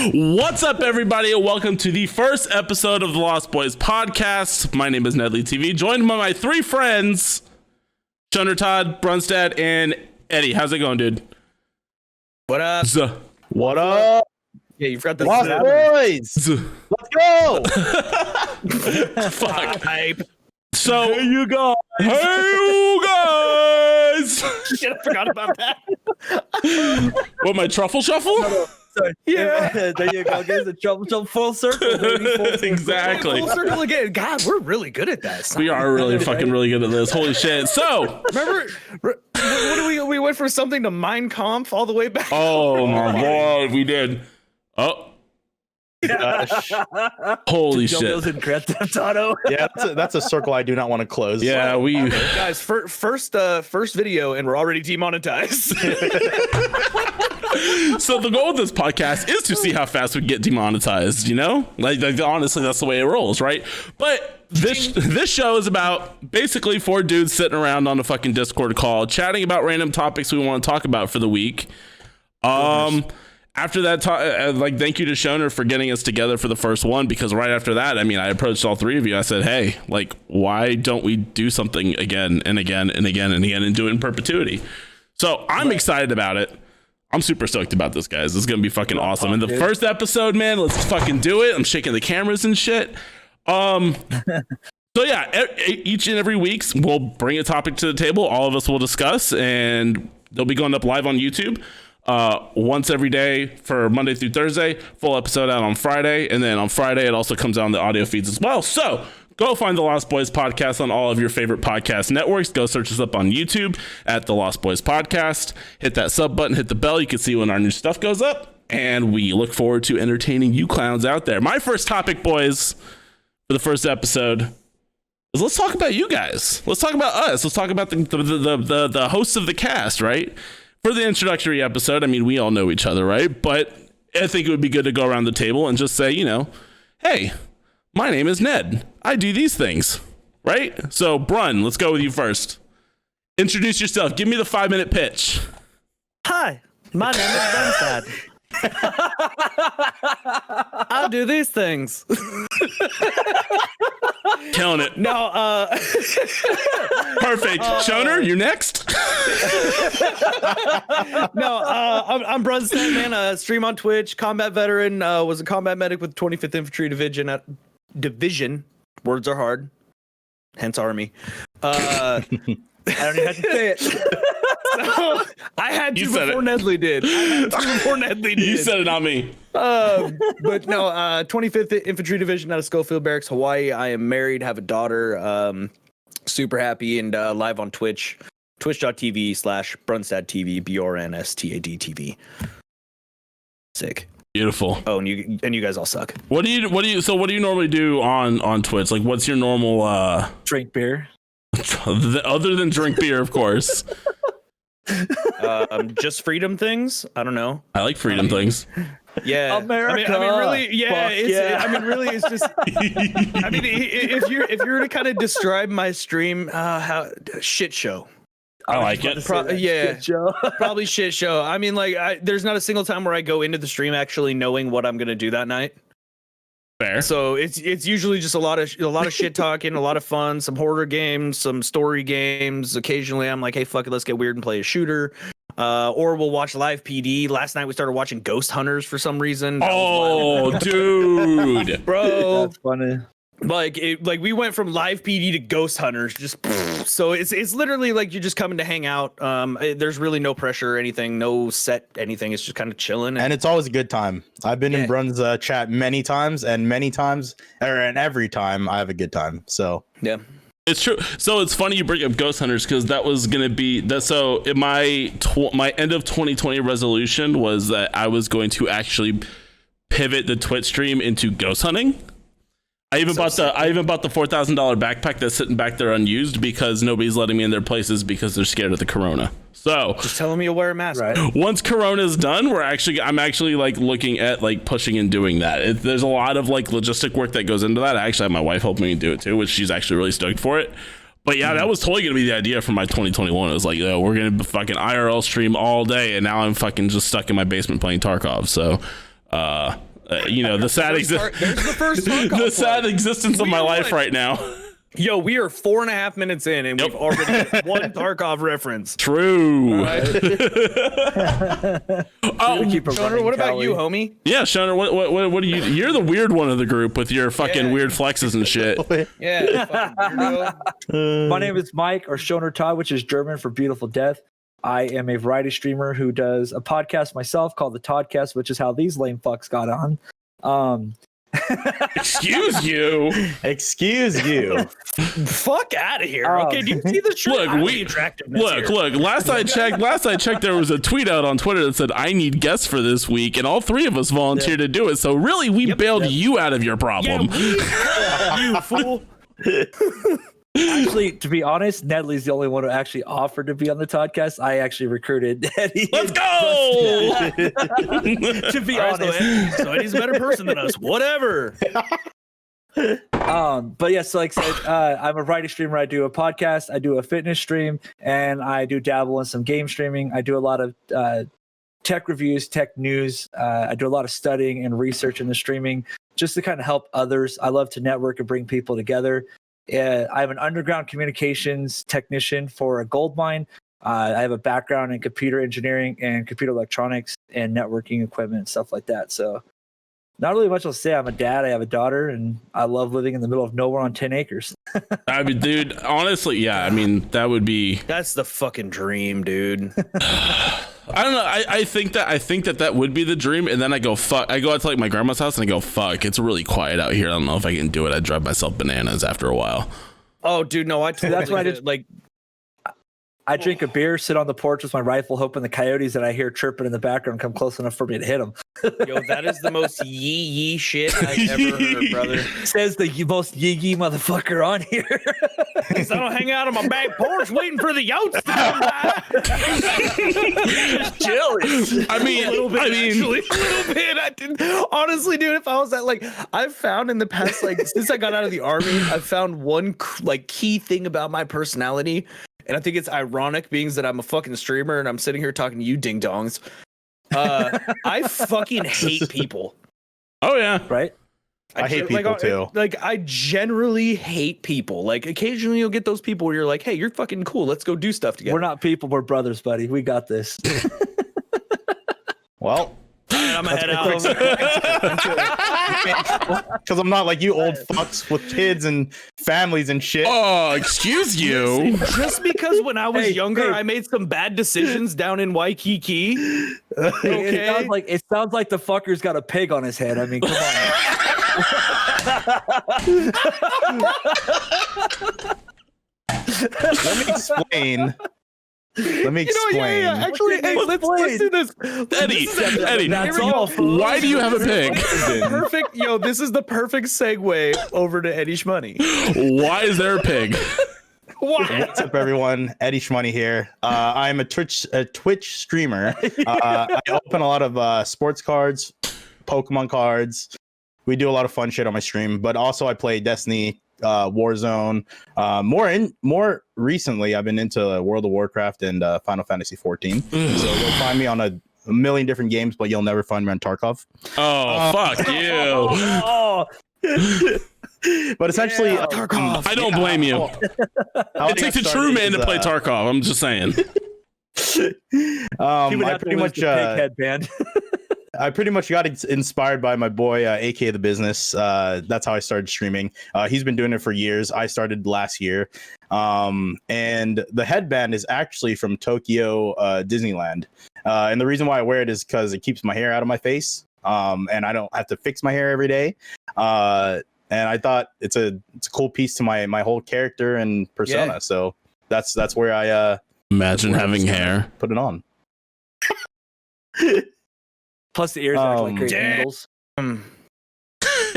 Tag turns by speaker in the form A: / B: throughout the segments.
A: What's up, everybody, and welcome to the first episode of the Lost Boys podcast. My name is Nedley TV, joined by my three friends, Shoner, Todd, Brunstad, and Eddie. How's it going, dude?
B: What up?
C: What up?
B: Yeah, you forgot the
C: Lost Boys. Let's go.
A: Fuck.
B: hype.
A: So,
C: There you go.
A: hey, you guys!
B: Shit, I forgot about that.
A: What, my truffle shuffle?
C: Sorry.
B: Yeah.
C: There you go. Guys, the trouble full circle, baby. Full circle.
A: Exactly.
B: Full circle again. God, we're really good at that.
A: We are really fucking really good at this. Holy shit. So,
B: Remember, what do we went from something to Mein Kampf all the way back?
A: oh my god, we did. Oh, holy shit.
C: Jumbo's in Grand Theft Auto. Yeah, that's a circle I do not want to close.
A: Yeah, we.
B: Guys, first video, and we're already demonetized.
A: So the goal of this podcast is to see how fast we get demonetized, you know? Like honestly, that's the way it rolls, right? But this show is about basically four dudes sitting around on a fucking Discord call, chatting about random topics we want to talk about for the week. After that, thank you to Shoner for getting us together for the first one, because right after that, I mean, I approached all three of you. I said, hey, like, why don't we do something again and again and again and again and do it in perpetuity? So I'm excited about it. I'm super stoked about this, guys. This is going to be fucking awesome. And the first episode, man, let's fucking do it. I'm shaking the cameras and shit. So yeah, each and every week we'll bring a topic to the table. All of us will discuss, and they'll be going up live on YouTube once every day for Monday through Thursday. Full episode out on Friday, and then on Friday it also comes out on the audio feeds as well. So go find the Lost Boys podcast on all of your favorite podcast networks. Go search us up on YouTube at the Lost Boys podcast. Hit that sub button, hit the bell. You can see when our new stuff goes up, and we look forward to entertaining you clowns out there. My first topic, boys, for the first episode is let's talk about you guys. Let's talk about us. Let's talk about the hosts of the cast, right? For the introductory episode, I mean, we all know each other, right? But I think it would be good to go around the table and just say, you know, hey, my name is Ned. I do these things, right? So, Brun, let's go with you first. Introduce yourself. Give me the 5-minute pitch.
C: Hi, my name is Brunstad.
B: I do these things.
A: Killing it.
B: No,
A: Perfect. Shoner, you're next.
B: I'm Brunstad, man. Stream on Twitch, combat veteran, was a combat medic with 25th Infantry Division. Words are hard, hence Army. I don't even have to say it. So, I had to before Nedley did.
A: You said it, not me.
B: But no, 25th Infantry Division out of Schofield Barracks, Hawaii. I am married, have a daughter. Super happy, and live on Twitch. Twitch.tv/BrunstadTV, BRNSTAD-TV. Sick.
A: Beautiful.
B: Oh, and you guys all suck.
A: What do you normally do on Twitch? Like, what's your normal
C: Drink beer.
A: other than drink beer, of course?
B: Just freedom things. I don't know.
A: I like freedom things.
B: Yeah,
C: America.
B: I mean, really, yeah.
C: Fuck
B: It's,
C: yeah.
B: I mean, really, it's just. I mean, if you were to kind of describe my stream, how shit show.
A: I like it.
B: Yeah, probably shit show. I mean, like, there's not a single time where I go into the stream actually knowing what I'm gonna do that night.
A: Fair.
B: So it's usually just a lot of shit talking, a lot of fun, some horror games, some story games. Occasionally, I'm like, hey, fuck it, let's get weird and play a shooter. Or we'll watch live PD. Last night we started watching Ghost Hunters for some reason.
A: Oh, dude,
B: Bro,
C: That's funny.
B: like we went from live PD to Ghost Hunters. Just so it's literally like you're just coming to hang out. There's really no pressure or anything, no set anything. It's just kind of chilling.
C: And it's always a good time. I've been in Brun's chat many times, and every time I have a good time. So
B: yeah.
A: it's true. So it's funny you bring up Ghost Hunters, because that was gonna be that. So in my end of 2020 resolution was that I was going to actually pivot the Twitch stream into ghost hunting. I even bought the $4,000 backpack that's sitting back there unused because nobody's letting me in their places because they're scared of the corona. So
B: Just telling me to wear a mask.
C: right.
A: once Corona's done, I'm actually like looking at like pushing and doing that. There's a lot of like logistic work that goes into that. I actually have my wife helping me do it too, which she's actually really stoked for it. But yeah, that was totally gonna be the idea for my 2021. It was like, yo, we're gonna fucking IRL stream all day, and now I'm fucking just stuck in my basement playing Tarkov. So The sad
B: There's the first Tarkov
A: the sad
B: plug.
A: existence of my life right now.
B: Yo, we are 4.5 minutes in, and we've already got one Tarkov reference.
A: True.
B: Shoner, what about you, homie?
A: Yeah, Shoner, what do you? You're the weird one of the group with your fucking weird flexes and shit.
B: Yeah, fucking weirdo.
D: My name is Mike, or Shoner Todd, which is German for beautiful death. I am a variety streamer who does a podcast myself called The Toddcast, which is how these lame fucks got on.
A: Excuse you.
B: Fuck out of here. Okay, do you see the shirt?
A: Look. Last I checked, there was a tweet out on Twitter that said, "I need guests for this week," and all three of us volunteered to do it. So really, we bailed you out of your problem.
B: You fool.
D: Actually, to be honest, Nedley's the only one who actually offered to be on the podcast. I actually recruited Eddie.
A: Let's go!
D: To be honest,
B: so Eddie's a better person than us. Whatever.
D: But yes, like I said, I'm a variety streamer. I do a podcast, I do a fitness stream, and I do dabble in some game streaming. I do a lot of tech reviews, tech news. I do a lot of studying and research in the streaming just to kind of help others. I love to network and bring people together. I'm an underground communications technician for a gold mine. I have a background in computer engineering and computer electronics and networking equipment and stuff like that. So not really much to say. I'm a dad. I have a daughter, and I love living in the middle of nowhere on 10 acres.
A: I mean, dude, honestly, yeah. I mean, that would be.
B: That's the fucking dream, dude.
A: I don't know. I think that would be the dream, and then I go fuck. I go out to like my grandma's house and I go fuck. It's really quiet out here. I don't know if I can do it. I drive myself bananas after a while.
B: Oh, dude, no.
D: That's what I did. Like, I drink a beer, sit on the porch with my rifle, hoping the coyotes that I hear chirping in the background come close enough for me to hit them.
B: Yo, that is the most yee shit I've ever heard, brother.
D: Says the most yee motherfucker on here.
B: I don't hang out on my back porch waiting for the yotes to come by.
D: Jealous.
A: I mean,
B: a little bit. I didn't. Honestly, dude, if I was that, like, I've found in the past, like, since I got out of the army, I've found one like key thing about my personality. And I think it's ironic, being that I'm a fucking streamer and I'm sitting here talking to you ding dongs. I fucking hate people.
A: Oh yeah,
D: right.
C: I hate people too.
B: Like, I generally hate people. Like, occasionally you'll get those people where you're like, "Hey, you're fucking cool. Let's go do stuff together."
D: We're not people. We're brothers, buddy. We got this.
C: Well.
B: I'm gonna head out.
C: Because I'm not like you old fucks with kids and families and shit.
A: Oh, excuse you.
B: Just because when I was younger, I made some bad decisions down in Waikiki. Okay.
D: It sounds like the fucker's got a pig on his head. I mean, come on.
C: Let me explain.
B: Yeah. Actually, hey, let's do this.
A: Eddie, that's all. Why do you have a pig?
B: Perfect. Yo, this is the perfect segue over to Eddie Shmoney.
A: Why is there a pig?
C: What's up, everyone? Eddie Shmoney here. I'm a Twitch streamer. I open a lot of sports cards, Pokemon cards. We do a lot of fun shit on my stream, but also I play Destiny, Warzone. More recently, I've been into World of Warcraft and Final Fantasy 14. So you'll find me on a million different games, but you'll never find me on Tarkov.
A: Oh, fuck you.
C: But essentially,
B: Tarkov.
A: I don't blame you. It takes a true man to play Tarkov. I'm just saying.
C: I pretty much
D: headband.
C: I pretty much got inspired by my boy, AK The Business. That's how I started streaming. He's been doing it for years. I started last year. And the headband is actually from Tokyo Disneyland. And the reason why I wear it is because it keeps my hair out of my face. And I don't have to fix my hair every day. And I thought it's a cool piece to my whole character and persona. Yeah. So that's where I
A: imagine having hair.
C: Put it on.
D: Plus the ears are like great angles.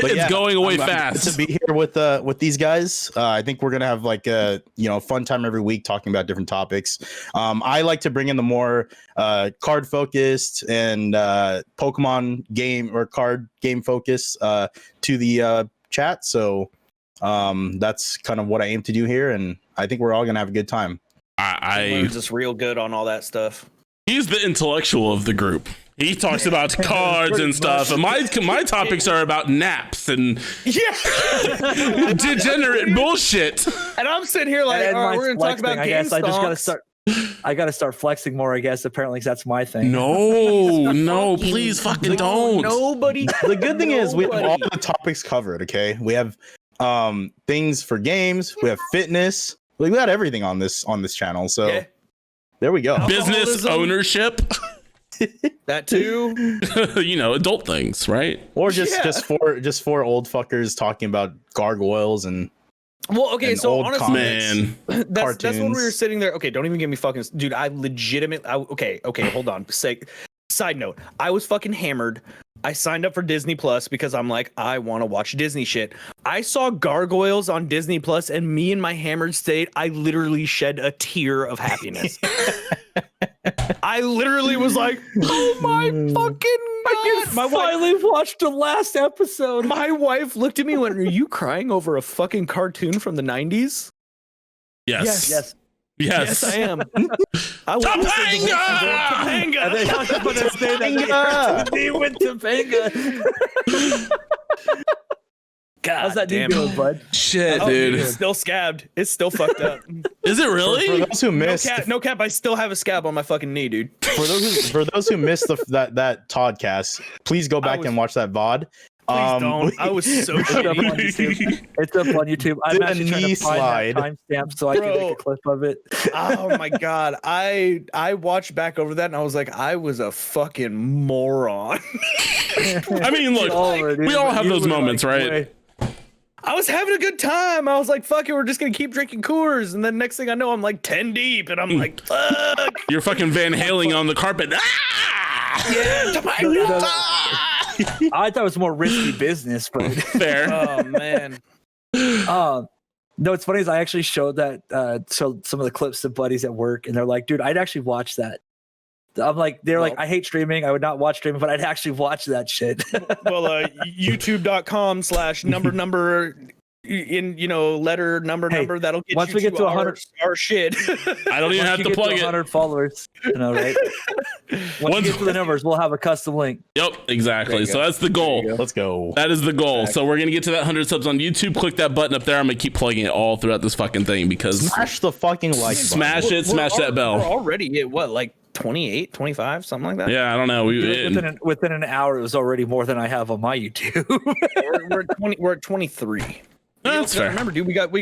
A: It's going away fast.
C: To be here with these guys, I think we're gonna have like a fun time every week talking about different topics. I like to bring in the more card focused and Pokemon game or card game focus to the chat. So that's kind of what I aim to do here, and I think we're all gonna have a good time.
B: I just real good on all that stuff.
A: He's the intellectual of the group. He talks about cards and stuff, and my topics are about naps and degenerate bullshit.
B: And I'm sitting here like,
D: And
B: all right,
D: mine's
B: we're gonna talk
D: flexing.
B: about
D: I
B: game
D: guess I just gotta
B: stonks.
D: start. I gotta start flexing more. I guess apparently 'cause that's my thing.
A: No, please fucking don't.
B: Nobody.
C: The good thing is we have all
B: Nobody.
C: the topics covered. Okay, we have things for games. We have fitness. We got everything on this channel. So
B: Yeah.
C: there we go.
A: Business
B: Alcoholism.
A: ownership,
B: That too.
A: adult things, right?
C: Or just
B: Yeah.
C: just four old fuckers talking about gargoyles and
B: Well, okay,
C: And
B: so
C: old
B: honestly,
C: comics.
A: Man,
B: that's when we
C: cartoons.
B: were sitting there. Okay, don't even get me fucking, dude. I legitimately. Okay, hold on. Side note, I was fucking hammered. I signed up for Disney Plus because I'm like, I want to watch Disney shit. I saw Gargoyles on Disney Plus, and me in my hammered state, I literally shed a tear of happiness. I literally was like, oh my fucking god! My wife,
D: finally watched the last episode.
B: my wife looked at me and went, are you crying over a fucking cartoon from the 90s?
A: yes,
D: Yes.
B: Yes, I am. I will
A: Topanga!
B: Topanga!
D: And then I was just gonna say that they went to Topanga.
B: God
D: How's that knee
B: damn.
D: doing, bud?
A: Shit,
B: Oh,
A: dude.
B: it's still scabbed. It's still fucked up.
A: Is it
C: for
A: really?
C: those who missed
B: No cap. I still have a scab on my fucking knee, dude.
C: for those who missed that Toddcast, please go back
B: was-
C: and watch that VOD.
B: Please don't. I was so
D: It's up on
B: shitty.
D: YouTube. It's up on YouTube. I'm
C: Did a
D: actually trying
C: knee
D: to find
C: slide.
D: that timestamp so I can make
B: Bro.
D: a clip of it.
B: Oh my god. I watched back over that and I was like, I was a fucking moron.
A: I mean, look,
D: Over, dude,
A: we all
D: but
A: have
D: you
A: those
D: were
A: moments,
D: like,
A: right?
D: way-
B: I was having a good time. I was like, fuck it, we're just gonna keep drinking Coors. And then next thing I know, I'm like 10 deep and I'm like, fuck.
A: You're fucking Van Halen on the carpet. Ah!
B: Yeah, Topanga!
D: I thought it was more risky business, but
A: Fair.
B: Oh man.
D: no, it's funny is I actually showed that so some of the clips to buddies at work, and they're like, "Dude, I'd actually watch that." I'm like, they're like,
B: Well-
D: "I hate streaming. I would not watch streaming, but I'd actually watch that shit."
B: Well, youtube.com/number in letter number
D: Hey,
B: that'll get
D: once
B: you
D: we get to 100
B: our shit.
A: I don't even
D: Once
A: have
D: you
A: to
D: get
A: plug it.
D: 100 followers, you know, right? Once you get to the numbers, we'll have a custom link.
A: Yep, exactly.
B: you
A: So
B: go.
A: that's the goal.
C: Let's go.
A: That is the goal. So we're gonna get to that 100 subs on YouTube. Click that button up there. I'm gonna keep plugging it all throughout this fucking thing because
C: Smash the fucking like button.
A: smash it, smash that
B: We're
A: bell.
B: already at what, like 28, 25, something like that?
A: Yeah, I don't know.
D: Within an hour, it was already more than I have on my YouTube.
B: We're at 20. We're at 23.
A: That's
B: You gotta
A: fair.
B: remember, dude, we got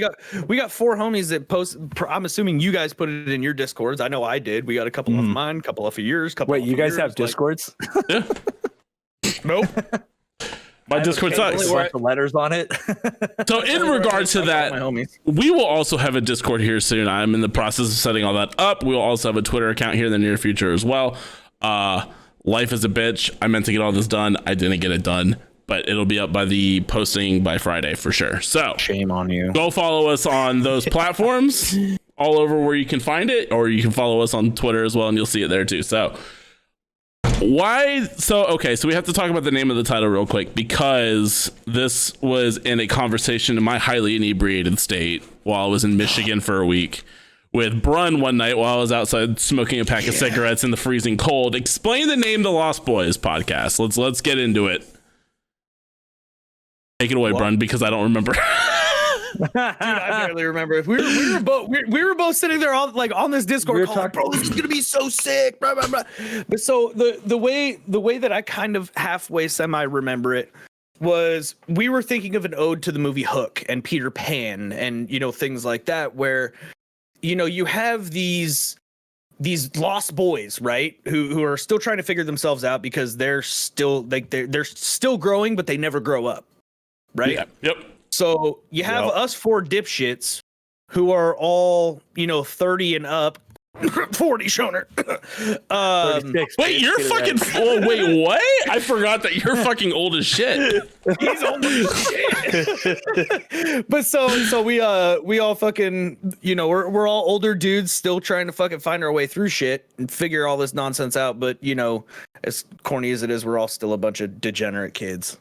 B: 4 homies that post. I'm assuming you guys put it in your discords. I know I did. We got a couple of mine, a couple of yours, couple.
D: Wait,
B: of
D: you guys
B: yours,
D: have
B: like-
D: Discords?
A: Yeah.
B: Nope.
A: My Discord sucks.
B: occasionally
D: Bunch of letters on it.
A: So in regards to
B: My
A: that,
B: homies.
A: we will also have a Discord here soon. I'm in the process of setting all that up. We'll also have a Twitter account here in the near future as well. Life is a bitch. I meant to get all this done. I didn't get it done, but it'll be up by the posting by Friday for sure. So
B: Shame on you.
A: go follow us on those platforms all over where you can find it, or you can follow us on Twitter as well, and you'll see it there too. So okay, so we have to talk about the name of the title real quick because this was in a conversation in my highly inebriated state while I was in Michigan for a week with Brun one night while I was outside smoking a pack of cigarettes in the freezing cold. Explain the name The Lost Boys podcast. Let's get into it. Take it away, Brun, because I don't remember.
B: Dude, I barely remember. We were both sitting there on this Discord
D: We were
B: call, like,
D: talking-
B: bro, this is gonna be so sick. Blah, blah, blah. But so the way that I kind of halfway semi remember it was we were thinking of an ode to the movie Hook and Peter Pan and things like that, where you have these lost boys, right? Who are still trying to figure themselves out because they're still they're still growing, but they never grow up, right?
A: Yeah. Yep.
B: So you have
C: Yep.
B: us 4 dipshits who are all 30 and up. 40 Shoner.
D: 36,
A: Wait,
D: bitch,
A: you're
D: get it
A: fucking.
D: right.
A: Oh, wait, what? I forgot that you're fucking old as shit.
B: He's only shit. But so we all fucking we're all older dudes still trying to fucking find our way through shit and figure all this nonsense out. But as corny as it is, we're all still a bunch of degenerate kids.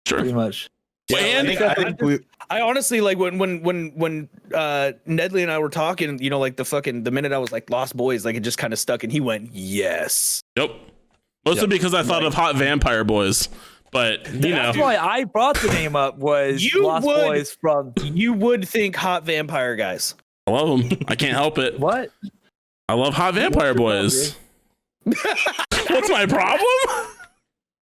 D: Pretty
A: Sure.
D: much.
A: And
C: I think we,
B: I honestly like when Nedley and I were talking, the minute I was like Lost Boys, like it just kind of stuck and he went, yes.
A: Yep. Mostly because I thought of Hot Vampire Boys. But,
D: That's why I brought the name up was Lost Boys from...
B: You would think Hot Vampire Guys.
A: I love them. I can't help it.
D: What?
A: I love Hot Vampire Boys. What's my problem?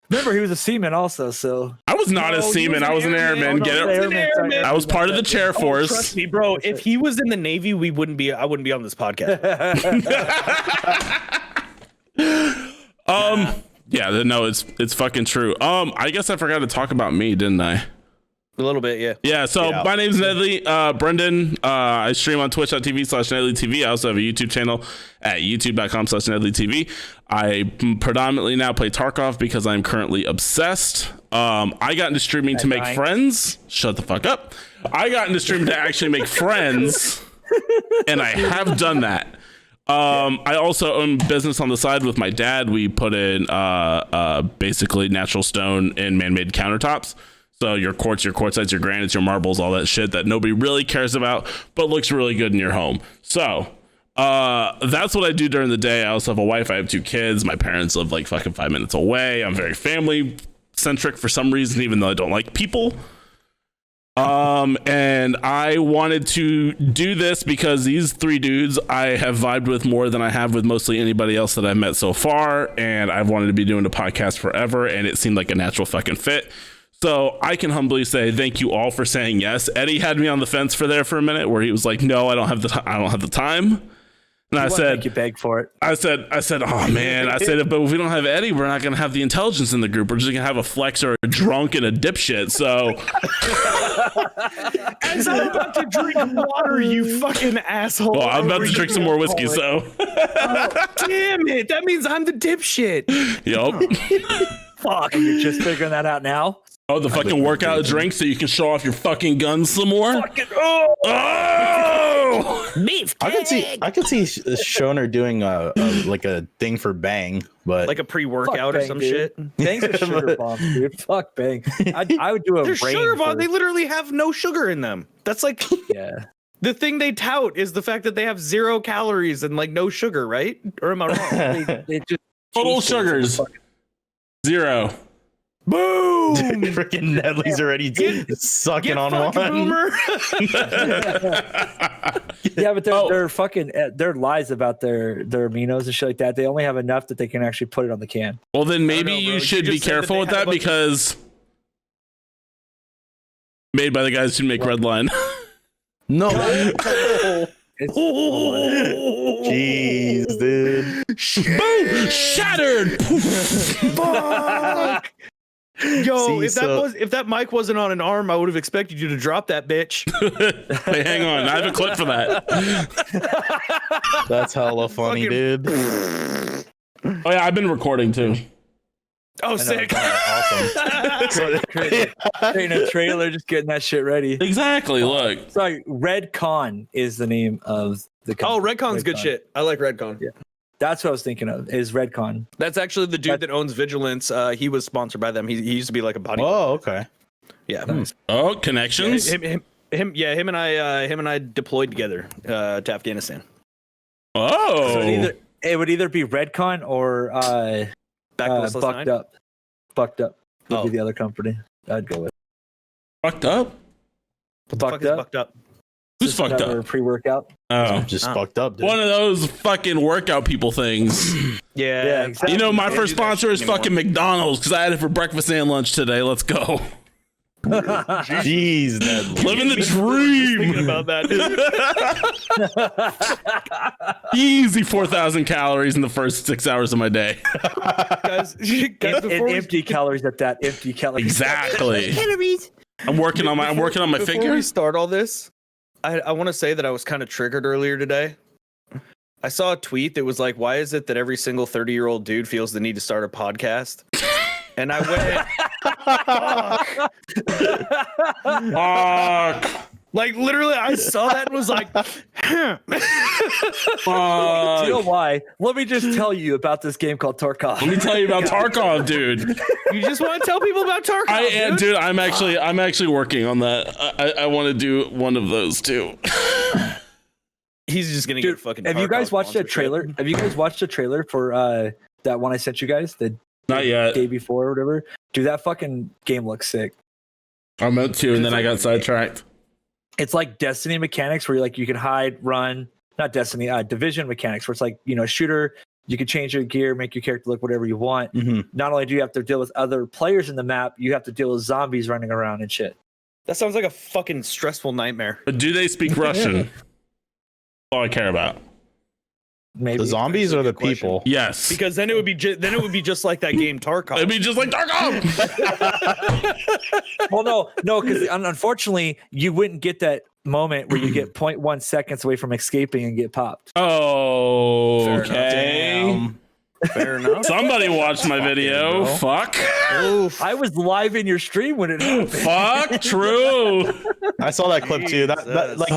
D: Remember, he was a seaman also, so...
A: I was not a seaman. I was an airman. Get it? I was part of the chair force.
B: Trust me, bro. If he was in the Navy, I wouldn't be on this podcast.
A: Yeah, no, it's fucking true. I guess I forgot to talk about me, didn't I?
B: A little bit, yeah.
A: Yeah, so my name's Nedley. Brendan, I stream on twitch.tv/NedleyTV. I also have a YouTube channel at youtube.com/NedleyTV. I predominantly now play Tarkov because I'm currently obsessed. I got into streaming to make friends. Shut the fuck up. I got into streaming to actually make friends, and I have done that. I also own business on the side with my dad. We put in basically natural stone and man-made countertops. So your quartzites, your granites, your marbles, all that shit that nobody really cares about, but looks really good in your home. So that's what I do during the day. I also have a wife. I have 2 kids. My parents live like fucking 5 minutes away. I'm very family centric for some reason, even though I don't like people. And I wanted to do this because these 3 dudes I have vibed with more than I have with mostly anybody else that I've met so far. And I've wanted to be doing a podcast forever. And it seemed like a natural fucking fit. So I can humbly say thank you all for saying yes. Eddie had me on the fence for a minute where he was like, no, I don't have the time. And I said,
D: make you beg for it.
A: I said, oh man, but if we don't have Eddie, we're not going to have the intelligence in the group. We're just going to have a flex or a drunk and a dipshit. So
B: as I'm about to drink water, you fucking asshole.
A: Well, I'm about to drink some more whiskey. So
B: damn it. That means I'm the dipshit.
A: Yep.
D: Fuck. You're just figuring that out now.
A: Oh, the fucking workout drink so you can show off your fucking guns some more.
B: Beef.
C: I could see Shoner doing a thing for Bang, but
B: like a pre-workout or
D: Bang,
B: some
D: dude.
B: shit.
D: Bang's a sugar bomb, dude. Fuck Bang. I would do a
B: They're
D: rain
B: sugar bomb.
D: for-
B: They literally have no sugar in them. That's like
D: Yeah.
B: the thing they tout is the fact that they have 0 calories and like no sugar, right? Or am I wrong?
D: They just
A: Total sugars. 0.
B: Boom!
C: freaking Nedley's already sucking on
B: fucked,
C: one.
B: Boomer.
D: Yeah, but they're fucking their lies about their aminos and shit like that. They only have enough that they can actually put it on the can.
A: Well, then maybe
B: know, bro.
A: you
B: You
A: should be
B: just said that
A: careful
B: they
A: with
B: had a
A: that
B: bunch of-
A: because made by the guys who make Redline.
C: No.
D: It's,
C: Jeez, dude.
A: Boom! Shattered.
B: Fuck! Yo,
C: See,
B: if that mic wasn't on an arm, I would have expected you to drop that bitch.
A: Hey, hang on. I have a clip for that.
C: That's hella funny,
B: Fucking-
C: dude.
A: Oh yeah, I've been recording too.
B: Oh, sick!
C: Awesome.
D: creating a trailer, just getting that shit ready.
A: Exactly. Look.
D: Sorry, Redcon is the name of the
B: Oh,
D: company.
B: Redcon's good shit. I like Redcon.
D: Yeah. That's what I was thinking of. Is Redcon?
B: That's actually the dude that owns Vigilance. He was sponsored by them. He used to be like a body.
C: Oh, okay.
B: Yeah.
A: Oh, connections.
B: Him and I deployed together to Afghanistan.
A: Oh.
D: So it would either be Redcon or
B: Backlist
D: Bucked Up. Bucked Up would
B: Oh.
D: be the other company I'd go with.
A: Fucked up.
B: What the fuck is Bucked Up?
A: Who's fucked
D: Another
A: up?
D: Pre-workout.
A: Oh.
C: Just fucked up, dude.
A: One of those fucking workout people things.
B: Yeah,
D: exactly.
A: You know, my
B: Can't
A: first
B: do that
A: sponsor
B: shit
A: is
B: anymore.
A: fucking McDonald's because I had it for breakfast and lunch today. Let's go.
C: Jeez, Nedley.
A: Living the
B: Thinking
A: dream.
B: about that.
A: Easy 4,000 calories in the first 6 hours of my day.
B: guys,
D: And
B: before we-
D: empty calories at that. Empty calories.
A: Exactly. I'm working on my
B: before we
A: figures.
B: start all this, I want to say that I was kind of triggered earlier today. I saw a tweet that was like, "Why is it that every single 30-year-old dude feels the need to start a podcast?" And I went, like literally, I saw that and was like,
D: Do you know why? Let me just tell you about this game called Tarkov.
A: Let me tell you about Tarkov, dude.
B: "You just want to tell people about Tarkov?"
A: I am, dude. I'm actually working on that. I want to do one of those too.
B: He's just gonna
D: Dude,
B: get fucking.
D: have you
B: Tarkov
D: guys watched the
B: sponsorship.
D: trailer? Have you guys watched the trailer for that one I sent you guys, the
A: Not yet.
D: day before or whatever. Dude, that fucking game looks sick.
A: I meant to, and then I got sidetracked.
D: It's like Destiny mechanics where you can hide, run. Not Destiny, Division mechanics where it's like, shooter. You can change your gear, make your character look whatever you want. Not only do you have to deal with other players in the map, you have to deal with zombies running around and shit.
B: That sounds like a fucking stressful nightmare.
A: But do they speak Russian? That's all I care about.
D: Maybe
C: The zombies or the people?
A: Yes.
B: Because then it would be just like that game Tarkov.
A: It'd be just like Tarkov.
D: Well, no, because unfortunately, you wouldn't get that moment where you get 0.1 seconds away from escaping and get popped.
A: Oh,
B: Fair
A: okay.
B: Fair enough.
A: Somebody watched my video. Fuck.
D: I was live in your stream when it happened.
A: Fuck. True.
C: I saw that clip too. That like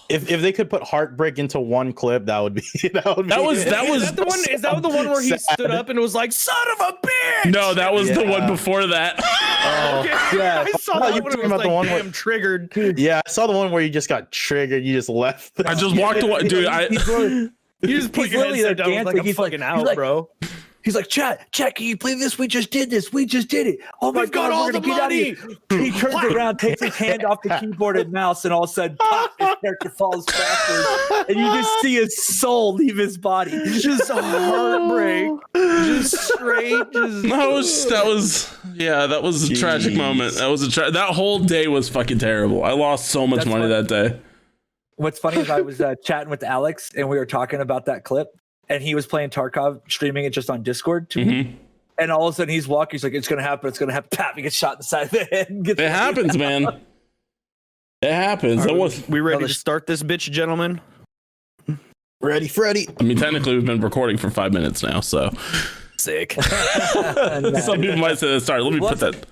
C: if they could put heartbreak into one clip, that would be
A: That was
B: Is that the one? Is that the one where he stood up and was like, "Son of a bitch"?
A: No, that was the
C: Yeah.
A: one before that.
B: Okay.
D: Yeah.
B: I saw
C: No,
B: that
C: you're
B: one.
C: talking
B: It was
C: about the
B: like,
C: one where-
B: damn, triggered.
C: Yeah, I saw the one where you just got triggered. You just left.
A: I just walked away, dude.
B: You just put
D: He's
B: your
D: literally
B: headset down.
D: dancing.
B: Like, I'm
D: He's like-
B: fucking
D: he's
B: out,
D: like-
B: bro.
D: He's like, chat, can you believe this? We just did this. We just did it. Oh my
B: We've got
D: God,
B: all
D: we're
B: the
D: gonna get out of here. He turns around, takes his hand off the keyboard and mouse, and all of a sudden, pop, his character falls backwards. And you just see his soul leave his body.
B: Just heartbreak. Just straight. Just.
A: That was a tragic moment. That was that whole day was fucking terrible. I lost so much
D: That's
A: money
D: why-
A: that day.
D: What's funny is I was chatting with Alex, and we were talking about that clip, and he was playing Tarkov, streaming it just on Discord to me. And all of a sudden, he's walking. He's like, "It's gonna happen. It's gonna happen." Pap! He gets shot in the side of the head. And gets
A: It happens, man. It happens. That was.
B: We ready to start this bitch, gentlemen?
C: Ready, Freddy.
A: I mean, technically, we've been recording for 5 minutes now, so
B: Sick.
A: some people might say that. Sorry, let me put that.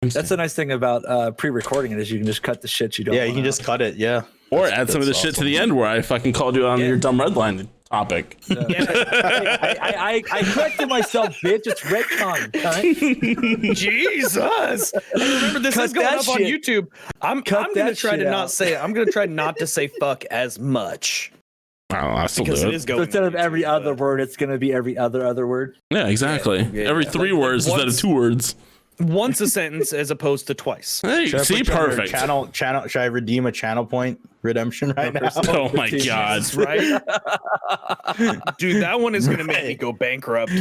D: That's the nice thing about pre-recording it is you can just cut the shit you don't.
C: Yeah, you
D: wanna-
C: can just cut it. Yeah.
A: Or add some of the
C: That's
A: shit to the end where I fucking called you on your dumb redline topic.
D: I corrected myself, bitch. It's retcon. Cunt.
B: Jesus. And remember, this
D: Cut
B: is going
D: that
B: up on
D: shit.
B: YouTube. I'm
D: Cut
B: gonna
D: that
B: try to
D: shit
B: not
D: out.
B: say. I'm gonna try not to say fuck as much
A: I still
B: because
A: do
B: it
A: it.
B: is
D: So
B: going.
D: instead
B: on
D: of every
B: YouTube,
D: other
B: but-
D: word, it's gonna be every other word.
A: Yeah, exactly.
B: Yeah,
A: Every
B: yeah.
A: 3
B: Like,
A: words instead of
B: once-
A: 2 words.
B: once a sentence as opposed to twice.
A: Hey,
C: Should I
A: see,
C: put you on your
A: perfect.
C: Channel. Should I redeem a channel point redemption right now?
A: Oh my god.
B: That's right. Dude, that one is gonna make me go bankrupt.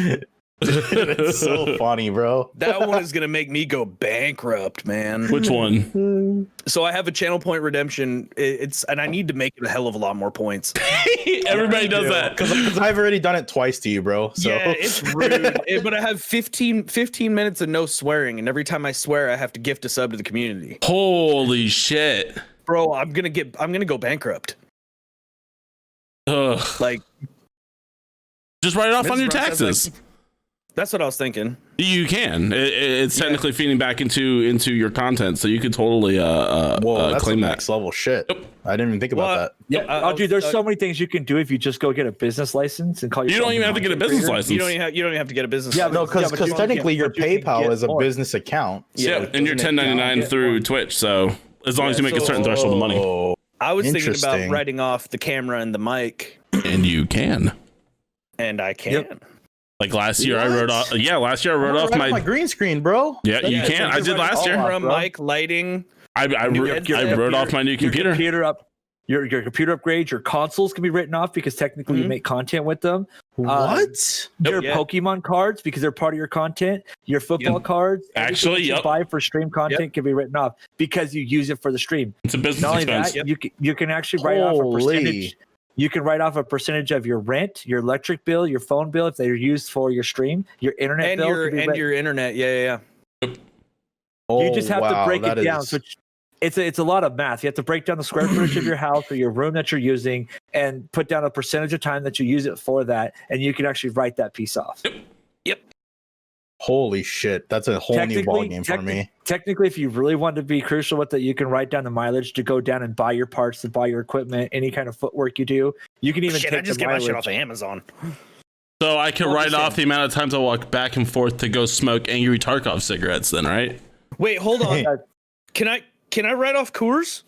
C: It's so funny, bro.
B: That one is gonna make me go bankrupt, man.
A: Which one?
B: So I have a channel point redemption. And I need to make it a hell of a lot more points.
A: Everybody does that.
C: Because I've already done it twice to you, bro. So
B: Yeah, it's rude. But I have 15 minutes of no swearing, and every time I swear, I have to gift a sub to the community.
A: Holy shit.
B: Bro, I'm gonna go bankrupt.
A: Ugh.
B: Like,
A: Just write it off
B: Ms.
A: on your
B: Brown says,
A: taxes.
B: that's what I was thinking.
A: You can. It's technically feeding back into your content, so you could totally
C: whoa, that's
A: claim
C: some
A: that.
C: next level shit.
A: Yep.
C: I didn't even think about
B: Well,
C: that.
D: Yeah,
B: I
D: dude, there's
B: was-
D: so many things you can do if you just go get a business license and call
A: You
D: yourself
A: don't even have to get a
D: content
A: business
D: creator.
A: license.
B: You don't even have to get a business.
D: Yeah,
B: license.
C: No, because
D: but you-
C: technically
D: yeah,
C: your
D: but you can
C: PayPal
D: get
C: is a
D: more.
C: business account.
A: Yeah,
C: so
A: and you're
C: doesn't it
A: 1099
D: count?
A: through Twitch, so as long as you make a certain threshold of money.
C: Oh,
B: I was thinking about
C: Interesting.
B: writing off the camera and the mic,
A: And you can.
B: and I can.
D: Yep.
A: Like last year I wrote off last year I wrote
C: I'm
A: off
C: gonna write
A: my
C: green screen, bro.
A: Yeah, you
B: Yeah,
A: can.
B: so
A: I did last year.
B: Camera,
C: bro.
B: mic, lighting.
A: I wrote off my new
D: Your
A: computer.
D: computer up. Your computer upgrades, your consoles can be written off because technically you
B: Mhm.
D: make content with them.
C: What?
D: Your
B: Yeah.
D: Pokemon cards because they're part of your content. Your football cards, everything
A: Actually,
D: that you
A: yep.
D: buy for stream content can be written off because you use it for the stream.
A: It's a business
D: Not only
A: expense.
D: that, you can actually write off a
C: Holy.
D: percentage. You can write off a percentage of your rent, your electric bill, your phone bill if they're used for your stream, your internet
B: And
D: bill.
B: your
D: can be
B: and
D: writ-
B: your internet. Yeah.
C: Oh,
D: you just have
C: wow,
D: to break
C: that
D: it down.
C: is-
D: So it's a lot of math. You have to break down the square footage of your house or your room that you're using and put down a percentage of time that you use it for that, and you can actually write that piece off.
C: Holy shit, that's a whole new ball game for me.
D: Technically, if you really want to be crucial with it, you can write down the mileage to go down and buy your parts, to buy your equipment, any kind of footwork you do. You can even
B: Shit,
D: take
B: I just
D: the
B: get my
D: mileage.
B: shit off of Amazon.
A: So I can
D: Well,
A: write
D: listen.
A: off the amount of times I walk back and forth to go smoke Angry Tarkov cigarettes then, right?
B: Wait, hold on. Can I write off Coors?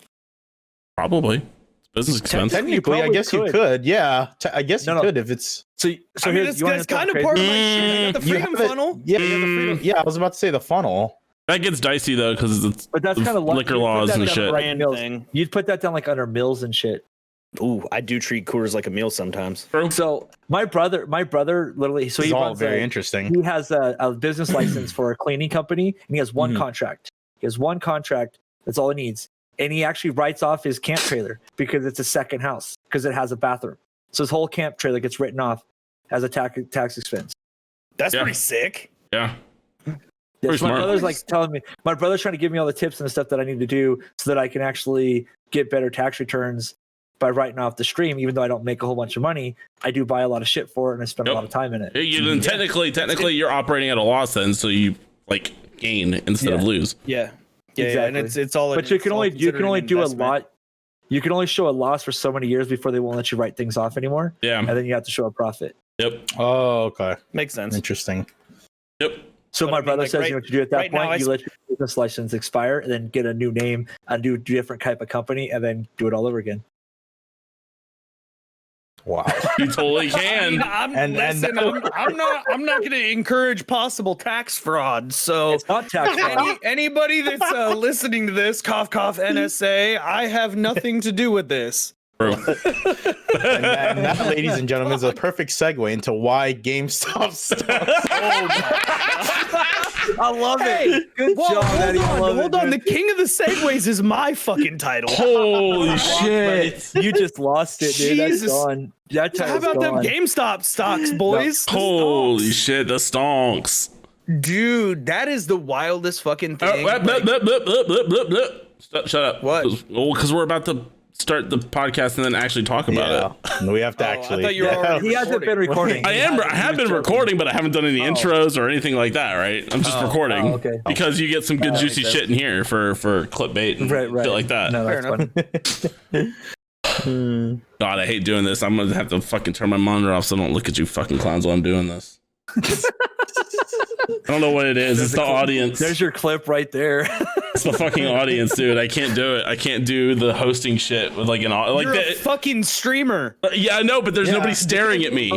A: Probably. It's This is expensive.
C: Technically, I
D: probably
C: guess you
D: could.
C: could. Yeah, I guess you
D: No.
C: could if it's.
D: So
B: I mean,
D: here's you want
B: that's
D: to
B: kind of part of my shit. I got the
C: You
B: freedom
C: have it-
B: funnel.
C: Yeah, you have the freedom. Yeah, I was about to say the funnel.
A: That gets dicey though because it's
D: But that's kind of
A: liquor laws and shit.
B: Brand thing.
D: You'd put that down like under mills and shit.
B: Ooh, I do treat Coors like a meal sometimes.
D: So my brother literally, so
C: It's
D: he
C: all
D: runs
C: very interesting.
D: He has a business license for a cleaning company, and he has one contract. He has one contract. That's all he needs. And he actually writes off his camp trailer because it's a second house because it has a bathroom. So his whole camp trailer gets written off as a tax expense.
B: That's
A: Yeah.
B: pretty sick.
A: Yeah.
D: Yeah,
A: Pretty
D: so my
A: smart.
D: brother's like telling me, my brother's trying to give me all the tips and the stuff that I need to do so that I can actually get better tax returns by writing off the stream. Even though I don't make a whole bunch of money, I do buy a lot of shit for it and I spend a lot of time in it.
A: You technically you're operating at a loss then, so you like gain instead of lose.
B: Yeah. Yeah,
D: Exactly.
B: and it's all.
D: But you can only
B: considered an
D: do a
B: investment.
D: lot. You can only show a loss for so many years before they won't let you write things off anymore,
A: Yeah.
D: and then you have to show a profit.
A: Yep.
C: Oh, okay.
B: Makes sense.
C: Interesting.
A: Yep.
D: So
B: But
D: my
B: I mean,
D: brother
B: like,
D: says,
B: right-
D: you know what you do at that
B: right now
D: point? You let your business license expire, and then get a new name, a new different type of company, and then do it all over again.
C: Wow.
A: You totally
B: I mean,
A: can.
C: And
B: I'm not going to encourage possible tax fraud. So
D: It's not tax fraud.
B: anybody that's listening to this, cough cough NSA, I have nothing to do with this.
A: Bro.
C: And that, ladies and gentlemen, is a perfect segue into why GameStop stocks.
D: I love it. Good
B: Whoa,
D: job, Eddie. I love
B: hold
D: it,
B: on. The
D: dude.
B: king of the segues is my fucking title.
A: Holy shit.
D: You just lost it, dude. That's
B: Jesus.
D: gone. That
B: How
D: title's
B: about them
D: gone.
B: GameStop stocks, boys? The
A: Holy
B: stonks.
A: shit, the stonks.
B: Dude, that is the wildest fucking thing.
A: Shut up.
B: What?
A: Well, because we're about to start the podcast and then actually talk about it.
C: And we have to
B: Oh, I
C: actually.
B: thought you were already
D: He hasn't been recording.
A: I have been recording, but I haven't done any intros or anything like that, right? I'm just recording.
D: Oh, okay.
A: Because you get some good juicy
B: makes
A: shit in here for clickbait and
D: Right.
A: shit like that.
D: No,
B: Fair
D: that's fun.
A: God, I hate doing this. I'm gonna have to fucking turn my monitor off so I don't look at you fucking clowns while I'm doing this. I don't know what it is. It's the audience.
D: There's your clip right there.
A: It's the fucking audience, dude. I can't do it. I can't do the hosting shit with like an like
B: You're a
A: that.
B: fucking streamer.
A: Yeah, I know, but there's nobody staring at me.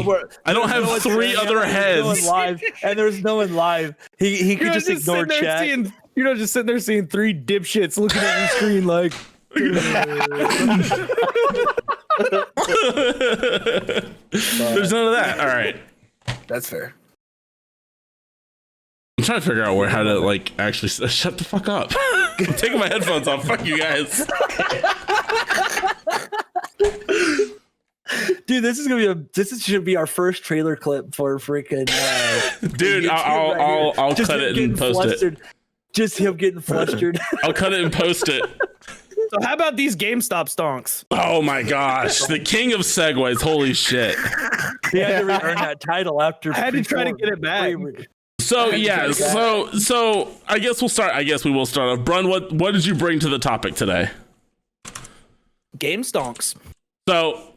A: I don't have three other
D: There's no
A: heads.
D: one live, and there's no one live. He could just ignore
B: sitting there
D: chat.
B: you're not just sitting there seeing three dipshits looking at your screen like.
A: There's none of that. All right.
B: That's fair.
A: I'm trying to figure out how to like actually shut the fuck up. I'm taking my headphones off. Fuck you guys.
D: Dude, this should be our first trailer clip for freaking.
A: Dude,
D: YouTube right
A: I'll
D: here. Just
A: cut
D: him
A: it
D: getting
A: and post it.
D: flustered. Just him getting flustered.
A: I'll cut it and post it.
B: So how about these GameStop stonks?
A: Oh my gosh, the king of segues. Holy shit.
D: He had to re-earn that title after.
B: I had to try to get it back.
A: So yeah, so I guess we'll start. I guess we will start off. Brun, what did you bring to the topic today?
B: Game stonks.
A: So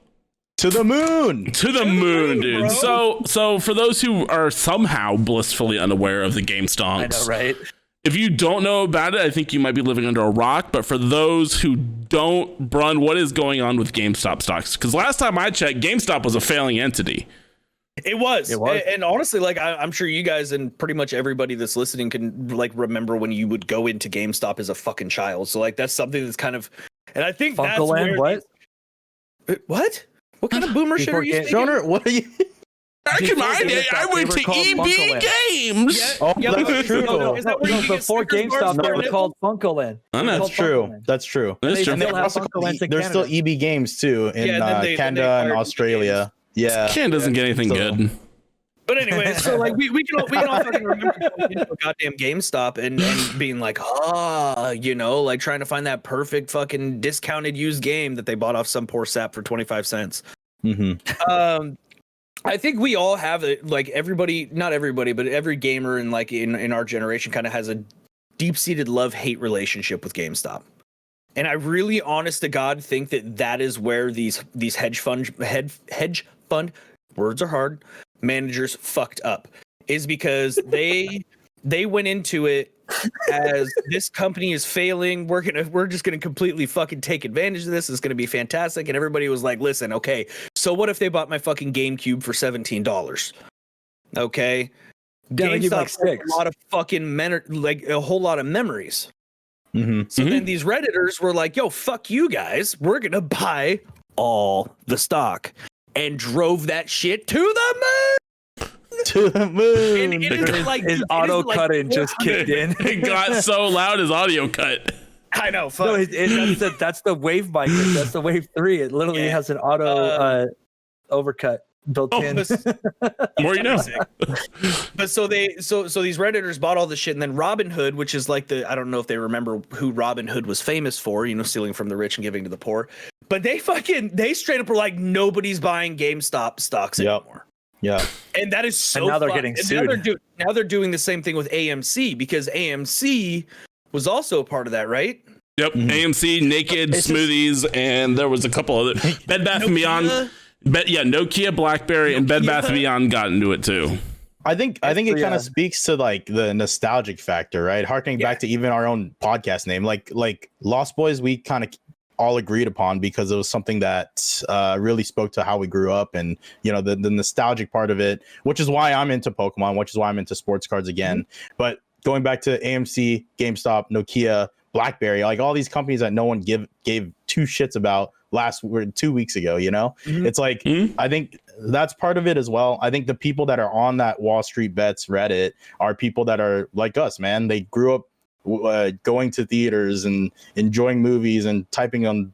C: To the moon.
A: to the moon, dude.
B: bro.
A: So for those who are somehow blissfully unaware of the game
D: I
A: stonks,
D: know, right?
A: if you don't know about it, I think you might be living under a rock. But for those who don't, Brun, what is going on with GameStop stocks? Because last time I checked, GameStop was a failing entity.
B: It was.
D: It was.
B: And honestly, like I'm sure you guys and pretty much everybody that's listening can like remember when you would go into GameStop as a fuking child. So like that's something that's kind of, and I think that's
D: Funkoland,
B: where
D: what?
B: What? What kind of boomer shit are you
D: Before
B: speaking?
C: Stoner, what are you?
A: Back in my
D: Before
A: day, I
D: GameStop,
A: went
D: they
A: to
D: were called
A: EB
D: Funkoland.
A: Games.
C: Oh,
B: Yeah,
C: that's
B: but-
C: true.
B: no, is that where you get
D: Before
B: stickers
D: GameStop,
B: marked
D: they
B: on
D: were
B: it?
D: called Funkoland.
A: I know.
D: They were
C: That's
D: called
C: true.
D: Funkoland.
C: That's true.
A: That's
D: They
A: true.
D: still have
C: Also,
D: Funkolands in
C: there's still
D: Canada.
C: EB Games too in
B: Yeah, and then they
C: Canada and
B: acquired
C: Australia. Yeah.
A: Ken doesn't get anything
C: So-
A: good.
B: But anyway, so like we can all fucking remember going into a goddamn GameStop and being like, like trying to find that perfect fucking discounted used game that they bought off some poor sap for 25 cents.
C: Mm-hmm.
B: I think we all have it. Like everybody, not everybody, but every gamer in like in our generation kind of has a deep-seated love-hate relationship with GameStop. And I really, honest to God, think that is where these hedge fund words are hard managers fucked up, is because they went into it as this company is failing. We're just gonna completely fucking take advantage of this. It's gonna be fantastic. And everybody was like, listen, okay, so what if they bought my fucking GameCube for $17? Okay.
D: Yeah,
B: GameStop
D: like
B: has
D: six.
B: a lot of fucking like a whole lot of memories.
C: Mhm.
B: So then these Redditors were like, yo, fuck you guys. We're going to buy all the stock, and drove that shit to the moon.
C: To the moon.
B: And it isn't like
D: His
B: it
D: auto
B: isn't like
D: cut-in just kicked in.
A: It got so loud, his audio cut.
B: I know. Fuck.
D: No, that's the Wave mic. That's the Wave 3. It literally
B: Yeah.
D: has an auto overcut built in.
A: More you know.
B: But so these Redditors bought all this shit, and then Robinhood, which is like I don't know if they remember who Robinhood was famous for, stealing from the rich and giving to the poor. But they straight up were like, nobody's buying GameStop stocks anymore.
C: Yeah.
B: And that is so.
D: And now they're
B: fucked.
D: getting
B: And
D: sued.
B: Now they're doing the same thing with AMC, because AMC was also a part of that, right?
A: Yep. AMC, Naked, Smoothies, and there was a couple other Bed Bath and Beyond. Nokia, BlackBerry, and Bed Bath and Beyond got into it too.
C: I think it kind
D: Yeah.
C: of speaks to like the nostalgic factor, right? Harkening back to even our own podcast name, like Lost Boys, we kind of all agreed upon because it was something that really spoke to how we grew up, and the nostalgic part of it, which is why I'm into Pokemon, which is why I'm into sports cards again. But going back to AMC, GameStop, Nokia, BlackBerry, like all these companies that no one gave two shits about 2 weeks ago, it's like I think that's part of it as well. I think the people that are on that Wall Street Bets Reddit are people that are like us, man. They grew up going to theaters and enjoying movies and typing on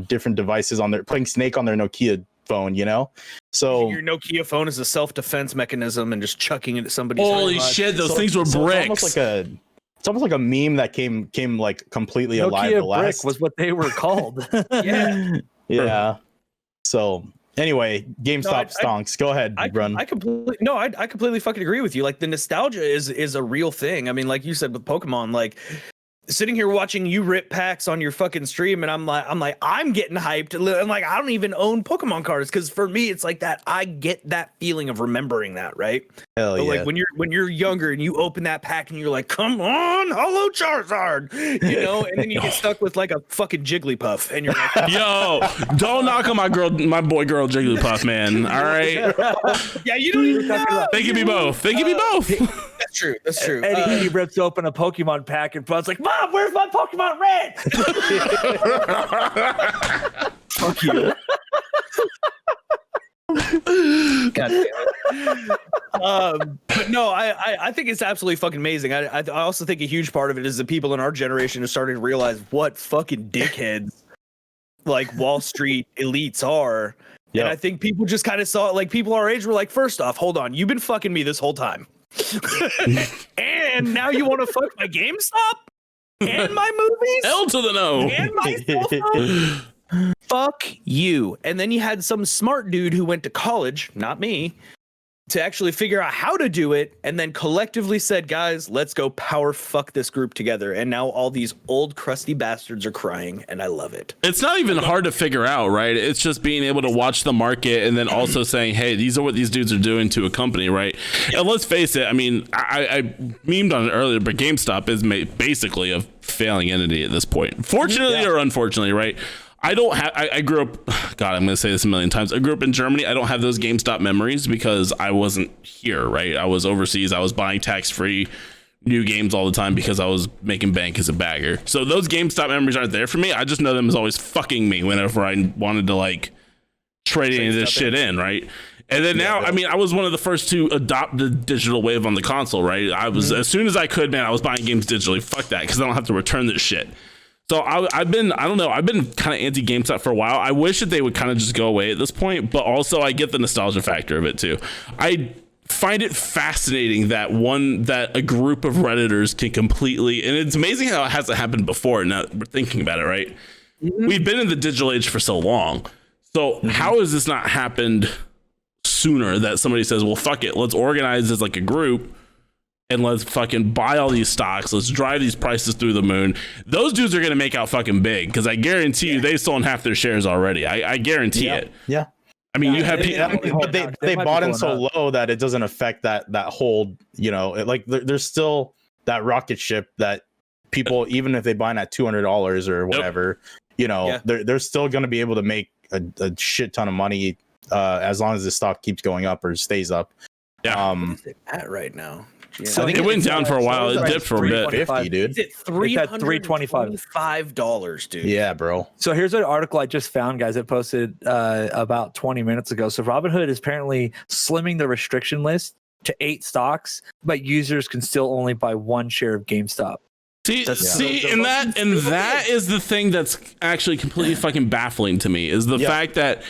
C: different devices on playing Snake on their Nokia phone, so
B: Your Nokia phone is a self-defense mechanism, and just chucking it at somebody's
A: Holy
B: head.
A: shit, those things were bricks.
C: It's almost like a meme that came like completely alive. The
D: Nokia
C: last
D: brick was what they were called.
C: yeah. So anyway, GameStop stonks. Go ahead, Brun.
B: I completely fucking agree with you. Like, the nostalgia is a real thing. I mean, like you said with Pokemon, like sitting here watching you rip packs on your fucking stream, and I'm getting hyped. I'm like, I don't even own Pokemon cards, because for me it's like that. I get that feeling of remembering that, right?
C: Hell
B: But
C: yeah.
B: like when you're younger and you open that pack and you're like, come on, Holo Charizard, and then you get stuck with like a fucking Jigglypuff, and you're like,
A: Yo, don't knock on my boy girl Jigglypuff, man. All right.
B: yeah, you don't even know.
A: They can be both.
B: That's true. That's true.
D: And he rips open a Pokemon pack, and Bud's like, Mom, where's my Pokemon Red?
B: Fuck you. God damn it. But no, I think it's absolutely fucking amazing. I also think a huge part of it is the people in our generation are starting to realize what fucking dickheads like Wall Street elites are.
C: Yep.
B: And I think people just kind of saw it. Like, people our age were like, first off, hold on, you've been fucking me this whole time. And now you want to fuck my GameStop and my movies
A: L to the no.
B: and my cell phone? Fuck you. And then you had some smart dude who went to college, not me, to actually figure out how to do it, and then collectively said, guys, let's go power fuck this group together. And now all these old crusty bastards are crying, and I love it.
A: It's not even hard to figure out, right? It's just being able to watch the market and then also saying, hey, these are what these dudes are doing to a company, right? And let's face it, I mean, I memed on it earlier, but GameStop is basically a failing entity at this point. Fortunately or unfortunately, right? I grew up, God, I'm going to say this a million times. I grew up in Germany. I don't have those GameStop memories because I wasn't here, right? I was overseas. I was buying tax-free new games all the time because I was making bank as a bagger. So those GameStop memories aren't there for me. I just know them as always fucking me whenever I wanted to like trade any of this shit in, right? And then now, I mean, I was one of the first to adopt the digital wave on the console, right? I was, as soon as I could, man, I was buying games digitally. Fuck that, because I don't have to return this shit. So I've been kind of anti GameStop for a while. I wish that they would kind of just go away at this point, but also I get the nostalgia factor of it too. I find it fascinating that a group of Redditors can completely, and it's amazing how it hasn't happened before. Now we're thinking about it, right? We've been in the digital age for so long. So how has this not happened sooner, that somebody says, well, fuck it, let's organize as like a group and let's fucking buy all these stocks. Let's drive these prices through the moon. Those dudes are going to make out fucking big, because I guarantee you they sold half their shares already. I guarantee it.
C: Yeah.
A: I mean, you have
C: Yeah,
A: people.
C: but
D: They
C: they
D: might be
C: bought in
D: going
C: so
D: up.
C: low that it doesn't affect that whole, like there's still that rocket ship that people, even if they buy in at $200 or whatever,
B: Yeah.
C: they're still going to be able to make a shit ton of money as long as the stock keeps going up or stays up.
A: Yeah.
B: What's it at right now?
D: So
C: I think
A: It went
D: it's,
A: down for a while. It
D: it's
A: dipped for a bit.
C: 50, dude.
B: Is it
D: It's at
B: $325, dude?
C: Yeah, bro.
D: So here's an article I just found, guys. It posted about 20 minutes ago. So Robinhood is apparently slimming the restriction list to 8 stocks, but users can still only buy 1 share of GameStop.
A: See, and that is the thing that's actually completely fucking baffling to me is the fact that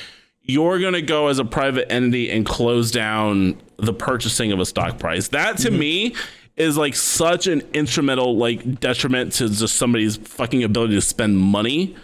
A: you're gonna go as a private entity and close down the purchasing of a stock price. That to me is like such an instrumental like detriment to just somebody's fucking ability to spend money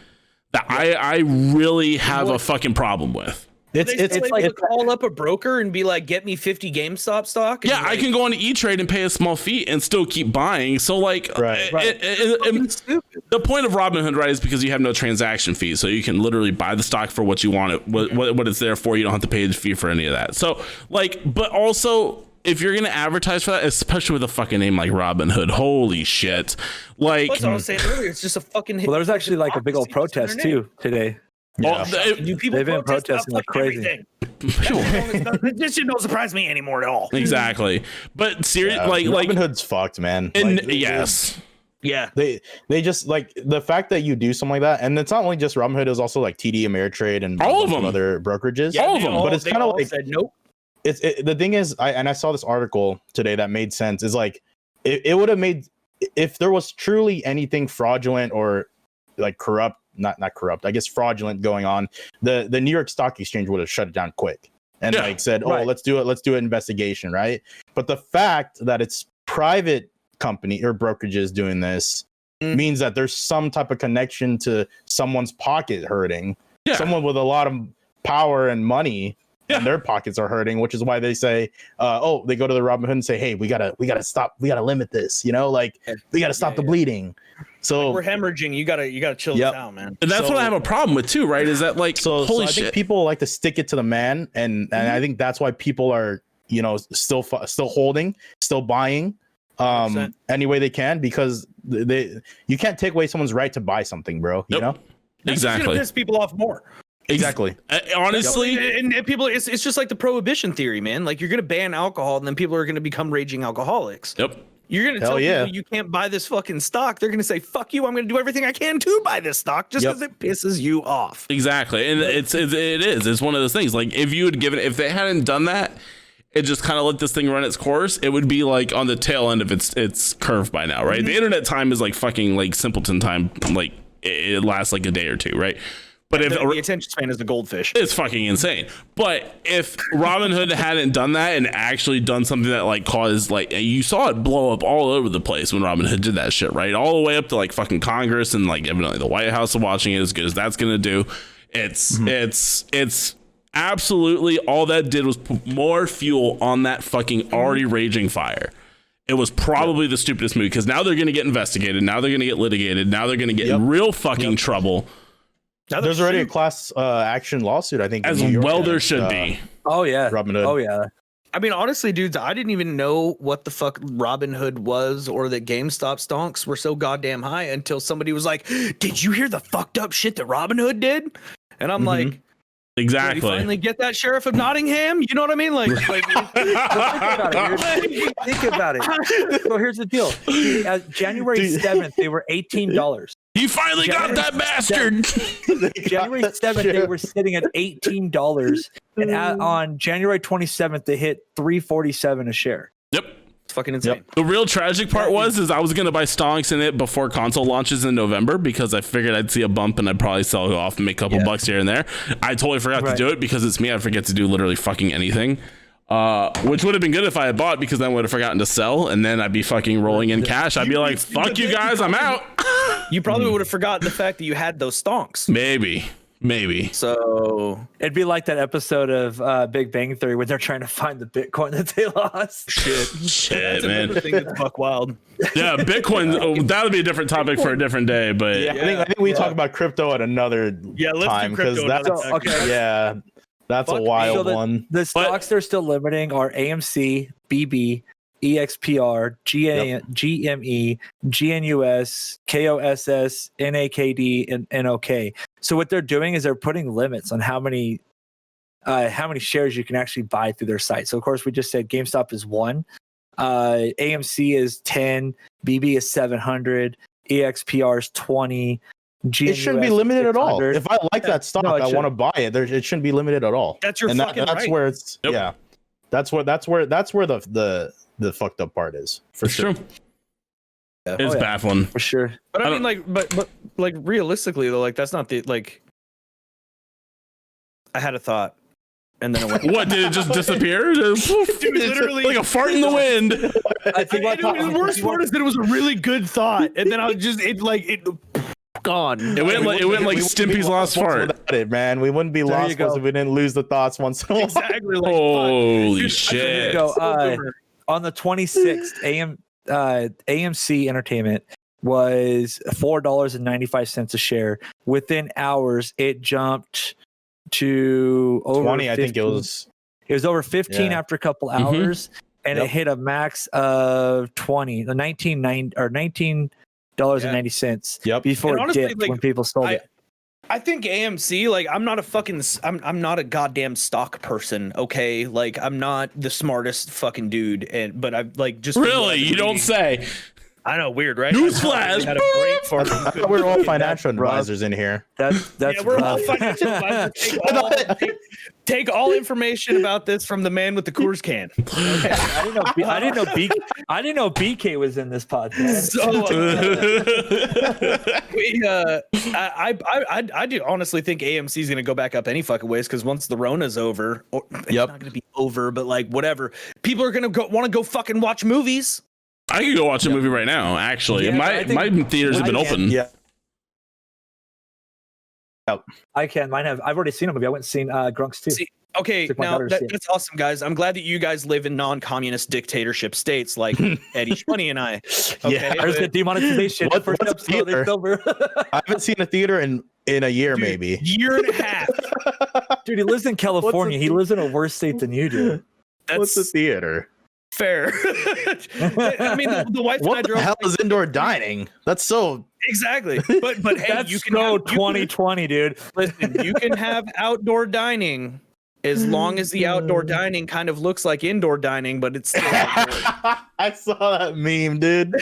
A: that I really have a fucking problem with.
C: It's
B: like call up a broker and be like, get me 50 GameStop stock. And
A: Yeah, I can go on E-Trade and pay a small fee and still keep buying. So like, the point of Robinhood, right, is because you have no transaction fees, so you can literally buy the stock for what you want it, what it's there for. You don't have to pay the fee for any of that. So like, but also, if you're gonna advertise for that, especially with a fucking name like Robinhood, holy shit! Like,
B: That's what I was saying earlier. It's just a fucking.
D: Well, there's actually like a big old protest too today.
A: well,
B: Do people
D: They've been
B: protest
D: protesting
B: about
D: like crazy.
B: everything? This shit don't surprise me anymore at all.
A: exactly. But seriously, like,
C: Robinhood's fucked, man.
A: and
C: Like,
A: yes,
B: Yeah.
C: they just like the fact that you do something like that, and it's not only just Robinhood, it's also like TD Ameritrade and
A: All
C: a
A: of
C: bunch
A: them.
C: other brokerages.
A: All of them.
C: But it's
B: they
C: kind of
B: all
C: like
B: said nope.
C: the thing is, I saw this article today that made sense. Is like it would have made if there was truly anything fraudulent or like corrupt, not corrupt, I guess fraudulent going on, the New York Stock Exchange would have shut it down quick and like said, oh,
D: right.
C: let's do an investigation, right? But the fact that it's private company or brokerages doing this means that there's some type of connection to someone's pocket hurting.
A: Yeah.
C: Someone with a lot of power and money and their pockets are hurting, which is why they say, they go to the Robinhood and say, hey, we gotta limit this, like we gotta stop the bleeding. So
B: We're hemorrhaging. You gotta chill this out, man.
A: and that's
C: So-
A: what I have a problem with too, right? Is that like,
C: so
A: holy
C: I
A: shit?
C: think people like to stick it to the man, and I think that's why people are still holding, still buying
B: 100%.
C: any way they can, because you can't take away someone's right to buy something, bro. You know
B: That's just gonna
A: exactly.
B: piss people off more.
C: exactly.
A: Honestly,
B: And people, it's just like the prohibition theory, man. Like you're gonna ban alcohol, and then people are gonna become raging alcoholics.
A: yep.
B: You're gonna
C: Hell
B: tell
C: yeah.
B: people you can't buy this fucking stock. They're gonna say, "Fuck you! I'm gonna do everything I can to buy this stock just because it pisses you off."
A: Exactly, and it's one of those things. Like if they hadn't done that, it just kind of let this thing run its course, it would be like on the tail end of its curve by now, right? The internet time is like fucking like simpleton time. Like it lasts like a day or two, right? But if
B: The attention span is the goldfish.
A: it's fucking insane. But if Robinhood hadn't done that and actually done something that like caused like you saw it blow up all over the place when Robinhood did that shit, right? All the way up to like fucking Congress and like evidently the White House are watching it, as good as that's gonna do. It's absolutely all that did was put more fuel on that fucking already raging fire. It was probably the stupidest move because now they're gonna get investigated, now they're gonna get litigated, now they're gonna get in real fucking trouble.
B: Now
C: There's already a class action lawsuit, I think, in
A: As
C: New York
A: well there
C: against,
A: should be.
D: Oh yeah.
C: Robinhood.
D: Oh yeah.
B: I mean, honestly, dudes, I didn't even know what the fuck Robinhood was or that GameStop stonks were so goddamn high until somebody was like, "Did you hear the fucked up shit that Robinhood did?" And I'm like, "Did you
A: Exactly.
B: finally get that sheriff of Nottingham?" You know what I mean? Like
D: Think about it. So here's the deal. January 7th, they were $18.
A: He finally got that bastard.
D: January 7th, they were sitting at $18, and on January 27th, they hit $3.47 a share.
A: Yep.
B: it's fucking insane.
A: The real tragic part is I was gonna buy stonks in it before console launches in November because I figured I'd see a bump and I'd probably sell it off and make a couple bucks here and there. I totally forgot to do it because it's me. I forget to do literally fucking anything. Which would have been good if I had bought, because then I would have forgotten to sell, and then I'd be fucking rolling in cash. I'd be like, "Fuck you guys, I'm out."
B: You probably would have forgotten the fact that you had those stonks.
A: Maybe.
B: So
D: It'd be like that episode of Big Bang Theory when they're trying to find the Bitcoin that they lost.
A: Shit,
B: that's another
A: man.
B: thing that's buck wild.
A: Yeah, Bitcoin. That'll be a different topic for a different day. But
C: I think we talk about crypto at another
B: Yeah, let's do
C: time, because
B: crypto
C: that's
B: another time.
D: Okay.
C: yeah, That's a
B: Fuck
C: wild
D: me.
C: one.
D: The stocks they're still limiting are AMC, BB, EXPR, GME, GNUS, KOSS, NAKD, and NOK. So what they're doing is they're putting limits on how many shares you can actually buy through their site. So of course we just said GameStop is 1, AMC is 10, BB is 700, EXPR is 20.
C: It shouldn't be limited at all.
D: 600.
C: If I like that stock, I want to buy it. It shouldn't be limited at all.
B: That's your fucking
C: that's
B: right.
C: where it's That's where the fucked up part is for
A: It's
C: sure.
A: true. It's baffling.
D: For sure.
B: But I mean, like, but like realistically though, like that's not the like. I had a thought, and then it went.
A: What, did it just disappear? Dude,
B: literally
A: like a fart in the wind.
D: I think
B: the worst part is that it was a really good thought, and then I was just gone.
A: It went like Stimpy's lost fart.
C: Without it, man. We wouldn't be lost if we didn't lose the thoughts once in a while.
B: Exactly. Like,
A: Holy
B: fuck.
A: shit.
D: Go, on the 26th, AMC Entertainment was $4.95 a share. Within hours, it jumped to over
C: 20.
D: 15.
C: I think it was.
D: It was over 15 after a couple hours, and it hit a max of 20, the $19.90.
C: Yep.
D: Before
B: And
D: it
B: honestly,
D: dipped
B: like,
D: when people sold it.
B: I think AMC, like, I'm not a goddamn stock person, okay? Like, I'm not the smartest fucking dude, but I like just
A: Really? You don't say.
B: I know, weird, right?
A: Newsflash.
B: Had a brain fart.
C: I thought we were all financial advisors in here.
D: That's
B: Yeah, we're all
D: rough.
B: financial advisors. Take all information about this from the man with the Coors can. Okay.
D: I didn't know BK was in this podcast.
B: So, I do honestly think AMC is going to go back up any fucking ways because once the Rona's over, or it's not going to be over, but like whatever, people are going to want to go fucking watch movies.
A: I could go watch a movie right now, actually.
D: Yeah,
A: my theaters have been open.
C: Yeah.
D: I can. Mine have. I've already seen a movie. I went and seen Grunks too.
B: See, okay,
D: Took my
B: now
D: daughter to see it.
B: that's awesome, guys. I'm glad that you guys live in non-communist dictatorship states like Eddie Shmoney and I. Okay,
C: Yeah.
D: There's the demonetization.
C: What-
D: First
C: what's
D: episode,
C: theater?
D: it's over.
C: I haven't seen a theater in a year, maybe.
B: Year and a half.
D: Dude, he lives in California. He lives in a worse state than you do.
C: What's the
B: That's
C: theater?
B: fair. I mean, the wife and I
C: What the
B: drove.
C: hell is indoor dining? That's so.
B: Exactly. But hey,
D: That's
B: you can
D: so
B: have,
D: 2020, dude.
B: listen, you can have outdoor dining as long as the outdoor dining kind of looks like indoor dining, but it's still outdoor.
C: I saw that meme, dude.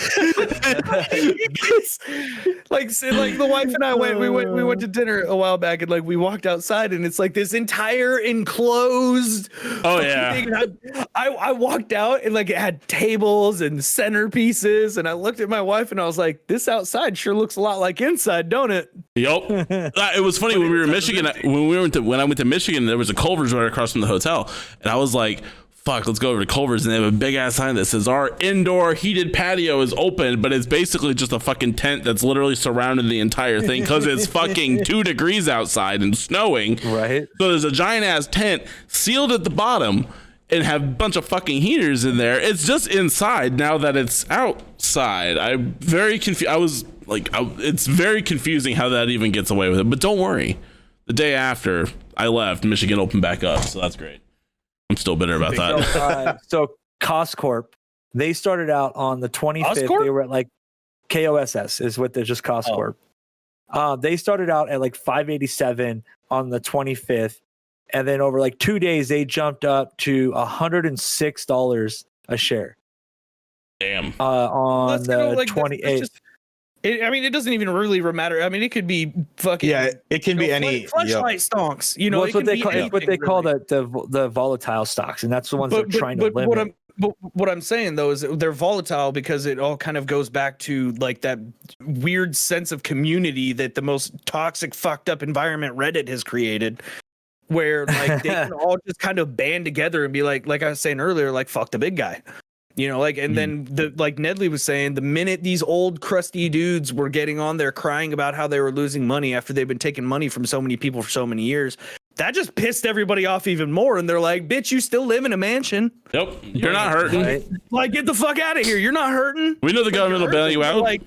B: like the wife and I we went to dinner a while back and like we walked outside and it's like this entire enclosed
A: Oh, yeah.
B: thing. And I walked out and like it had tables and centerpieces and I looked at my wife and I was like, this outside sure looks a lot like inside, don't it?
A: Yup. It was funny when we were in Michigan. When I went to Michigan, there was a Culver's right across from the hotel, and I was like, "Fuck, let's go over to Culver's." And they have a big ass sign that says, "Our indoor heated patio is open," but it's basically just a fucking tent that's literally surrounding the entire thing because it's fucking 2 degrees outside and snowing.
D: Right.
A: So there's a giant ass tent sealed at the bottom and have a bunch of fucking heaters in there. It's just inside now that it's outside. I'm very confused. I was like, it's very confusing how that even gets away with it. But don't worry. The day after I left, Michigan opened back up. So that's great. I'm still bitter about that.
D: So Coscorp, they started out on the 25th.
B: Coscorp?
D: They were at like KOSS is what they're just Coscorp. They started out at like 587 on the 25th. And then over like 2 days, they jumped up to $106 a share.
A: Damn.
D: On
B: That's
D: the
B: kinda like,
D: 28th.
B: I mean, it doesn't even really matter. I mean, it could be fucking.
C: Yeah, it can be any.
B: Fleshlight stonks. You know,
D: Well,
B: it
D: it's what
B: can
D: they
B: be
D: call, it's what they
B: anything,
D: call
B: really.
D: the volatile stocks, and that's the ones they're trying to limit.
B: What I'm saying though is that they're volatile because it all kind of goes back to like that weird sense of community that the most toxic, fucked up environment Reddit has created, where like they can all just kind of band together and be like I was saying earlier, like fuck the big guy. You know, like, and then like Nedley was saying, the minute these old crusty dudes were getting on there crying about how they were losing money after they've been taking money from so many people for so many years, that just pissed everybody off even more. And they're like, bitch, you still live in a mansion.
A: Yep. You're not hurting.
D: Right?
B: Like, get the fuck out of here. You're not hurting.
A: We know the government will bail you out.
B: Like,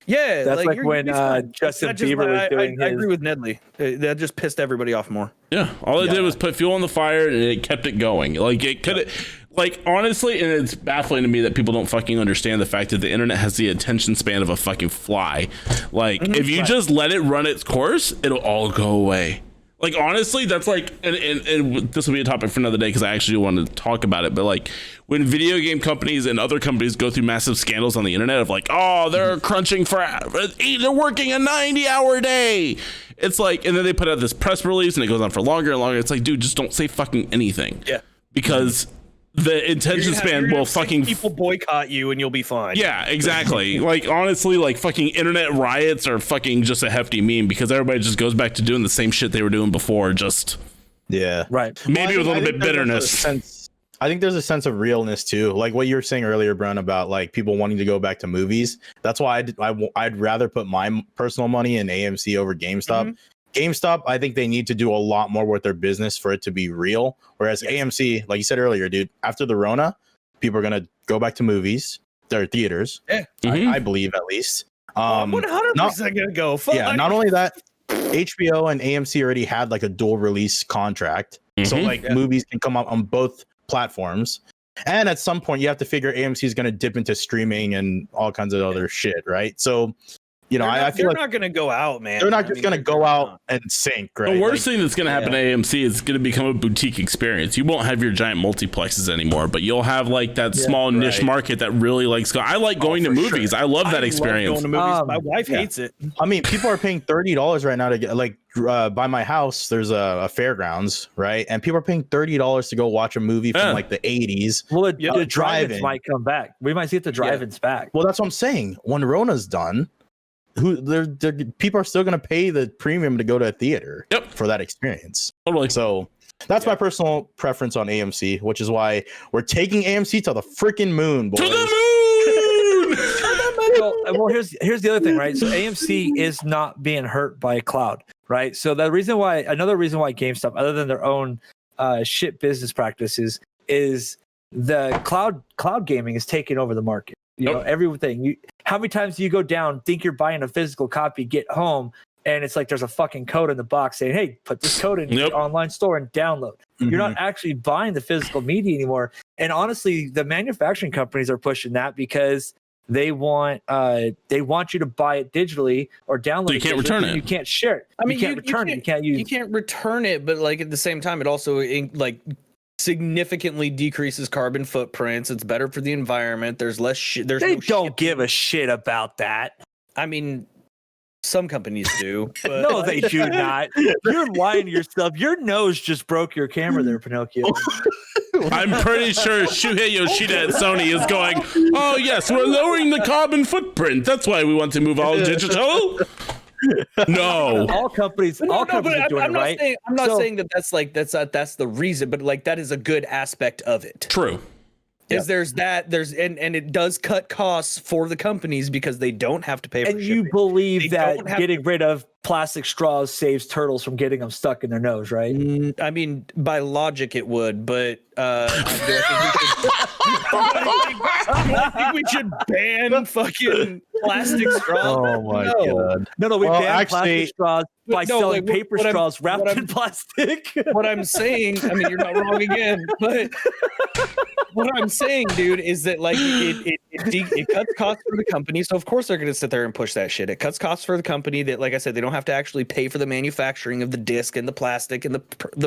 B: Yeah,
D: That's like
B: you're
D: when
B: gonna be fine.
D: Justin
B: That just-
D: Bieber was doing
B: I
D: his-
B: agree with Nedley. That just pissed everybody off more.
A: Yeah, all it did was put fuel on the fire, and it kept it going. Like it could, like honestly, and it's baffling to me that people don't fucking understand the fact that the internet has the attention span of a fucking fly. Like if you just let it run its course, it'll all go away. Like honestly, that's like, and this will be a topic for another day because I actually want to talk about it. But like when video game companies and other companies go through massive scandals on the internet of like, oh, they're crunching they're working a 90-hour day. It's like, and then they put out this press release and it goes on for longer and longer. It's like, dude, just don't say fucking anything. Yeah, because the attention span will fucking
B: people boycott you and you'll be fine.
A: Yeah, exactly. Like honestly, like fucking internet riots are fucking just a hefty meme because everybody just goes back to doing the same shit they were doing before, just
D: right.
A: maybe with a little bit bitterness.
C: I think there's a sense of realness too, like what you were saying earlier, Brun, about like people wanting to go back to movies. That's why I'd rather put my personal money in AMC over GameStop. GameStop, I think they need to do a lot more with their business for it to be real. Whereas AMC, like you said earlier, dude, after the Rona, people are gonna go back to movies, their theaters. Yeah, I believe at least.
B: 100% gonna go.
C: Yeah, not only that, HBO and AMC already had like a dual release contract, so like movies can come out on both platforms. And at some point, you have to figure AMC is gonna dip into streaming and all kinds of other shit, right? So. You know, I feel
B: they're
C: like
B: not going to go out, man.
C: They're not just going to go out and sink, right?
A: The worst thing that's going to happen to AMC is going to become a boutique experience. You won't have your giant multiplexes anymore, but you'll have like that small niche market that really likes. I like going to movies. Sure. I love that experience.
B: Going to movies. My wife hates it.
C: I mean, people are paying $30 right now to get like by my house. There's a fairgrounds, right? And people are paying $30 to go watch a movie from like the 80s.
D: Well, the drive-ins might come back. We might see the drive-ins back.
C: Well, that's what I'm saying. When Rona's done. People are still going to pay the premium to go to a theater for that experience. Totally. So that's my personal preference on AMC, which is why we're taking AMC to the freaking moon, boys.
A: To the
D: moon! Well, here's the other thing, right? So AMC is not being hurt by cloud, right? So another reason why GameStop, other than their own shit business practices, is the cloud gaming is taking over the market. You know, everything. How many times do you go down, think you're buying a physical copy, get home, and it's like there's a fucking code in the box saying, hey, put this code in your online store and download. You're not actually buying the physical media anymore. And honestly, the manufacturing companies are pushing that because they want you to buy it digitally or download
A: so you can't return it.
D: You can't share it. I mean, you can't return it. You
B: can't return it, but like at the same time, it also significantly decreases carbon footprints. It's better for the environment. There's less shit.
D: They don't give a shit about that.
B: I mean, some companies do. But
D: no, they do not. You're lying to yourself. Your nose just broke your camera there, Pinocchio.
A: I'm pretty sure Shuhei Yoshida at Sony is going, oh yes, we're lowering the carbon footprint. That's why we want to move all digital. No,
D: all companies are doing it, right?
B: I'm not saying that's the reason, but like that is a good aspect of it.
A: True.
B: Is there's and it does cut costs for the companies because they don't have to pay for
D: shipping.
B: You
D: believe that getting rid of plastic straws saves turtles from getting them stuck in their nose, right?
B: I mean, by logic it would, but I think we should ban fucking plastic straws.
C: Oh my god!
D: No, we ban plastic straws by selling paper straws wrapped in plastic.
B: What I'm saying, I mean, you're not wrong again, but what I'm saying, dude, is that like it cuts costs for the company, so of course they're gonna sit there and push that shit. It cuts costs for the company that, like I said, they don't have to actually pay for the manufacturing of the disc and the plastic and the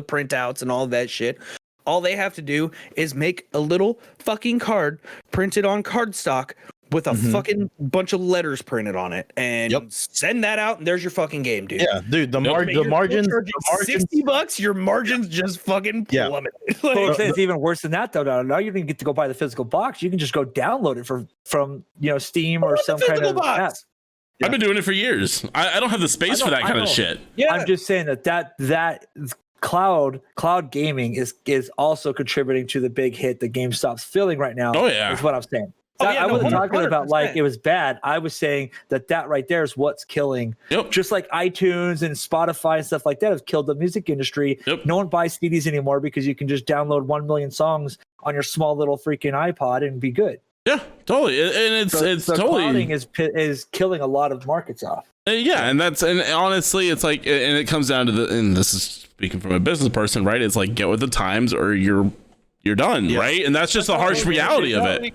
B: printouts and all of that shit. All they have to do is make a little fucking card printed on cardstock with a fucking bunch of letters printed on it and send that out, and there's your fucking game, dude.
C: Yeah, dude, the margins
B: $60, your margins just fucking plummet.
D: It's even worse than that, though. Now you don't get to go buy the physical box. You can just go download it from Steam or some kind of app.
A: I've been doing it for years. I don't have the space for that kind of shit.
D: Yeah. I'm just saying that cloud gaming is also contributing to the big hit that GameStop's feeling right now.
A: Oh yeah,
D: is what I'm saying.
B: I
D: wasn't talking about like it was bad. I was saying that right there is what's killing. Just like iTunes and Spotify and stuff like that have killed the music industry. No one buys CDs anymore because you can just download 1 million songs on your small little freaking iPod and be good.
A: Yeah, totally. And it's
D: so
A: totally
D: clouding is killing a lot of markets off.
A: yeah, and honestly, it's like, and it comes down to and this is speaking from a business person, right? It's like, get with the times or you're done, right? And that's just the harsh reality of it.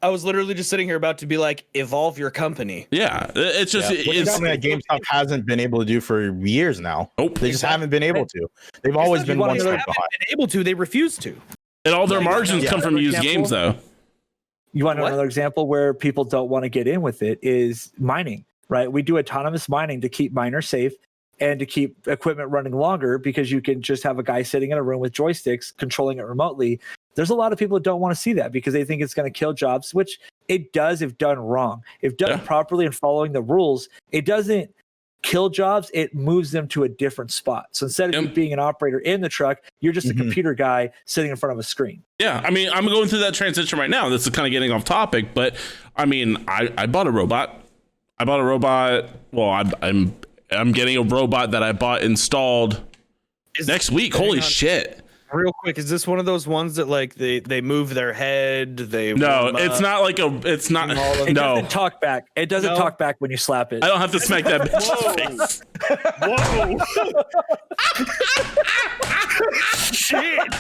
B: I was literally just sitting here about to be like, evolve your company.
A: Yeah, it's just
C: Which is something that GameStop hasn't been able to do for years now.
A: Nope.
C: They just haven't been able to. They've always been one step behind.
B: Been able to, they refuse to.
A: And all their margins come from used games, though.
D: You want another example where people don't want to get in with it is mining, right? We do autonomous mining to keep miners safe and to keep equipment running longer because you can just have a guy sitting in a room with joysticks controlling it remotely. There's a lot of people that don't want to see that because they think it's going to kill jobs, which it does if done wrong. If done properly and following the rules, it doesn't kill jobs, it moves them to a different spot. So instead of you being an operator in the truck, you're just a computer guy sitting in front of a screen. Yeah,
A: I mean, I'm going through that transition right now. This is kind of getting off topic, but I mean, I bought a robot. Well, I'm getting a robot that I bought installed next week. Holy shit.
B: Real quick, is this one of those ones that like they move their head?
A: No, it's not like it's not.
D: It doesn't talk back. It doesn't talk back when you slap it.
A: I don't have to smack that bitch.
B: Whoa! Shit!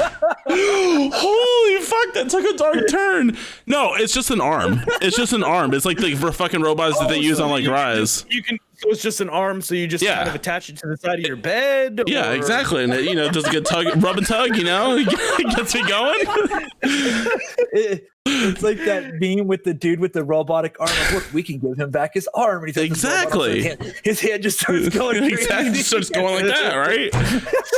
A: Holy fuck! That took a dark turn. No, it's just an arm. It's like the fucking robots that they use on like Rise.
B: You can. So it's just an arm, so you just kind of attach it to the side of your bed.
A: Yeah, exactly. And it, does a good rub and tug, it gets me going.
D: It's like that meme with the dude with the robotic arm. Like, look, we can give him back his arm. And he
A: exactly.
D: His hand just starts going.
A: Exactly, starts going like that, right?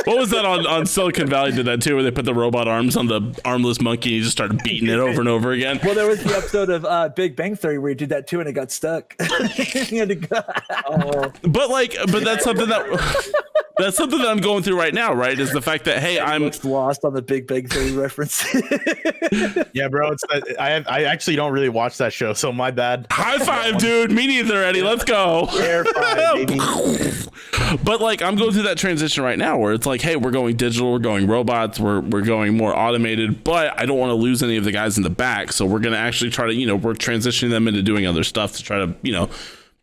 A: What was that on Silicon Valley? Did that too, where they put the robot arms on the armless monkey and he just started beating it over and over again.
D: Well, there was the episode of Big Bang Theory where he did that too, and it got stuck. He had to go.
A: But that's something that I'm going through right now, right? Is the fact that hey, I'm
D: lost on the Big Bang Theory reference.
C: Yeah, bro. I actually don't really watch that show, so my bad.
A: High five, dude. Me neither, Eddie. Let's go.
C: Air five, baby.
A: But like, I'm going through that transition right now, where it's like, hey, we're going digital, we're going robots, we're going more automated, but I don't want to lose any of the guys in the back, so we're gonna actually try to, we're transitioning them into doing other stuff to try to,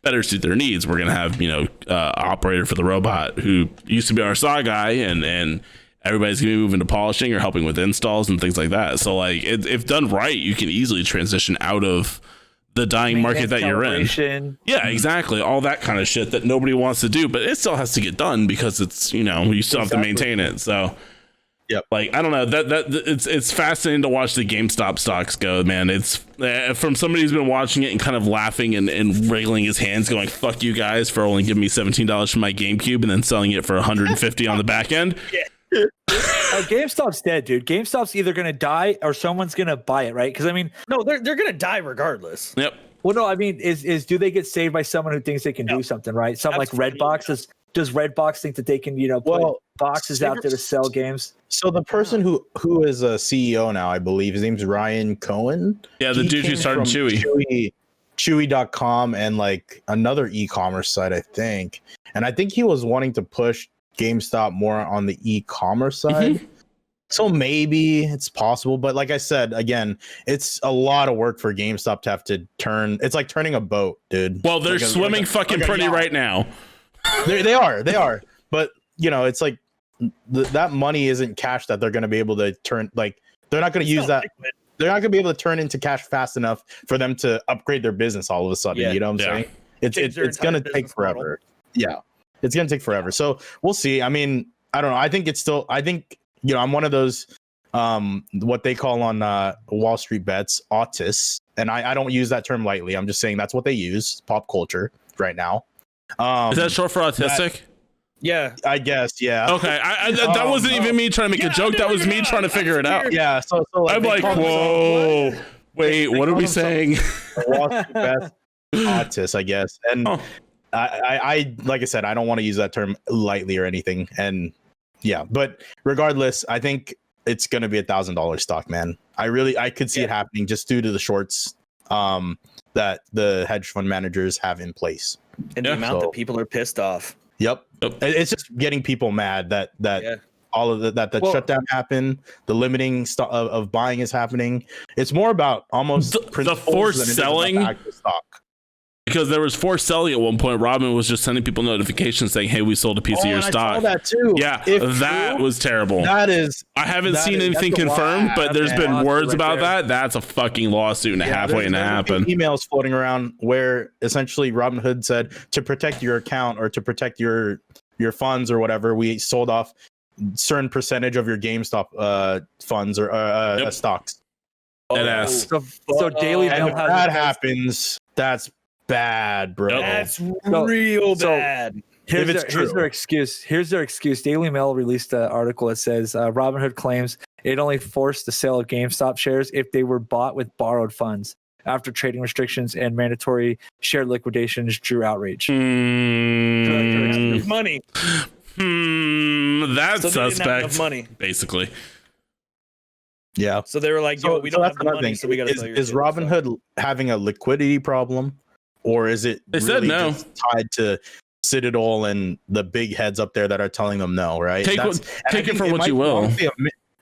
A: better suit their needs. We're gonna have operator for the robot who used to be our saw guy, and everybody's gonna be moving to polishing or helping with installs and things like that. So like, if done right, you can easily transition out of the dying market that you're in. Yeah, exactly. All that kind of shit that nobody wants to do, but it still has to get done because it's you still have to maintain it. So
C: yep.
A: Like, I don't know, that it's fascinating to watch the GameStop stocks go, man. It's from somebody who's been watching it and kind of laughing and wriggling his hands going, fuck you guys for only giving me $17 for my GameCube and then selling it for $150 on the back end.
B: Yeah.
D: GameStop's dead, dude. GameStop's either going to die or someone's going to buy it, right? Because I mean,
B: no, they're going to die regardless.
A: Yep.
D: Well, no, I mean, is do they get saved by someone who thinks they can do something, right? Something like Redbox. Does Redbox think that they can, put boxes out there to sell games?
C: So the person who is a CEO now, I believe, his name's Ryan Cohen.
A: Yeah, the dude who started Chewy.
C: Chewy.com and like another e-commerce site, I think. And I think he was wanting to push GameStop more on the e-commerce side. Mm-hmm. So maybe it's possible, but like I said, again, it's a lot of work for GameStop to have to turn. It's like turning a boat, dude.
A: Well, they're swimming fucking pretty right now.
C: They are. But it's like that money isn't cash that they're going to be able to turn. Like they're not going to use that. Liquid. They're not going to be able to turn into cash fast enough for them to upgrade their business all of a sudden. Yeah. You know what I'm saying? It's going to take forever. Model. Yeah, it's going to take forever. So we'll see. I mean, I don't know. I think I'm one of those what they call on Wall Street bets autists, and I don't use that term lightly. I'm just saying that's what they use, pop culture right now.
A: Is that short for autistic?
B: Yeah,
C: I guess. Yeah.
A: Okay. That wasn't even me trying to make a joke. That was me trying to figure it out.
C: Yeah. So like,
A: I'm like, whoa, wait, what are we saying?
C: Wall Street bets autists, I guess. And I like I said, I don't want to use that term lightly or anything. And yeah, but regardless, I think it's going to be $1,000 stock, man. I could see it happening just due to the shorts that the hedge fund managers have in place.
B: And the amount that people are pissed off.
C: Yep. It's just getting people mad that all of that shutdown happened. The limiting of buying is happening. It's more about almost
A: the forced selling.
C: Actual stock.
A: Because there was forced selling at one point. Robin was just sending people notifications saying, "Hey, we sold a piece of your stock."
C: I saw that too.
A: Yeah, that was terrible.
C: That is.
A: I haven't seen anything confirmed, but there's been words about that. That's a fucking lawsuit and a half waiting to happen.
C: Emails floating around where essentially Robinhood said to protect your account or to protect your funds or whatever, we sold off certain percentage of your GameStop funds or stocks.
D: So Daily Mail
C: and if that happens, that's bad, bro.
B: That's real bad.
D: Here's their excuse. Here's their excuse. Daily Mail released an article that says Robinhood claims it only forced the sale of GameStop shares if they were bought with borrowed funds. After trading restrictions and mandatory share liquidations drew outrage.
B: Money.
A: That's
B: so
A: suspect.
B: Money,
A: basically.
C: Yeah.
B: So they were like, "Yo, we don't have the money, so we got to sell your
C: Is
B: shit."
C: Robinhood having a liquidity problem, or is it
A: They said no.
C: just tied to Citadel and the big heads up there that are telling them no? Right.
A: Take it for what you will.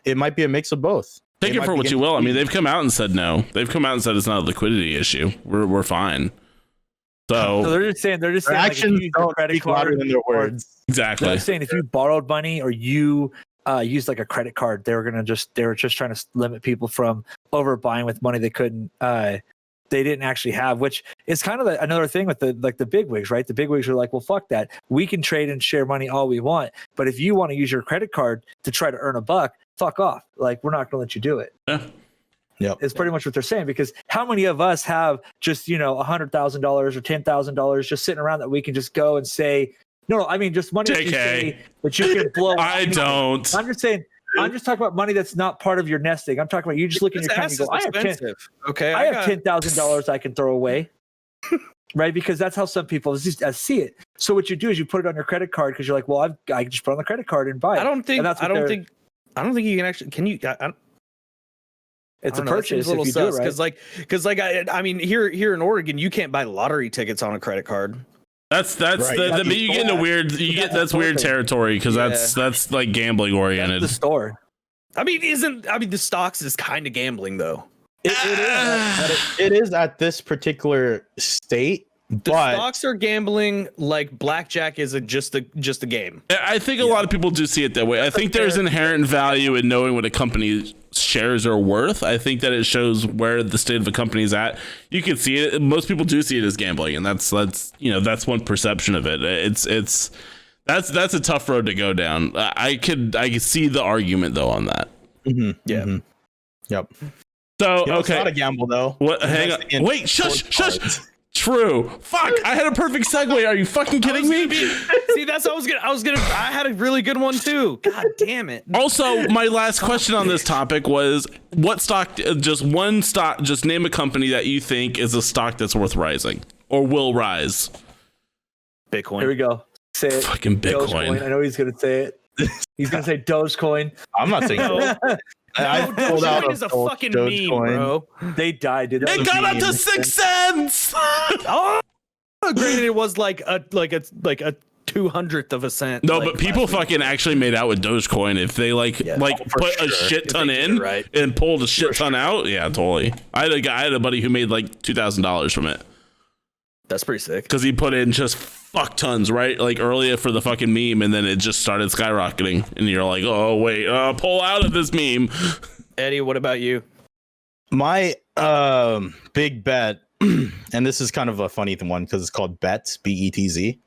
C: It might be a mix of both.
A: Take it for what you will. I mean, they've come out and said no. They've come out and said it's not a liquidity issue. We're fine. So
D: they're just saying
C: actions don't speak louder than their words.
A: Exactly.
D: They're saying if you borrowed money or you used like a credit card, they were just trying to limit people from overbuying with money they couldn't. They didn't actually have, which is kind of another thing with the big wigs, right? The big wigs are like, well, fuck that. We can trade and share money all we want, but if you want to use your credit card to try to earn a buck, fuck off. Like, we're not going to let you do it.
A: Yeah.
C: Yep.
D: It's pretty much what they're saying, because how many of us have just, $100,000 or $10,000 just sitting around that we can just go and say, no, I mean, just money that you say that you can blow.
A: I don't.
D: I'm just saying, I'm just talking about money that's not part of your nesting. I'm talking about you just look in your account and go, I have $10,000 I can throw away. Right? Because that's how some people see it. So what you do is you put it on your credit card because you're like, well, I can just put it on the credit card and buy it.
B: I don't think you can actually. Can you?
D: It's a purchase if you do it right.
B: Because I mean, here in Oregon, you can't buy lottery tickets on a credit card.
A: That's right. You get into weird. That's weird territory because that's like gambling oriented.
D: That's the store.
B: I mean, the stocks is kind of gambling though.
C: It is at this particular state.
B: The stocks are gambling like blackjack is just a game.
A: I think a lot of people do see it that way. I think there's inherent value in knowing what a company's shares are worth. I think that it shows where the state of a company is at. You can see it. Most people do see it as gambling, and that's one perception of it. That's a tough road to go down. I could see the argument though on that.
C: Mm-hmm. Yeah. Mm-hmm. Yep.
A: So okay,
C: it's not a gamble though.
A: What? Hang on. Wait. Shush. True. Fuck. I had a perfect segue. Are you fucking kidding me?
B: See, that's what I was gonna. I had a really good one too. God damn it.
A: Also, my last question on this topic was, what stock? Just one stock. Just name a company that you think is a stock that's worth rising or will rise.
B: Bitcoin.
D: Here we go. Say it.
A: Fucking Bitcoin.
D: Dogecoin. I know he's gonna say it. He's gonna say Dogecoin.
C: I'm not saying that.
B: Dogecoin is a fucking meme, bro.
D: They died, dude.
A: It got up to 6 cents.
B: Oh, granted, it was like a 200th of a cent.
A: No, but people fucking actually made out with Dogecoin if they put a shit ton in and pulled a shit ton out. Yeah, totally. I had a buddy who made like $2,000 from it.
B: That's pretty sick.
A: Because he put in just fuck tons, right? Like earlier for the fucking meme, and then it just started skyrocketing. And you're like, oh, wait, pull out of this meme.
B: Eddie, what about you?
C: My big bet, and this is kind of a funny one because it's called BETZ, BETZ.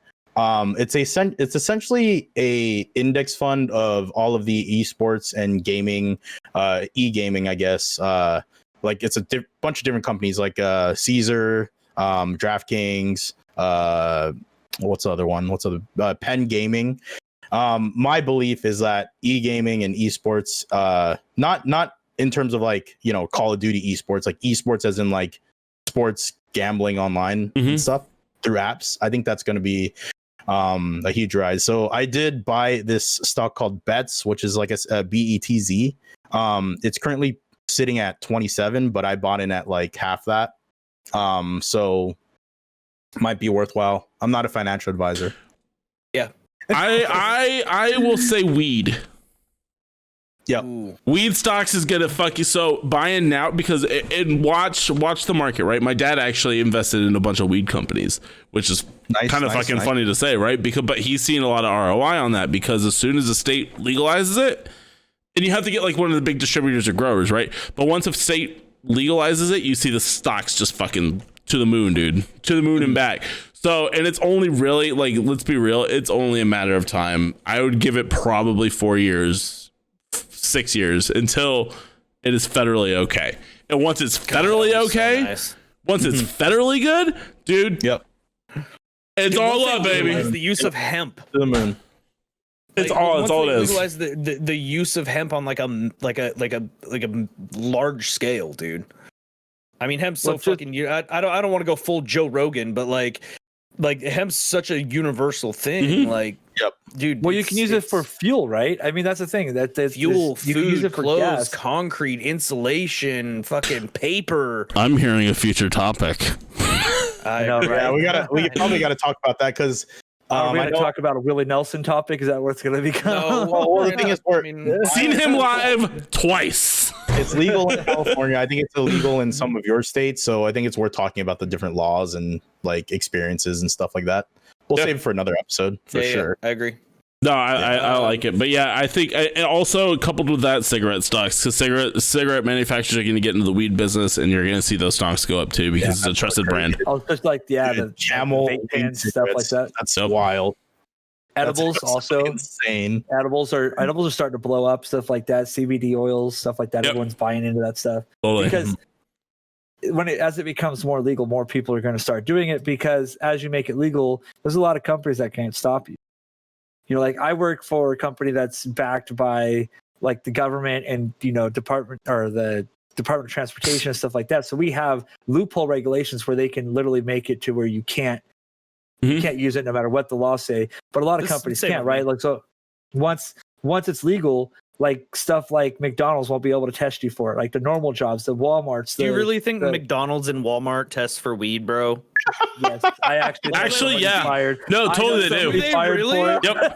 C: It's essentially a index fund of all of the esports and gaming, e-gaming, I guess. Like it's a bunch of different companies like Caesar, DraftKings, what's the other one? Penn Gaming. My belief is that e-gaming and esports, not in terms of like, Call of Duty esports, like esports as in like sports gambling online and stuff through apps. I think that's going to be a huge rise. So I did buy this stock called BETZ, which is like a BETZ. It's currently sitting at 27, but I bought in at like half that. So might be worthwhile. I'm not a financial advisor.
B: Yeah.
A: I will say weed.
C: Yep.
B: Ooh.
A: Weed stocks is gonna fuck you. So buying now because and watch the market, right? My dad actually invested in a bunch of weed companies, which is kind of fucking funny to say, right? But he's seen a lot of ROI on that because as soon as the state legalizes it, and you have to get like one of the big distributors or growers, right? But once a state legalizes it, you see the stocks just fucking to the moon, dude, to the moon and back. So, and it's only really like, let's be real, it's only a matter of time. I would give it probably 4 years. 6 years until it is federally okay. And once it's federally okay, once it's federally good, dude, it's all up, baby.
B: The use of hemp
C: To the moon.
A: It's all it is.
B: Legalize the use of hemp on like a large scale, dude. I mean, hemp's so fucking. I don't want to go full Joe Rogan, but like hemp's such a universal thing. Like, dude.
D: Well, you can use it for fuel, right? I mean, that's the thing. That's
B: fuel,
D: you can
B: food,
D: use it for
B: clothes,
D: gas.
B: concrete, insulation, fucking paper.
A: I'm hearing a future topic.
D: I know, right?
C: Yeah, we probably got to talk about that because
D: are we going to talk about a Willie Nelson topic? Is that what it's going to become?
B: No,
C: well, the thing is,
A: Seen him live twice.
C: it's legal in California. I think it's illegal in some of your states. So I think it's worth talking about the different laws and like experiences and stuff like that. We'll save it for another episode for sure.
B: I agree.
A: No, I like it, but yeah, I think, and also coupled with that, cigarette stocks, because cigarette manufacturers are going to get into the weed business, and you're going to see those stocks go up too because it's a trusted brand.
D: Oh, just like the
C: Camel
D: vape pens, stuff like that.
C: That's wild.
D: Edibles
C: That's
D: also
C: insane.
D: Edibles are starting to blow up, stuff like that. CBD oils, stuff like that.
A: Yep.
D: Everyone's buying into that stuff
A: Totally.
D: because as it becomes more legal, more people are going to start doing it because as you make it legal, there's a lot of companies that can't stop you. You know, like I work for a company that's backed by like the government and, you know, the Department of Transportation and stuff like that. So we have loophole regulations where they can literally make it to where you can't use it no matter what the laws say. But a lot of companies can't, right? Like, so once it's legal, like stuff like McDonald's won't be able to test you for it. Like the normal jobs, the Walmarts.
B: Do you really think McDonald's and Walmart test for weed, bro?
D: Yes, I actually
A: yeah.
D: Fired.
A: No, totally they do.
B: They really?
A: Yep.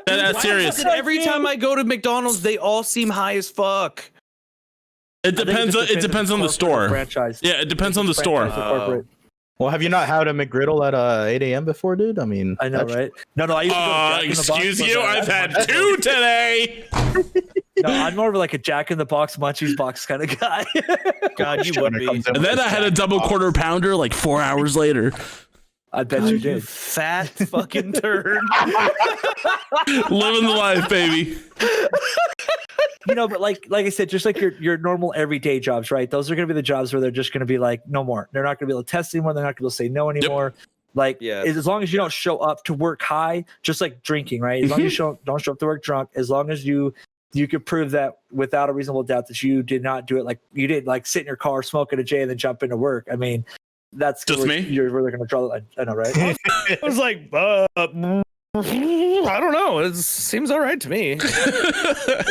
A: That's serious.
B: Every time I go to McDonald's, they all seem high as fuck.
A: It depends. It depends on the store.
D: Franchise.
A: Yeah, it depends on the store.
C: Well, have you not had a McGriddle at 8 a.m. before, dude? I mean,
D: I know, right? No, I used to go to Jack in the Box
A: excuse you, I've had 2 today.
D: No, I'm more of like a Jack in the Box, Munchies box kind of guy.
B: God, you would be.
A: And then I had a double quarter pounder like 4 hours later.
D: I bet you did.
B: Fat fucking turd.
A: Living the life, baby.
D: You know, but like I said, just like your normal everyday jobs, right? Those are going to be the jobs where they're just going to be like, no more. They're not going to be able to test anymore. They're not going to be able to say no anymore. Yep. Like, as long as you don't show up to work high, just like drinking, right? As long as you don't show up to work drunk, as long as you could prove that without a reasonable doubt that you did not do it, like you didn't like sit in your car, smoke at a J, and then jump into work. I mean, that's
A: just me.
D: You're really going to draw. I know, right?
B: I was like, I don't know. It seems all right to me.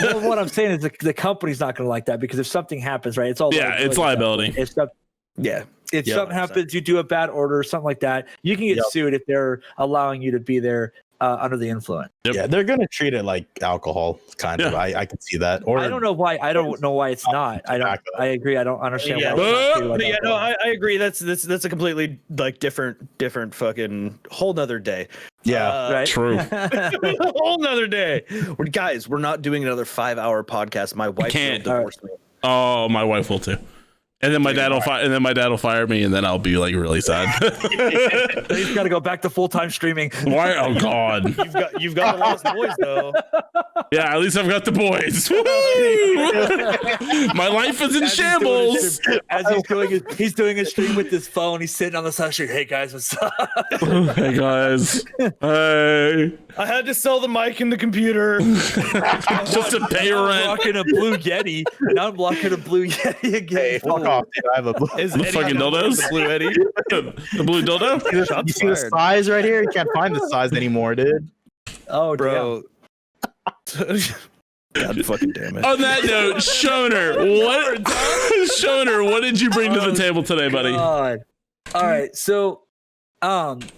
D: Well, what I'm saying is the company's not going to like that because if something happens, right, it's all
A: it's liability.
D: If something happens, you do a bad order or something like that, you can get sued if they're allowing you to be there under the influence.
A: Yep.
C: Yeah, they're gonna treat it like alcohol, kind of. I can see that. Or
D: I don't know why. I don't know why it's not. I agree. I don't understand.
B: Yeah,
D: why
B: no, I agree. That's a completely like different fucking whole nother day.
C: Yeah,
D: right.
A: True.
B: Whole nother day. We're not doing another 5-hour podcast. My wife will divorce me.
A: Oh, my wife will too. And then my dad will fire me, and then I'll be like really sad.
D: He's got to go back to full-time streaming.
A: Why? Oh God!
B: You've got the Lost Boys though.
A: Yeah, at least I've got the boys. My life is in shambles.
D: He's doing a stream with his phone. He's sitting on the side street. Hey guys, what's up?
A: Hey guys. Hey.
B: I had to sell the mic and the computer
A: just to pay rent.
D: I'm blocking a blue Yeti. Now I'm blocking a blue Yeti again.
C: Hey, fuck off, dude. I have a blue.
A: The fucking dildos?
B: The blue Eddie.
A: The blue dildo?
C: You see the size right here? You can't find the size anymore, dude.
D: Oh,
B: bro. God fucking damn it.
A: On that note, Shoner, what did you bring to the table today, buddy?
D: God. All right, so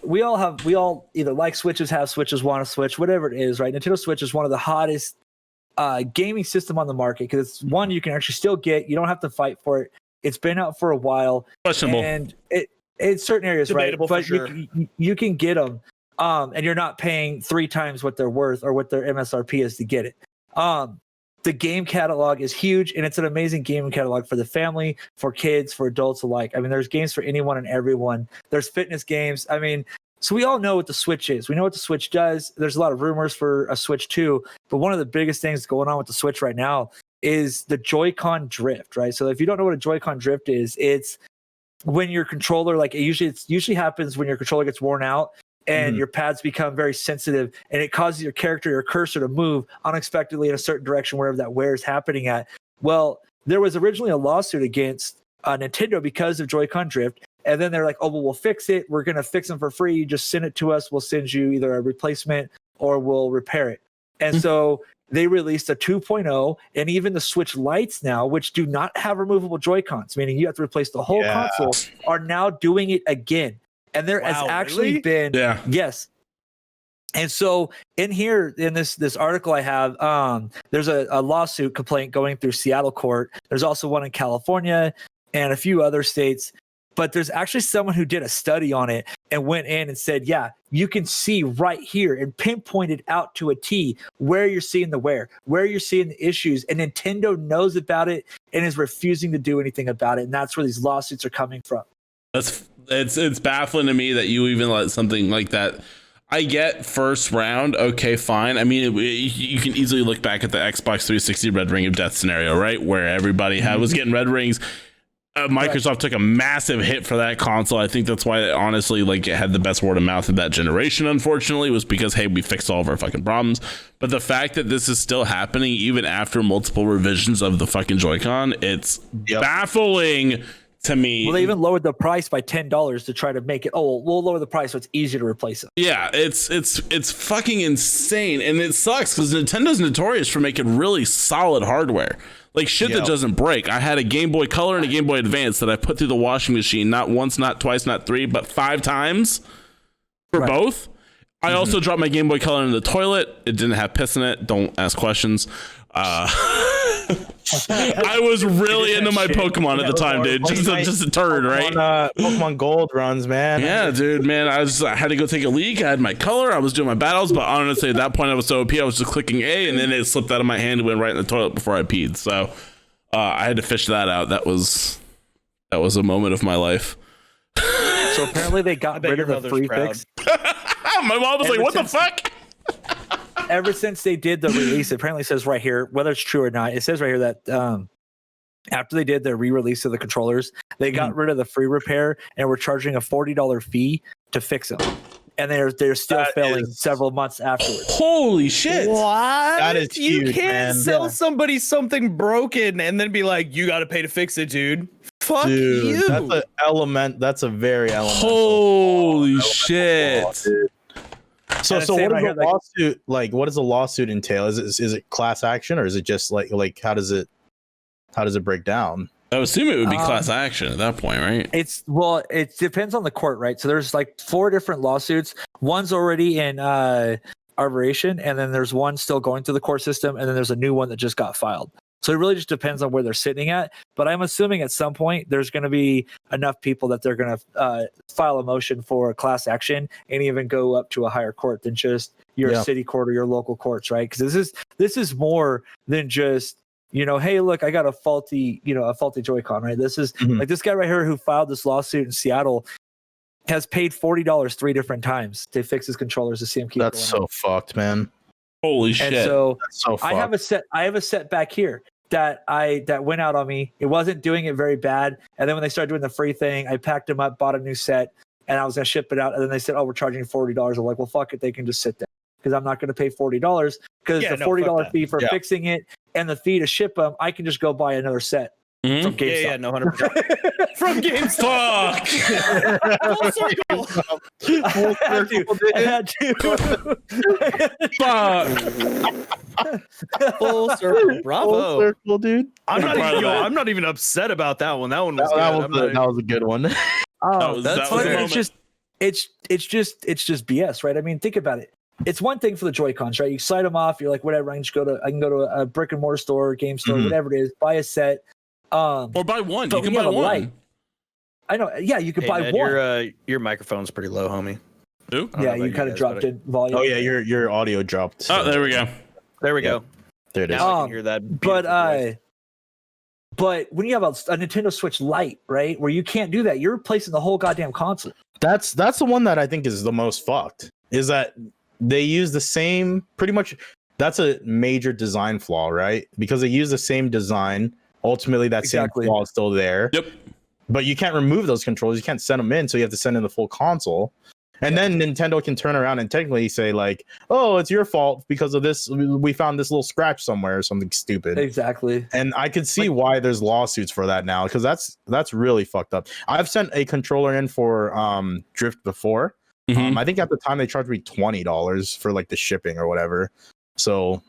D: we all either like Switches, have Switches, want to Switch, whatever it is, right? Nintendo Switch is one of the hottest gaming system on the market because it's one you can actually still get. You don't have to fight for it. It's been out for a while.
A: Questionable.
D: And in certain areas,
B: Debatable,
D: right? But
B: for sure.
D: you can get them, and you're not paying 3 times what they're worth or what their MSRP is to get it. The game catalog is huge, and it's an amazing game catalog for the family, for kids, for adults alike. I mean, there's games for anyone and everyone. There's fitness games. I mean, so we all know what the Switch is. We know what the Switch does. There's a lot of rumors for a Switch 2, but one of the biggest things going on with the Switch right now is the Joy-Con drift, right? So if you don't know what a Joy-Con drift is, it's when your controller, like it usually happens when your controller gets worn out and your pads become very sensitive, and it causes your character, your cursor, to move unexpectedly in a certain direction wherever that wear is happening at. Well, there was originally a lawsuit against Nintendo because of Joy-Con drift, and then they're like, oh, well, we'll fix it. We're going to fix them for free. You just send it to us. We'll send you either a replacement or we'll repair it. And so they released a 2.0, and even the Switch Lites now, which do not have removable Joy-Cons, meaning you have to replace the whole console, are now doing it again. And there has actually been, yes. And so in here, in this article I have, there's a lawsuit complaint going through Seattle court. There's also one in California and a few other states. But there's actually someone who did a study on it and went in and said, yeah, you can see right here and pinpointed out to a T where you're seeing the wear, where you're seeing the issues. And Nintendo knows about it and is refusing to do anything about it. And that's where these lawsuits are coming from.
A: It's baffling to me that you even let something like that. I get first round, okay, fine. I mean, you can easily look back at the Xbox 360 Red Ring of Death scenario, right, where everybody was getting red rings. Microsoft took a massive hit for that console. I think that's why, honestly, it had the best word of mouth of that generation. Unfortunately, was because we fixed all of our fucking problems. But the fact that this is still happening even after multiple revisions of the fucking Joy-Con, it's baffling to me.
D: Well, they even lowered the price by $10 to try to make it. Oh, we'll lower the price so it's easier to replace it.
A: Yeah, it's fucking insane, and it sucks because Nintendo's notorious for making really solid hardware. Like shit that doesn't break. I had a Game Boy Color and a Game Boy Advance that I put through the washing machine not once, not twice, not 3, but 5 times for both. I also dropped my Game Boy Color in the toilet. It didn't have piss in it. Don't ask questions. I was really into my Pokemon at the time, dude. Just a turd, right?
C: Pokemon Gold runs, man.
A: Yeah, dude, man. I had to go take a leak. I had my color. I was doing my battles, but honestly, at that point, I was so OP. I was just clicking A, and then it slipped out of my hand and went right in the toilet before I peed. So I had to fish that out. That was a moment of my life.
D: So apparently, they got rid of the free fix.
A: My mom was like, "What the fuck?"
D: Ever since they did the release, it apparently says right here, whether it's true or not, it says right here that after they did the re-release of the controllers, they got rid of the free repair and were charging a $40 fee to fix them. And they're still failing several months afterwards.
A: Holy shit.
B: What?
C: That is huge,
B: you can't
C: man.
B: sell somebody something broken and then be like, you got to pay to fix it, dude. Fuck you.
C: That's a very elemental.
A: Holy shit.
C: So what does the lawsuit what does the lawsuit entail? Is it class action, or is it just like how does it break down?
A: I would assume it would be class action at that point, right?
D: It depends on the court, right? So there's 4 different lawsuits. One's already in arbitration, and then there's one still going through the court system, and then there's a new one that just got filed. So it really just depends on where they're sitting at. But I'm assuming at some point there's going to be enough people that they're going to file a motion for a class action and even go up to a higher court than just your city court or your local courts, right? Because this is more than just, hey, look, I got a faulty Joy-Con, right? This is like this guy right here who filed this lawsuit in Seattle has paid $40 3 different times to fix his controllers to see him keep.
C: That's so fucked, man.
A: Holy shit!
D: And so,
C: that's so fucked.
D: I have a set back here that went out on me. It wasn't doing it very bad, and then when they started doing the free thing, I packed them up, bought a new set, and I was gonna ship it out. And then they said, "Oh, we're charging $40." I'm like, "Well, fuck it, they can just sit there because I'm not gonna pay $40 because the $40 fee for fixing it and the fee to ship them. I can just go buy another set from GameStop."
B: Yeah, no, 100%. From GameStop.
D: I had to.
B: Full circle. Bravo.
C: Full circle, dude.
B: I'm not even upset about that one. That one was good.
C: That was a good one.
A: That was
D: It's just BS, right? I mean, think about it. it's one thing for the Joy-Cons, right? You slide them off. You're like, whatever. I can go to a brick and mortar store, game store, whatever it is, buy a set.
A: Or buy one. You can buy one.
D: Light, I know. Yeah, you could buy
B: Ned,
D: one.
B: Your microphone's pretty low, homie.
A: Who?
D: Yeah, you kind of dropped in volume.
C: Oh yeah, your audio dropped.
A: Oh, there we go.
B: There we go.
C: There it is.
B: Now I can hear that. beautiful voice.
D: But when you have a Nintendo Switch Lite, right, where you can't do that, you're replacing the whole goddamn console.
C: That's the one that I think is the most fucked. Is that they use the same pretty much. That's a major design flaw, right? Because they use the same design. Ultimately, that same flaw is still there.
A: Yep.
C: But you can't remove those controllers. You can't send them in, so you have to send in the full console. And then Nintendo can turn around and technically say like, "Oh, it's your fault because of this. We found this little scratch somewhere or something stupid."
D: Exactly.
C: And I could see why there's lawsuits for that now, because that's really fucked up. I've sent a controller in for Drift before. I think at the time they charged me $20 for like the shipping or whatever. So,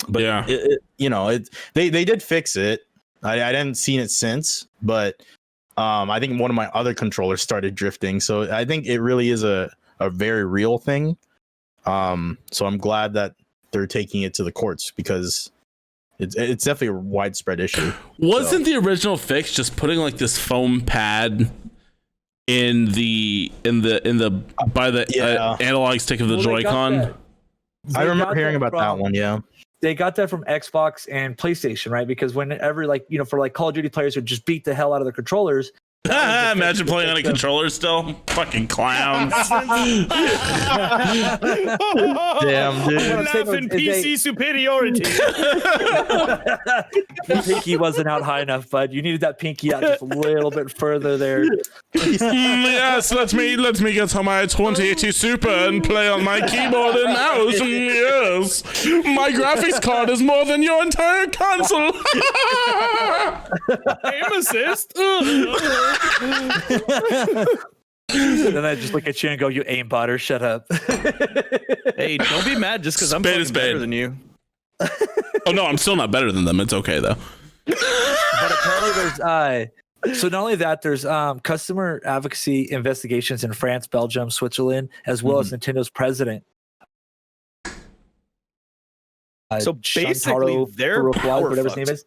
C: but
A: yeah,
C: they did fix it. I hadn't seen it since, but I think one of my other controllers started drifting. So I think it really is a very real thing. So I'm glad that they're taking it to the courts because it's definitely a widespread issue.
A: Wasn't the original fix just putting like this foam pad in the by the analog stick of the Joy-Con?
C: I remember hearing about that one. Yeah.
D: They got that from Xbox and PlayStation, right? Because whenever, for like Call of Duty players would just beat the hell out of the controllers.
A: Imagine playing on a controller still. Fucking clowns.
C: Damn, dude.
B: Laughing PC superiority.
D: The pinky wasn't out high enough, bud. You needed that pinky out just a little bit further there.
A: Yes, let me get on my 2080 Super and play on my keyboard and mouse. Yes, my graphics card is more than your entire console.
B: Aim assist.
D: Then I just look at you and go, "You aimbotter, shut up."
B: Hey, don't be mad just because I'm
A: Spade is
B: fucking better
A: spade.
B: than you.
A: Oh no, I'm still not better than them. It's okay though.
D: But apparently there's so not only that, there's customer advocacy investigations in France, Belgium, Switzerland, as well as Nintendo's president.
B: So basically,
D: Shantaro
B: they're
D: Furukawa,
B: power
D: whatever his
B: fucked.
D: name is.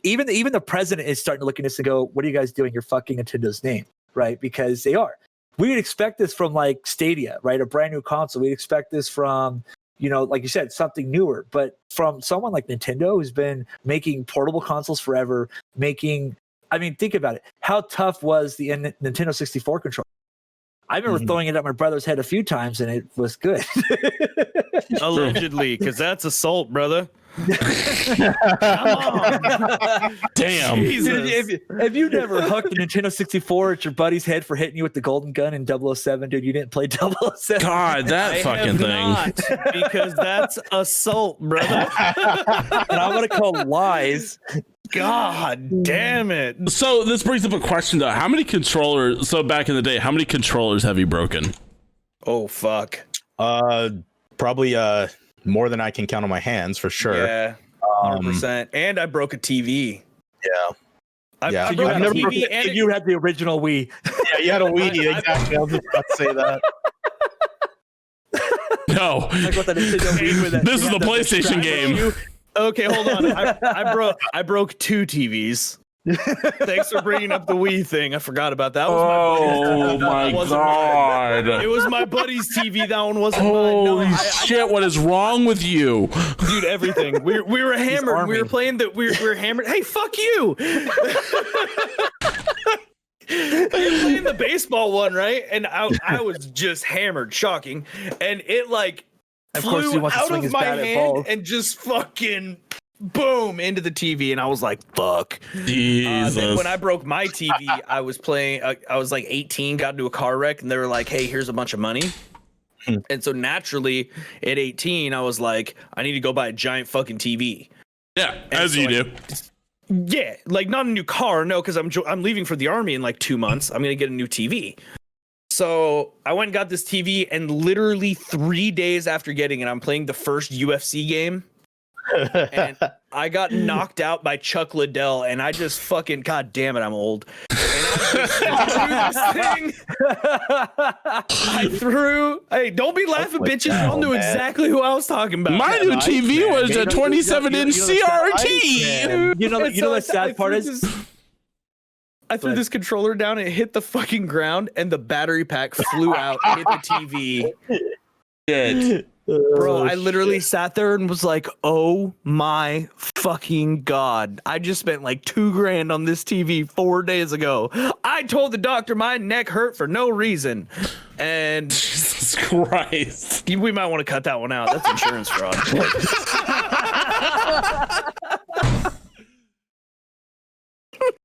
D: Even the president is starting to look at this and go, "What are you guys doing? You're fucking Nintendo's name," right? Because they are. We would expect this from like Stadia, right? A brand new console. We'd expect this from, like you said, something newer. But from someone like Nintendo, who's been making portable consoles forever, think about it. How tough was the Nintendo 64 controller? I remember throwing it at my brother's head a few times, and it was good.
B: Allegedly, because that's assault, brother.
A: Damn.
D: If you never hucked the Nintendo 64 at your buddy's head for hitting you with the golden gun in 007, dude, you didn't play 007.
A: God, that
B: I
A: fucking
B: have
A: thing.
B: not, because that's assault, brother.
D: And I'm going to call lies.
B: God damn it.
A: So this brings up a question though. How many controllers? So back in the day, how many controllers have you broken?
B: Oh, fuck.
C: Probably more than I can count on my hands for sure.
B: Yeah, 100%. And I broke a TV.
C: Yeah.
B: I
C: Yeah.
B: broke
C: I've
B: a
C: never
B: TV
C: broken-
B: and
D: You had the original Wii.
C: Yeah, you had a Wii. Exactly. I was just about to say that.
A: No.
D: Like what the Nintendo Wii with that-
A: This is
D: you
A: the
D: had
A: PlayStation game.
B: Okay, hold on. I broke two TVs. Thanks for bringing up the Wii thing. I forgot about that.
A: Oh my
B: Mine. It
A: god.
B: was my buddy's TV. That one wasn't mine. No,
A: Holy shit, what is wrong with you?
B: dude, everything. We were hammered. We were
D: army.
B: playing that. We were hammered. Hey, fuck you. We were playing the baseball one, right? And I was just hammered, shocking, and it like
D: Of course, he
B: flew
D: wants to
B: out
D: swing
B: of
D: his
B: my
D: bat at
B: hand
D: balls.
B: and just fucking boom into the TV, and I was like, "Fuck!"
A: Jesus.
B: Then when I broke my TV, I was playing. I was like 18, got into a car wreck, and they were like, "Hey, here's a bunch of money." And so naturally, at 18, I was like, "I need to go buy a giant fucking TV."
A: Yeah,
B: And
A: as
B: so
A: you
B: I-
A: do.
B: Yeah, like not a new car, no, because I'm leaving for the army in like 2 months. I'm gonna get a new TV. So I went and got this TV, and literally 3 days after getting it, I'm playing the first UFC game, and I got knocked out by Chuck Liddell, and I just fucking, god damn it, I'm old. Hey, don't be laughing,
C: like
B: bitches.
C: that,
B: Y'all knew
C: man.
B: exactly who I was talking about.
A: My new
C: nice,
A: TV
C: man.
A: was a 27-inch CRT.
D: You know the sad part is
B: I threw this controller down, it hit the fucking ground, and the battery pack flew out, hit the TV.
A: Shit.
B: Bro, I literally sat there and was like, oh my fucking God. I just spent like $2,000 on this TV 4 days ago. I told the doctor my neck hurt for no reason. And
A: Jesus Christ.
B: we might want to cut that one out. That's insurance fraud.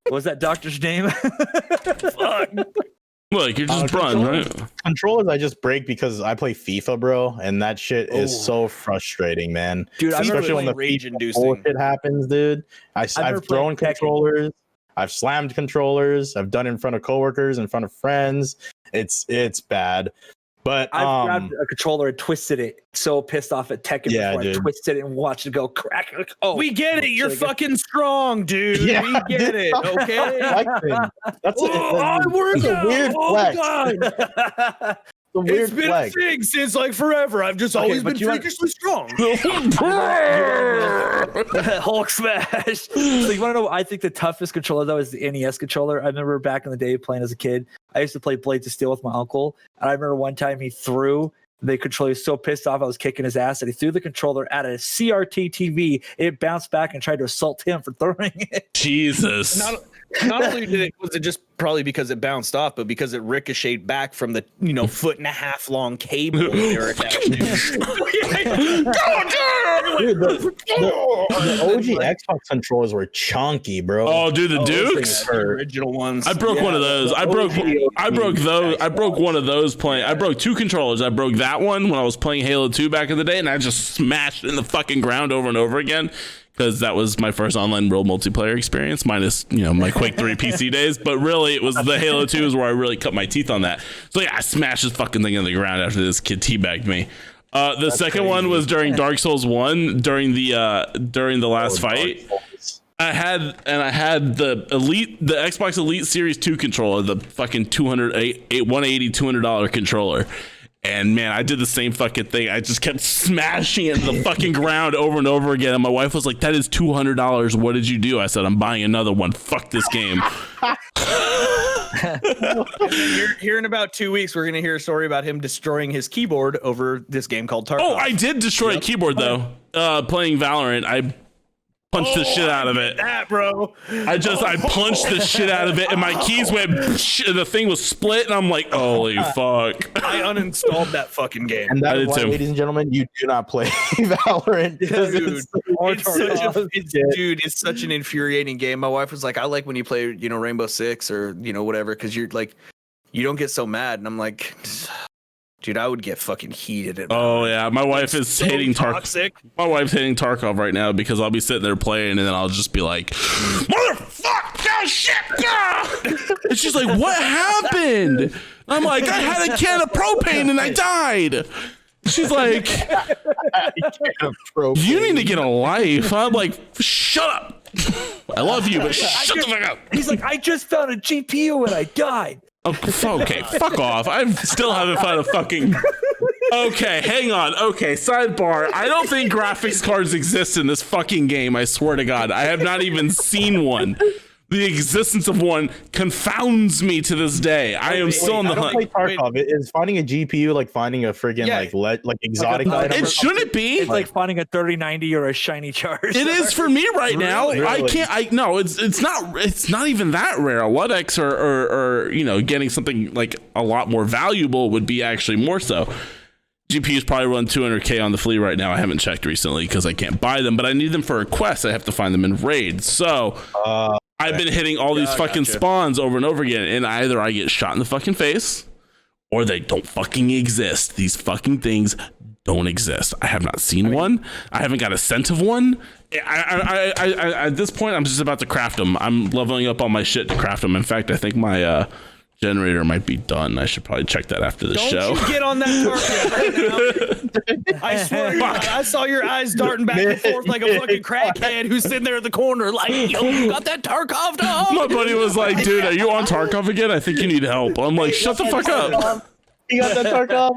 D: what was that doctor's name?
B: Fuck.
A: Look, you're just Brun, right?
C: Controllers I just break because I play FIFA, bro, and that shit is so frustrating, man.
B: Dude, I remember
C: Especially when the
B: rage-inducing.
C: bullshit happens, dude. I've thrown controllers, I've slammed controllers, I've done it in front of coworkers, in front of friends. It's bad. But
D: I've grabbed a controller and twisted it. So pissed off at Tekken before
C: dude.
D: I twisted it and watched it go crack. Like, oh,
B: We get it. You're fucking strong, dude.
C: Yeah.
B: We get it. Okay.
C: That's
B: I work
C: a
B: out
C: weird
B: all
C: flex.
B: the time.
C: a weird
B: It's been
C: flex.
B: a thing since like forever. I've just always
D: but
B: been
D: you
B: freakishly strong.
D: Hulk smash. So you want to know what I think the toughest controller though is the NES controller. I remember back in the day playing as a kid. I used to play Blades of Steel with my uncle. And I remember one time he threw the controller. He was so pissed off I was kicking his ass that he threw the controller at a CRT TV. It bounced back and tried to assault him for throwing it.
A: Jesus.
B: Not only was it just probably because it bounced off, but because it ricocheted back from the 1.5 foot long cable they were attached to.
C: Dude, the OG Xbox controllers were chunky, bro.
A: Oh, dude, the
C: those
A: Dukes?
C: things hurt.
B: Original ones.
A: I broke one of those. I broke those. I broke one of those playing. I broke two controllers. I broke that one when I was playing Halo 2 back in the day, and I just smashed it in the fucking ground over and over again because that was my first online real multiplayer experience, minus my Quake 3 PC days. But really, it was the Halo 2 is where I really cut my teeth on that. So yeah, I smashed this fucking thing in the ground after this kid teabagged me. The second one was during Dark Souls 1 during the last fight. I had the Xbox Elite Series 2 controller, the fucking $200 controller. And man, I did the same fucking thing. I just kept smashing it in the fucking ground over and over again. And my wife was like, "That is $200. What did you do?" I said, "I'm buying another one. Fuck this game."
B: Here in about 2 weeks, we're gonna hear a story about him destroying his keyboard over this game called Tarkov.
A: Oh, I did destroy a keyboard though. Playing Valorant, I punched the shit out of it.
B: That, bro.
A: I punched the shit out of it, and my keys went. The thing was split, and I'm like, "Holy fuck!"
B: I uninstalled that fucking game.
C: And that
A: I
C: is
A: did
C: why,
A: too.
C: ladies and gentlemen, you do not play Valorant.
B: It's such an infuriating game. My wife was like, "I like when you play, Rainbow Six or whatever, because you're like, you don't get so mad." And I'm like, dude, I would get fucking heated.
A: Oh yeah, my wife is
B: so
A: hating
B: toxic.
A: My wife's hating Tarkov right now because I'll be sitting there playing and then I'll just be like, "Motherfucker, oh, shit!" And she's like, "What happened?" I'm like, "I had a can of propane and I died." She's like, "You need to get a life." I'm like, "Shut up. I love you, but shut the fuck up."
D: He's like, I just found a GPU and I died.
A: Okay, fuck off. I still haven't found a fucking... Okay, hang on. Okay, sidebar. I don't think graphics cards exist in this fucking game, I swear to God. I have not even seen one. The existence of one confounds me to this day. I am still on the hunt.
C: Play Tarkov. Is finding a GPU like finding a friggin' like exotic item?
A: It shouldn't be.
D: It's like finding a 3090 or a shiny charge.
A: It is for me right now.
C: Really?
A: I can't. No, it's not even that rare. A Ludex or getting something like a lot more valuable would be actually more so. GPUs probably run 200K on the flea right now. I haven't checked recently because I can't buy them, but I need them for a quest. I have to find them in raids. So I've been hitting all these fucking spawns over and over again, and either I get shot in the fucking face or they don't fucking exist. These fucking things don't exist. I have not seen one. I haven't got a scent of one. I at this point, I'm just about to craft them. I'm leveling up all my shit to craft them. In fact, I think my generator might be done. I should probably check that after the
B: Don't
A: show.
B: you get on that target right now. I swear to God, I saw your eyes darting back and forth like a fucking crackhead who's sitting there in the corner like, yo, you got that Tarkov dog?
A: My buddy was like, dude, are you on Tarkov again? I think you need help. I'm like, shut the fuck up.
C: You got that Tarkov?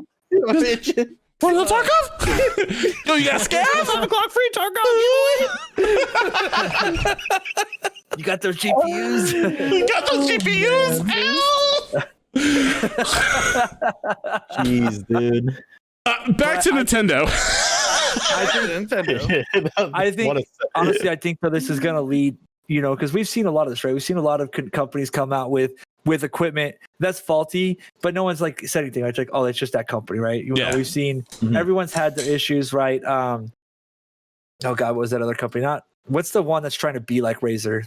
A: What the Tarkov? Yo, you got scav?
B: 5 o'clock free Tarkov.
D: You got those GPUs?
A: You got those GPUs? Ow!
C: Jeez, dude.
A: Back to Nintendo.
D: I think,
C: What a-
D: honestly, I think that this is going to lead, because we've seen a lot of this, right? We've seen a lot of companies come out with equipment that's faulty, but no one's like said anything. It's like, oh, it's just that company, right?
A: Yeah.
D: We've seen everyone's had their issues, right? Oh God, what was that other company? What's the one that's trying to be like Razer?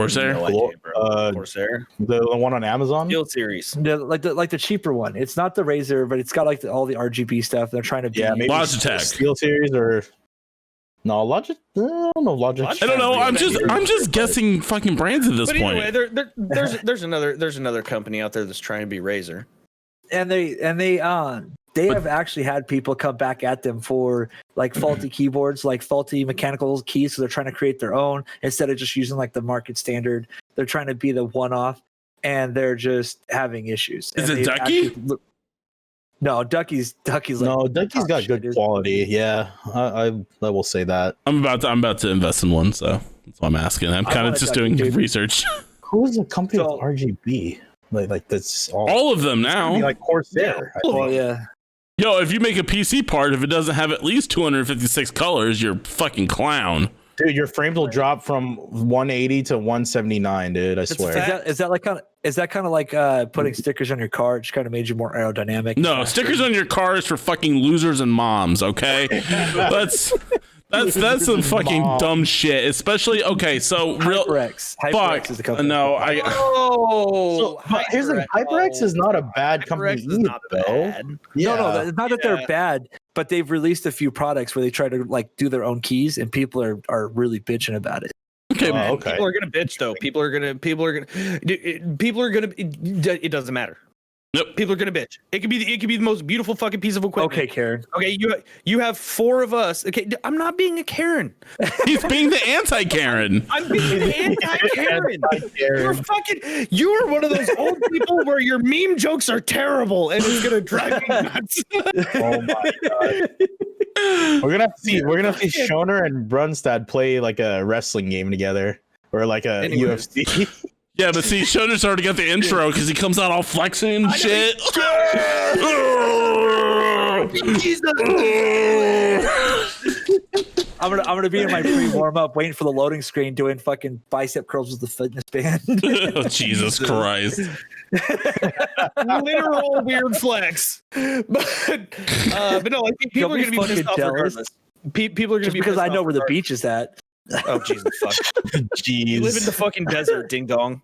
A: Corsair?
B: No idea, bro. Corsair.
C: The one on Amazon?
B: Steel Series.
D: Like the cheaper one. It's not the Razer, but it's got like all the RGB stuff. They're trying to be.
C: Yeah, maybe
A: Logitech.
C: Steel Series or no Logitech. I don't know Logitech.
A: I don't know. I'm just guessing fucking brands at this
B: But
A: point.
B: anyway, there's another company out there that's trying to be Razer.
D: And they have actually had people come back at them for like faulty keyboards, like faulty mechanical keys. So they're trying to create their own instead of just using like the market standard. They're trying to be the one-off, and they're just having issues.
A: Is
D: And
A: it
D: they've
A: Ducky?
D: actually No, Ducky's like,
C: No, Ducky's got good
D: shit,
C: quality. Yeah, I will say that.
A: I'm about to invest in one, so that's why I'm asking. I'm kind of
D: want a
A: just
D: Ducky,
A: doing
D: dude.
A: research.
C: Who's the company
D: So-
C: with RGB? Like that's
A: All of them now.
C: like Corsair. I
D: Oh
C: think.
D: yeah.
A: Yo, if you make a PC part, if it doesn't have at least 256 colors, you're a fucking clown.
C: Dude, your frames will drop from 180 to 179, dude. I swear.
D: Is that kind of like putting stickers on your car? It just kind of made you more aerodynamic.
A: No, stickers on your car is for fucking losers and moms, okay? That's some fucking dumb shit. Especially, okay, so real
D: HyperX is the company.
A: No, I
B: Oh,
C: But here's the HyperX is not a bad company
B: HyperX is not
C: either,
B: bad.
D: No, it's not that they're
B: Yeah.
D: bad, but they've released a few products where they try to like do their own keys, and people are really bitching about it.
A: okay.
C: Oh, okay.
B: People are gonna bitch though. People are gonna. It doesn't matter.
A: Nope.
B: People are gonna bitch. It could be the most beautiful fucking piece of equipment.
D: Okay, Karen.
B: Okay, you have 4 of us. Okay, I'm not being a Karen.
A: He's being the anti-Karen.
B: I'm being anti-Karen. You're one of those old people where your meme jokes are terrible and it's gonna drive me nuts.
C: Oh my god. We're gonna see Shoner and Brunstad play like a wrestling game together. Or like a UFC.
A: Yeah, but see, Shoner's already got the intro because he comes out all flexing and shit.
D: I'm gonna be in my pre-warm up, waiting for the loading screen, doing fucking bicep curls with the fitness band.
A: Oh, Jesus Christ.
B: Literal weird flex. But no, I think people are
D: Don't
B: gonna
D: be
B: be pissed
D: fucking
B: off
D: jealous.
B: regardless. People are gonna
D: Just
B: be
D: because
B: pissed
D: I know
B: off
D: where the
B: regardless.
D: beach is at.
B: Oh Jesus fuck!
C: Jeez.
B: You live in the fucking desert, ding dong.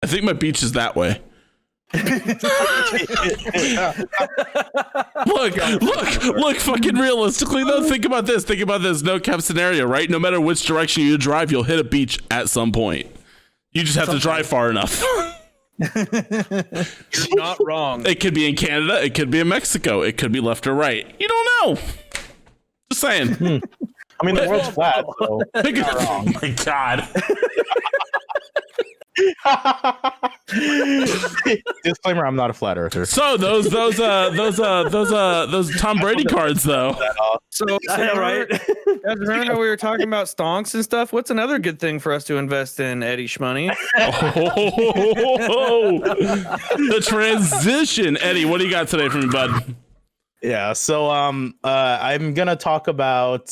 A: I think my beach is that way. Look, fucking realistically though, think about this no cap scenario, right? No matter which direction you drive, you'll hit a beach at some point. You just have to drive far enough.
B: You're not wrong.
A: It could be in Canada, it could be in Mexico, it could be left or right. You don't know. Just saying.
C: I mean the world's flat, so
A: Oh my god.
C: disclaimer, I'm not a flat earther.
A: So those Tom Brady cards though.
B: So
D: Right?
B: remember how we were talking about stonks and stuff? What's another good thing for us to invest in, Eddie Shmoney?
A: Oh, the transition. Eddie, what do you got today for me, bud?
C: Yeah, so I'm gonna talk about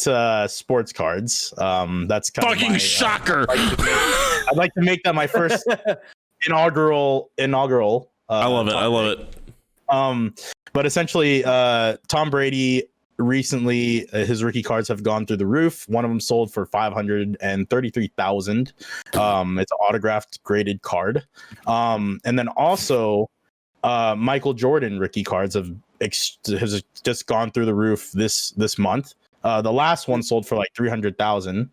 C: sports cards. That's kind
A: Fucking
C: of
A: shocker.
C: I'd like to make that my first inaugural.
A: I love it.
C: But essentially, Tom Brady recently, his rookie cards have gone through the roof. One of them sold for $533,000. It's an autographed graded card. And then also, Michael Jordan rookie cards has just gone through the roof this month. The last one sold for like $300,000,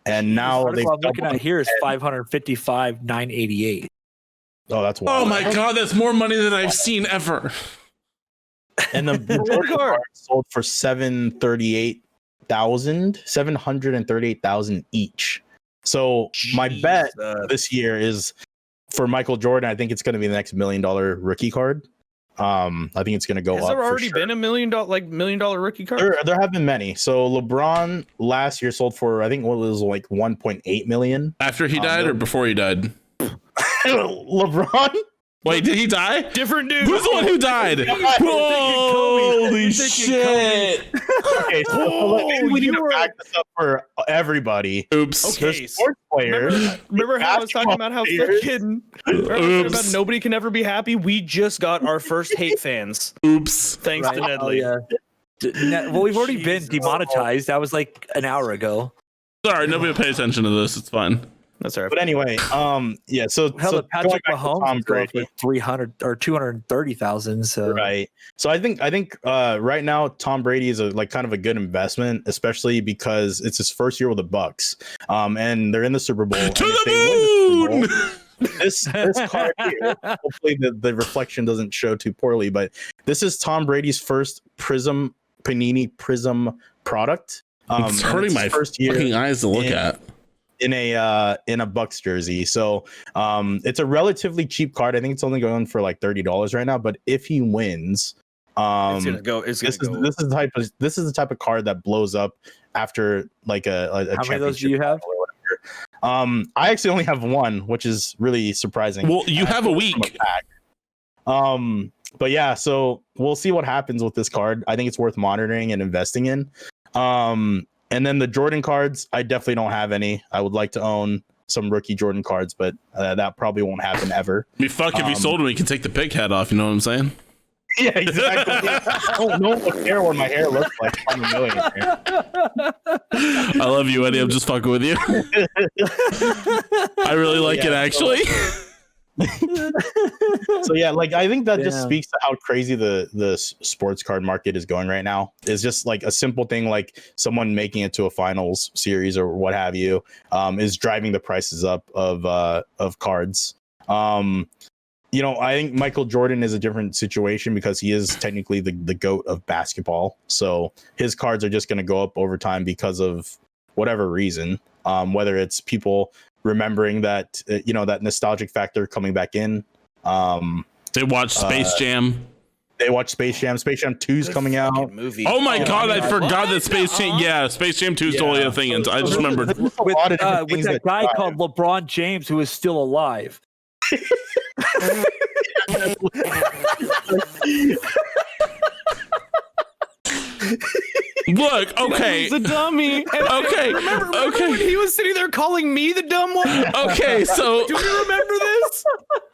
C: and now
D: I'm looking at here is 555,988.
C: Oh, that's
A: Oh
C: wild.
A: my god, that's more money than I've seen ever.
C: And the Jordan card sold for 738,000 each. So my bet this year is for Michael Jordan. I think it's going to be the next $1 million rookie card. I think it's going to go
B: Has
C: up.
B: there already
C: for sure.
B: been $1 million rookie card?
C: There have been many. So LeBron last year sold for, I think, what was like 1.8 million.
A: After he died or before he died?
C: LeBron?
A: Wait, did he die?
B: Different dude.
A: Who's the one who died? Holy shit!
C: Okay, so we need to back this up for everybody.
A: Oops.
B: Okay,
C: Sports players.
B: remember how I was talking about how fucking
A: Oops.
B: nobody can ever be happy? We just got our first hate fans.
A: Oops.
B: Thanks to
D: Right? Oh,
B: Nedley.
D: yeah. Well, we've already been
B: Jesus.
D: demonetized. That was like an hour ago.
A: Sorry, nobody will pay attention to this. It's fine.
B: That's all right.
C: But anyway, yeah. So
D: Hell,
C: so
D: Patrick
C: going back to Tom
D: Mahomes is going
C: Brady,
D: for 300 or 230,000. So
C: right? So I think right now Tom Brady is kind of a good investment, especially because it's his first year with the Bucks, and they're in the Super Bowl.
A: To
C: and if
A: the
C: they win the
A: moon!
C: Super Bowl, this card here, hopefully the reflection doesn't show too poorly, but this is Tom Brady's first Panini Prism product.
A: It's
C: and
A: hurting
C: his
A: my
C: first year
A: fucking eyes to look
C: in-
A: at.
C: in a Bucks jersey. So it's a relatively cheap card. I think it's only going for like $30 right now, but if he wins,
B: It's gonna go. It's
C: this
B: gonna
C: is
B: go.
C: this is the type of card that blows up after like a
D: how many of those do you have?
C: or whatever. I actually only have one, which is really surprising.
A: Well, you have a
C: From
A: week.
C: pack. But yeah, so we'll see what happens with this card. I think it's worth monitoring and investing in. And then the Jordan cards, I definitely don't have any. I would like to own some rookie Jordan cards, but that probably won't happen ever.
A: I mean, fuck, if you sold them, you can take the pig head off. You know what I'm saying?
C: Yeah, exactly. I don't know what my hair looks like. I'm a millionaire.
A: I love you, Eddie. I'm just fucking with you. I really like it, actually.
C: So yeah, like I think that just
D: Damn.
C: speaks to how crazy the sports card market is going right now. It's just like a simple thing, like someone making it to a finals series or what have you, is driving the prices up of cards. You know, I think Michael Jordan is a different situation because he is technically the GOAT of basketball. So his cards are just going to go up over time because of whatever reason, whether it's people remembering that, that nostalgic factor coming back in.
A: They watched Space Jam.
C: They watch Space Jam. Space Jam 2 is coming out.
B: Movie.
A: Oh my god, I forgot that
B: What?
A: Space Jam. Yeah, Space Jam 2 is totally a thing. And I just remembered.
C: There's a lot of different
D: With
C: things
D: that guy
C: drive.
D: called LeBron James who is still alive.
A: Look, okay.
B: He's a dummy.
A: Okay,
B: Remember
A: okay.
B: when he was sitting there calling me the dumb one?
A: Okay, so
B: Do you remember this?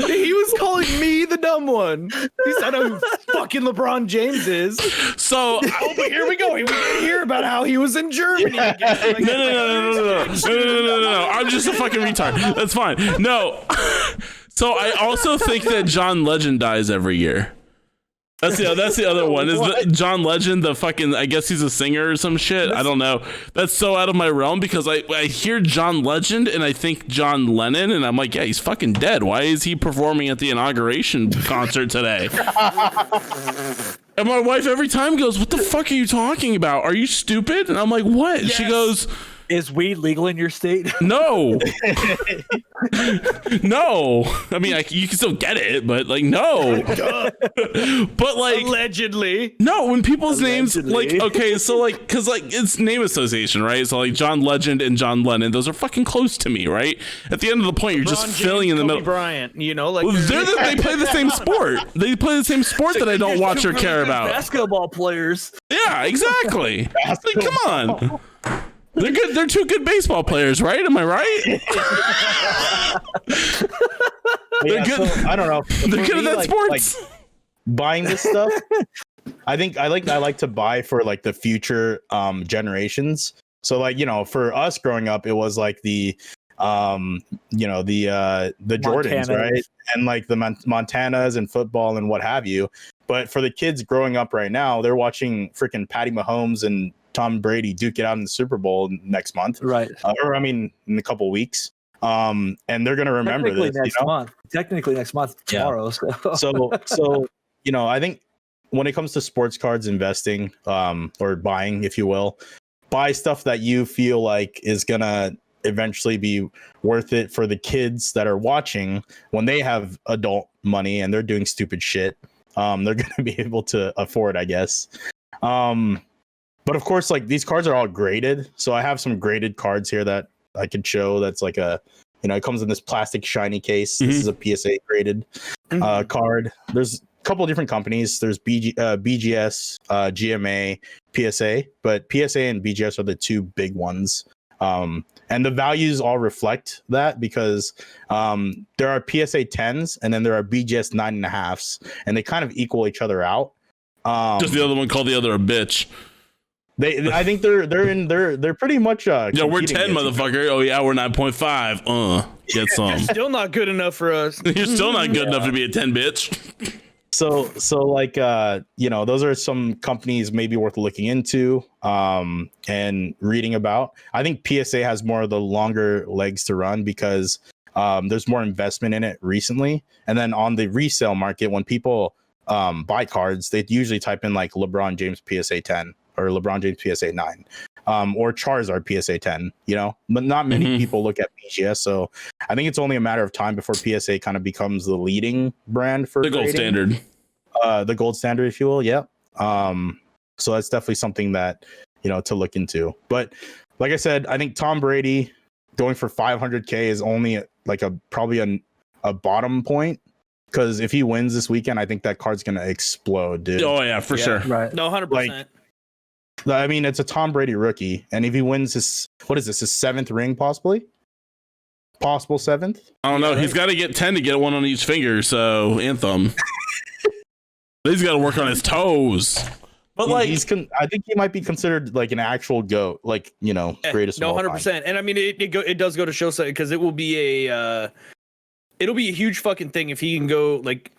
B: He was calling me the dumb one. He said, "Oh, who fucking LeBron James is."
A: so
B: Oh, but here we go. We can hear about how he was in Germany. Again. Like,
A: no. I'm just a fucking retard. That's fine. No. So I also think that John Legend dies every year. That's the other one. Is the John Legend the fucking? I guess he's a singer or some shit. I don't know. That's so out of my realm because I hear John Legend and I think John Lennon and I'm like, yeah, he's fucking dead. Why is he performing at the inauguration concert today? And my wife every time goes, "What the fuck are you talking about? Are you stupid?" And I'm like, "What?" She goes,
D: Is weed legal in your state?
A: "No, no. I mean, you can still get it, but like, no." But like,
B: allegedly.
A: no, when people's names,
D: Allegedly.
A: like, okay, so like, because like it's name association, right? So like John Legend and John Lennon, those are fucking close to me, right? At the end of the point, you're just
B: LeBron
A: filling in
B: James,
A: the
B: Kobe
A: middle.
B: Bryant, like
A: Well, they play the same sport. They play the same sport that I don't watch or care about.
D: Basketball players.
A: Yeah, exactly. Like, come on. They're good. They're two good baseball players, right? Am I right?
C: Yeah,
A: good.
C: so, I don't know.
A: They're
C: For
A: good at
C: me,
A: that sports.
C: buying this stuff, I like to buy for like the future generations. So like, for us growing up, it was like the Jordans,
D: Montanas.
C: right? And like the Montanas and football and what have you. But for the kids growing up right now, they're watching freaking Patty Mahomes and Tom Brady duke it out in the Super Bowl next month.
D: Right.
C: Or I mean, in a couple weeks. And they're gonna remember
D: Technically
C: this.
D: next month. Technically next month, tomorrow.
C: So I think when it comes to sports cards investing, or buying, if you will, buy stuff that you feel like is gonna eventually be worth it for the kids that are watching when they have adult money and they're doing stupid shit. They're gonna be able to afford, I guess. But of course, like, these cards are all graded. So I have some graded cards here that I could show. That's like it comes in this plastic shiny case. This is a PSA graded card. There's a couple of different companies. There's BGS, GMA, PSA, but PSA and BGS are the two big ones. And the values all reflect that because there are PSA 10s and then there are BGS 9.5s, and they kind of equal each other out.
A: Just the other one called the other a bitch.
C: I think they're pretty much
A: we're 10, motherfucker. Oh yeah, we're 9.5. Get some.
B: Still not good enough for us.
A: You're still not good enough to be a 10, bitch.
C: So like those are some companies maybe worth looking into and reading about. I think PSA has more of the longer legs to run because there's more investment in it recently. And then on the resale market, when people buy cards, they usually type in like LeBron James PSA 10 or LeBron James PSA 9 or Charizard PSA 10, but not many people look at BGS. So I think it's only a matter of time before PSA kind of becomes the leading brand for
A: the gold standard.
C: The gold standard, if you will. Yeah. So that's definitely something that, to look into. But like I said, I think Tom Brady going for 500K is only like probably a bottom point. Because if he wins this weekend, I think that card's going to explode, dude.
A: Oh, yeah, for sure.
D: Right.
B: No, 100%.
C: I mean, it's a Tom Brady rookie. And if he wins his 7th ring, possible 7th?
A: I don't know. He's got to get 10 to get one on each finger. So, Anthem. He's got to work on his toes. But
C: I think he might be considered like an actual GOAT, like, greatest.
B: No, 100%. And I mean, it does go to show something because it will be it'll be a huge fucking thing if he can go like.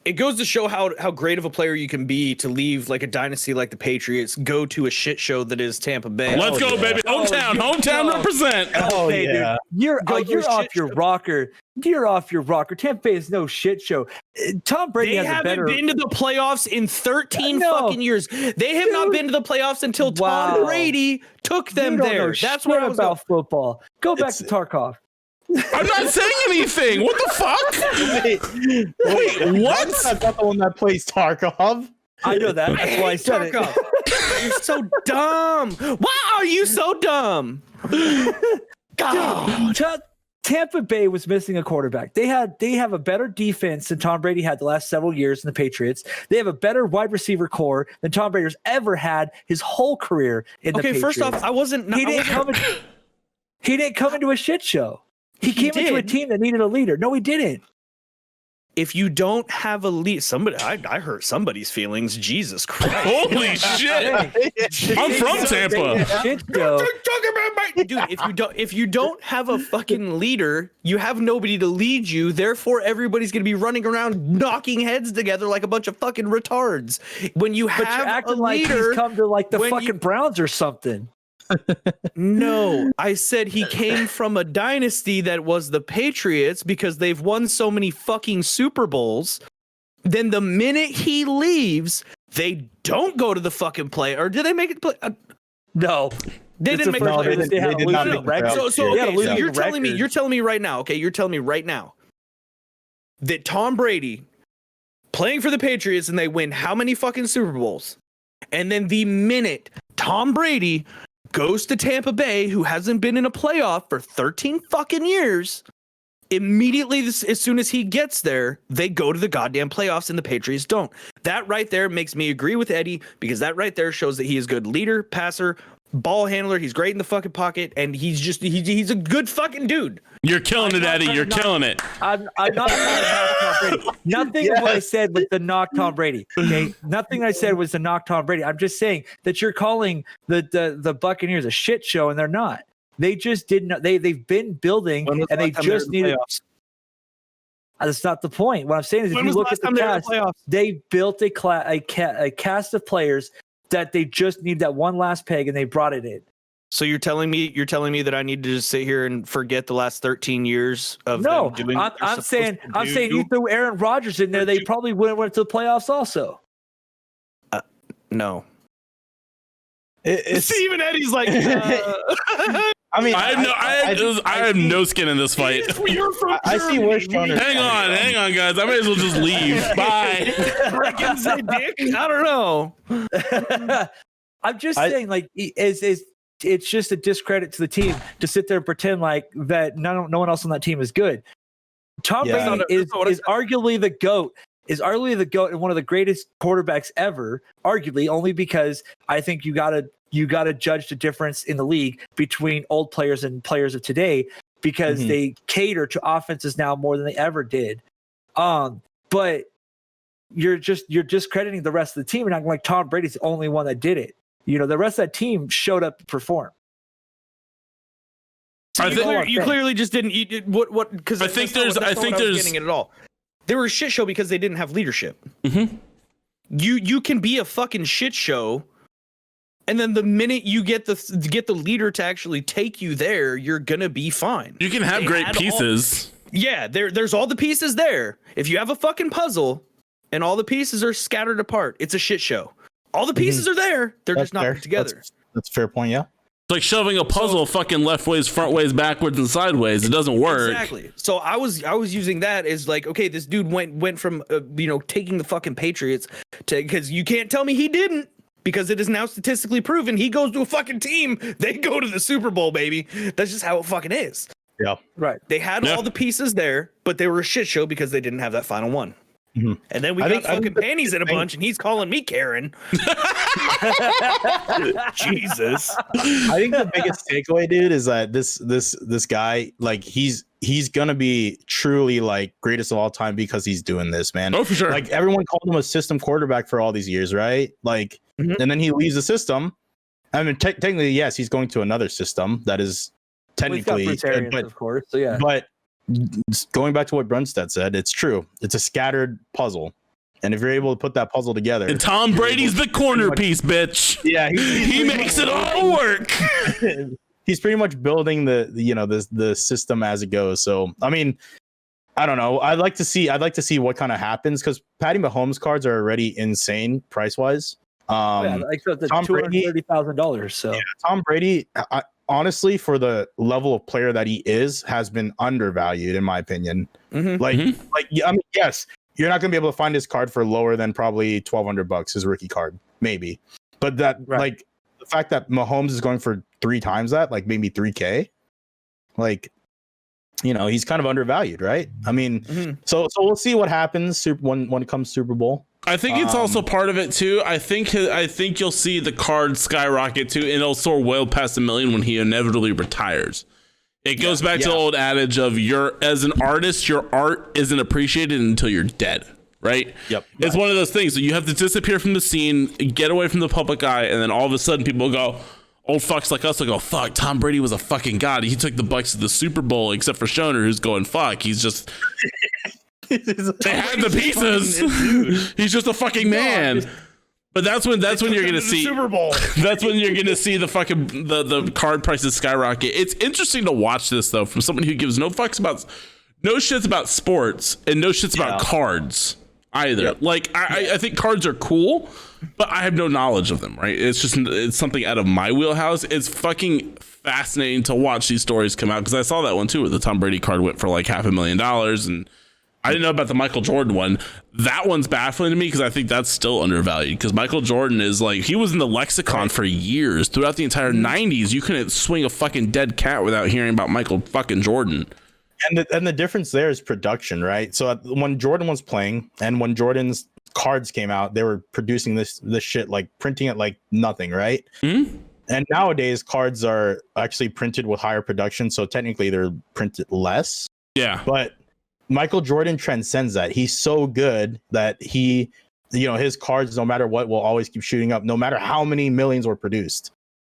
B: It goes to show how great of a player you can be to leave like a dynasty like the Patriots, go to a shit show that is Tampa Bay.
A: Let's go, baby! Hometown represent.
C: Oh
D: hey,
C: yeah,
D: dude, you're off your rocker. You're off your rocker. Tampa Bay is no shit show. Tom Brady has a better.
B: They haven't been to the playoffs in 13 fucking years. They have not been to the plaffs until Tom Brady took them there. That's what I was
D: about football. Go back to Tarkov.
A: I'm not saying anything. What the fuck? Wait, what?
C: That's not the one that plays Tarkov.
D: I know that. That's why I said
B: Tarkov. You're so dumb. Why are you so dumb? God.
D: Dude, Tampa Bay was missing a quarterback. They have a better defense than Tom Brady had the last several years in the Patriots. They have a better wide receiver core than Tom Brady's ever had his whole career in the Patriots.
B: Okay, first off,
D: he didn't come into a shit show. He came into a team that needed a leader. No, he didn't.
B: If you don't have a lead, I hurt somebody's feelings. Jesus Christ!
A: Holy shit! I'm from Tampa.
B: Dude, if you don't have a fucking leader, you have nobody to lead you. Therefore, everybody's gonna be running around knocking heads together like a bunch of fucking retards. When you have
D: you're acting
B: a leader,
D: like he's come to like the fucking Browns or something.
B: No, I said he came from a dynasty that was the Patriots because they've won so many fucking Super Bowls. Then the minute he leaves, they don't go to the fucking play. Or did they make it play?
D: No.
B: They didn't make the play.
C: They did not make the playoffs.
B: So you're telling me right now that Tom Brady playing for the Patriots and they win how many fucking Super Bowls? And then the minute Tom Brady goes to Tampa Bay, who hasn't been in a playoff for 13 fucking years, immediately as soon as he gets there, they go to the goddamn playoffs and the Patriots don't. That right there makes me agree with Eddie because that right there shows that he is a good leader, passer, ball handler. He's great in the fucking pocket, and he's a good fucking dude.
A: You're killing it, Eddie. You're killing it.
D: I'm not trying to knock Tom Brady. Nothing of what I said was to knock Tom Brady. Okay, nothing I said was to knock Tom Brady. I'm just saying that you're calling the Buccaneers a shit show, and they're not. They just didn't. They've been building, and they just needed. That's not the point. What I'm saying is, if you look at the cast, they built a cast of players that they just need that one last peg, and they brought it in.
B: So you're telling me that I need to just sit here and forget the last 13 years of
D: No,
B: them doing what they're
D: I'm saying
B: supposed to do?
D: you threw Aaron Rodgers in there, they probably wouldn't went to the playoffs also.
B: No.
C: It's
B: Steven Eddie's like,
C: I mean,
A: I have no skin in this fight.
B: you're from
C: I see where Stoner.
A: Hang on, guys. I might as well just leave. Bye.
B: Freaking say dick? I don't know.
D: I'm just saying, like, it's just a discredit to the team to sit there and pretend like that no one else on that team is good. Tom Brady is arguably the GOAT. Is arguably the GOAT and one of the greatest quarterbacks ever. Arguably, only because I think you gotta judge the difference in the league between old players and players of today because they cater to offenses now more than they ever did. But you're discrediting the rest of the team. You're not like Tom Brady's the only one that did it. You know, the rest of that team showed up to perform.
B: So you clearly just didn't eat what because I think there's getting it at all. They were a shit show because they didn't have leadership.
A: Mm-hmm.
B: You can be a fucking shit show, and then the minute you get the leader to actually take you there, you're gonna be fine.
A: You can have great pieces.
B: There's all the pieces there. If you have a fucking puzzle and all the pieces are scattered apart, it's a shit show. All the pieces are there. They're just not put together.
C: That's a fair point. Yeah.
A: It's like shoving a puzzle fucking left ways, front ways, backwards, and sideways. It doesn't work.
B: Exactly. So I was using that as like, okay, this dude went from taking the fucking Patriots to, because you can't tell me he didn't, because it is now statistically proven he goes to a fucking team, they go to the Super Bowl, baby. That's just how it fucking is.
C: Yeah.
B: Right. They had all the pieces there, but they were a shit show because they didn't have that final one. Mm-hmm. And then we got fucking panties in a bunch, and he's calling me Karen. Jesus.
C: I think the biggest takeaway, dude, is that this guy, like, he's gonna be truly like greatest of all time because he's doing this, man.
A: Oh, for sure.
C: Like, everyone called him a system quarterback for all these years, right? Like, and then he leaves the system. I mean, technically, yes, he's going to another system that is technically good, but,
D: of course. So yeah.
C: But going back to what Brunstad said, it's true. It's a scattered puzzle, and if you're able to put that puzzle together,
A: and Tom Brady's the corner piece, bitch.
C: Yeah,
A: he makes it all work.
C: He's pretty much building the system as it goes. So I mean, I don't know. I'd like to see what kind of happens, because Patty Mahomes cards are already insane price wise.
D: Like the $230,000. So yeah,
C: Tom Brady, honestly, for the level of player that he is, has been undervalued in my opinion. I mean, yes, you're not gonna be able to find his card for lower than probably $1,200, his rookie card, maybe. But that, like, the fact that Mahomes is going for 3 times that, like maybe $3K, like, he's kind of undervalued, right? I mean, so we'll see what happens when it comes Super Bowl.
A: I think it's also part of it too. I think you'll see the card skyrocket too, and it'll soar well past $1 million when he inevitably retires. It goes back to the old adage of as an artist, your art isn't appreciated until you're dead, right?
C: Yep.
A: It's one of those things that you have to disappear from the scene, get away from the public eye, and then all of a sudden people go, old fucks like us will go, fuck, Tom Brady was a fucking god. He took the Bucs to the Super Bowl, except for Schoner, who's going, fuck, he's just... They had the pieces. He's just a fucking man. But that's when you're gonna see
B: Super Bowl.
A: That's when you're gonna see the fucking the card prices skyrocket. It's interesting to watch this though, from someone who gives no shits about sports and no shits about cards either. Yep. Like I think cards are cool, but I have no knowledge of them. Right? It's something out of my wheelhouse. It's fucking fascinating to watch these stories come out, because I saw that one too, where the Tom Brady card went for like $500,000, and I didn't know about the Michael Jordan one. That one's baffling to me, because I think that's still undervalued, because Michael Jordan is like, he was in the lexicon for years. Throughout the entire 90s, you couldn't swing a fucking dead cat without hearing about Michael fucking Jordan.
C: And the difference there is production, right? So when Jordan was playing and when Jordan's cards came out, they were producing this shit, like printing it like nothing, right?
A: Mm-hmm.
C: And nowadays cards are actually printed with higher production, so technically they're printed less.
A: Yeah.
C: But Michael Jordan transcends that. He's so good that his cards, no matter what, will always keep shooting up, no matter how many millions were produced.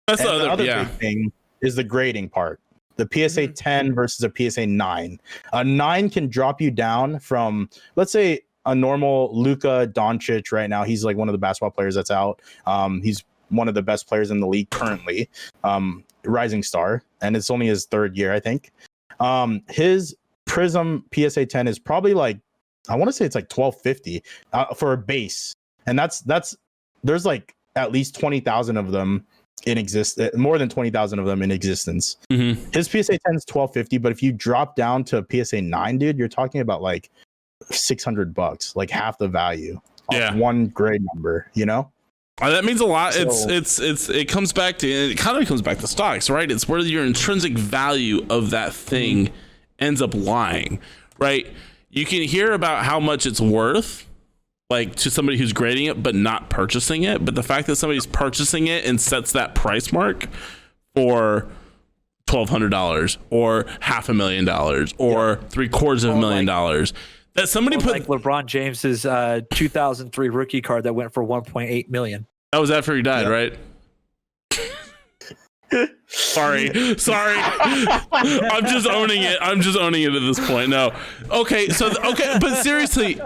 A: That's
C: the other big thing is the grading part. The PSA 10 versus a PSA 9. A 9 can drop you down from, let's say, a normal Luka Doncic right now. He's like one of the basketball players that's out. He's one of the best players in the league currently. rising star, and it's only his third year, I think. His Prism PSA 10 is probably like, I want to say it's like 1250 for a base, and that's there's like at least 20,000 of them in more than 20,000 of them in existence. His PSA 10 is 1250, but if you drop down to PSA 9, dude, you're talking about like $600, like half the value of one grade number, you know?
A: That means a lot.
C: So,
A: It comes back to, it kind of comes back to stocks, right? It's where your intrinsic value of that thing ends up lying, right? You can hear about how much it's worth, like to somebody who's grading it but not purchasing it, but the fact that somebody's purchasing it and sets that price mark for $1,200 or $500,000 or $750,000, that somebody put
D: like LeBron James's 2003 rookie card that went for 1.8 million.
A: that was after he died, right? Sorry. I'm just owning it at this point. No. Okay, but seriously,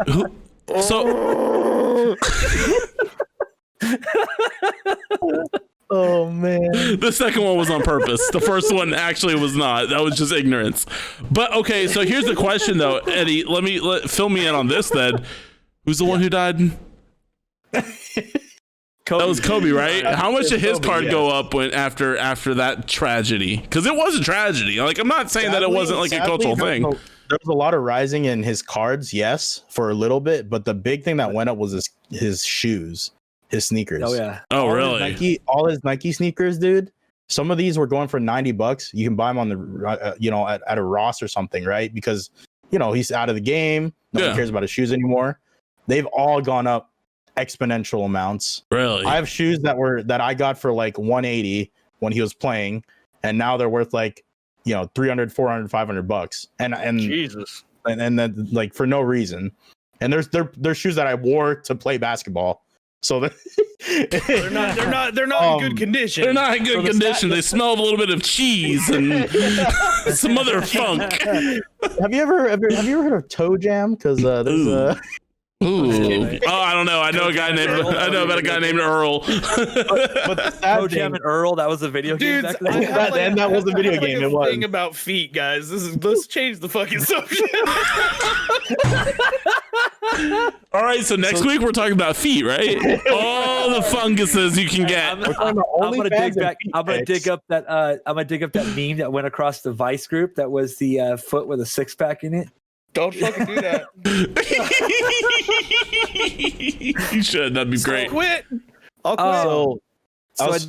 C: oh man,
A: the second one was on purpose. The first one actually was not. That was just ignorance. But okay, so here's the question though, Eddie. Fill me in on this then. Who's the one who died?
B: Kobe.
A: That was Kobe, right? How much did his
C: Kobe,
A: card
C: yes.
A: go up after that tragedy? Because it was a tragedy. Like, I'm not saying that it wasn't like a cultural thing.
C: There was a lot of rising in his cards, yes, for a little bit, but the big thing that went up was his shoes, his sneakers.
D: Oh yeah.
A: Oh, really?
C: All his Nike sneakers, dude. Some of these were going for $90. You can buy them on the, at a Ross or something, right? Because he's out of the game. No one cares about his shoes anymore. They've all gone up exponential amounts.
A: Really?
C: I have shoes that I got for like 180 when he was playing, and now they're worth like 300, 400, $500. And
B: Jesus.
C: And then like for no reason. And there's shoes that I wore to play basketball. So
B: they're not in good condition.
A: They're not in good condition. They smell a little bit of cheese and some other funk.
C: Have you ever heard of Toe Jam? Because there's a
A: Ooh. Oh, I don't know. I know about a guy named Earl.
C: but the sad
D: Toe Jam
C: thing,
D: and Earl, that was a video game
B: Dudes,
D: back then.
C: that was a video game. It was.
B: Thing about feet, guys. Let's change the fucking subject.
A: All right, so next week we're talking about feet, right? All the funguses you can get.
D: I'm gonna dig back. I'm gonna dig up that meme that went across the Vice group. That was the foot with a six pack in it.
B: Don't fucking do that.
A: You should. That'd be great.
B: I'll quit.
C: So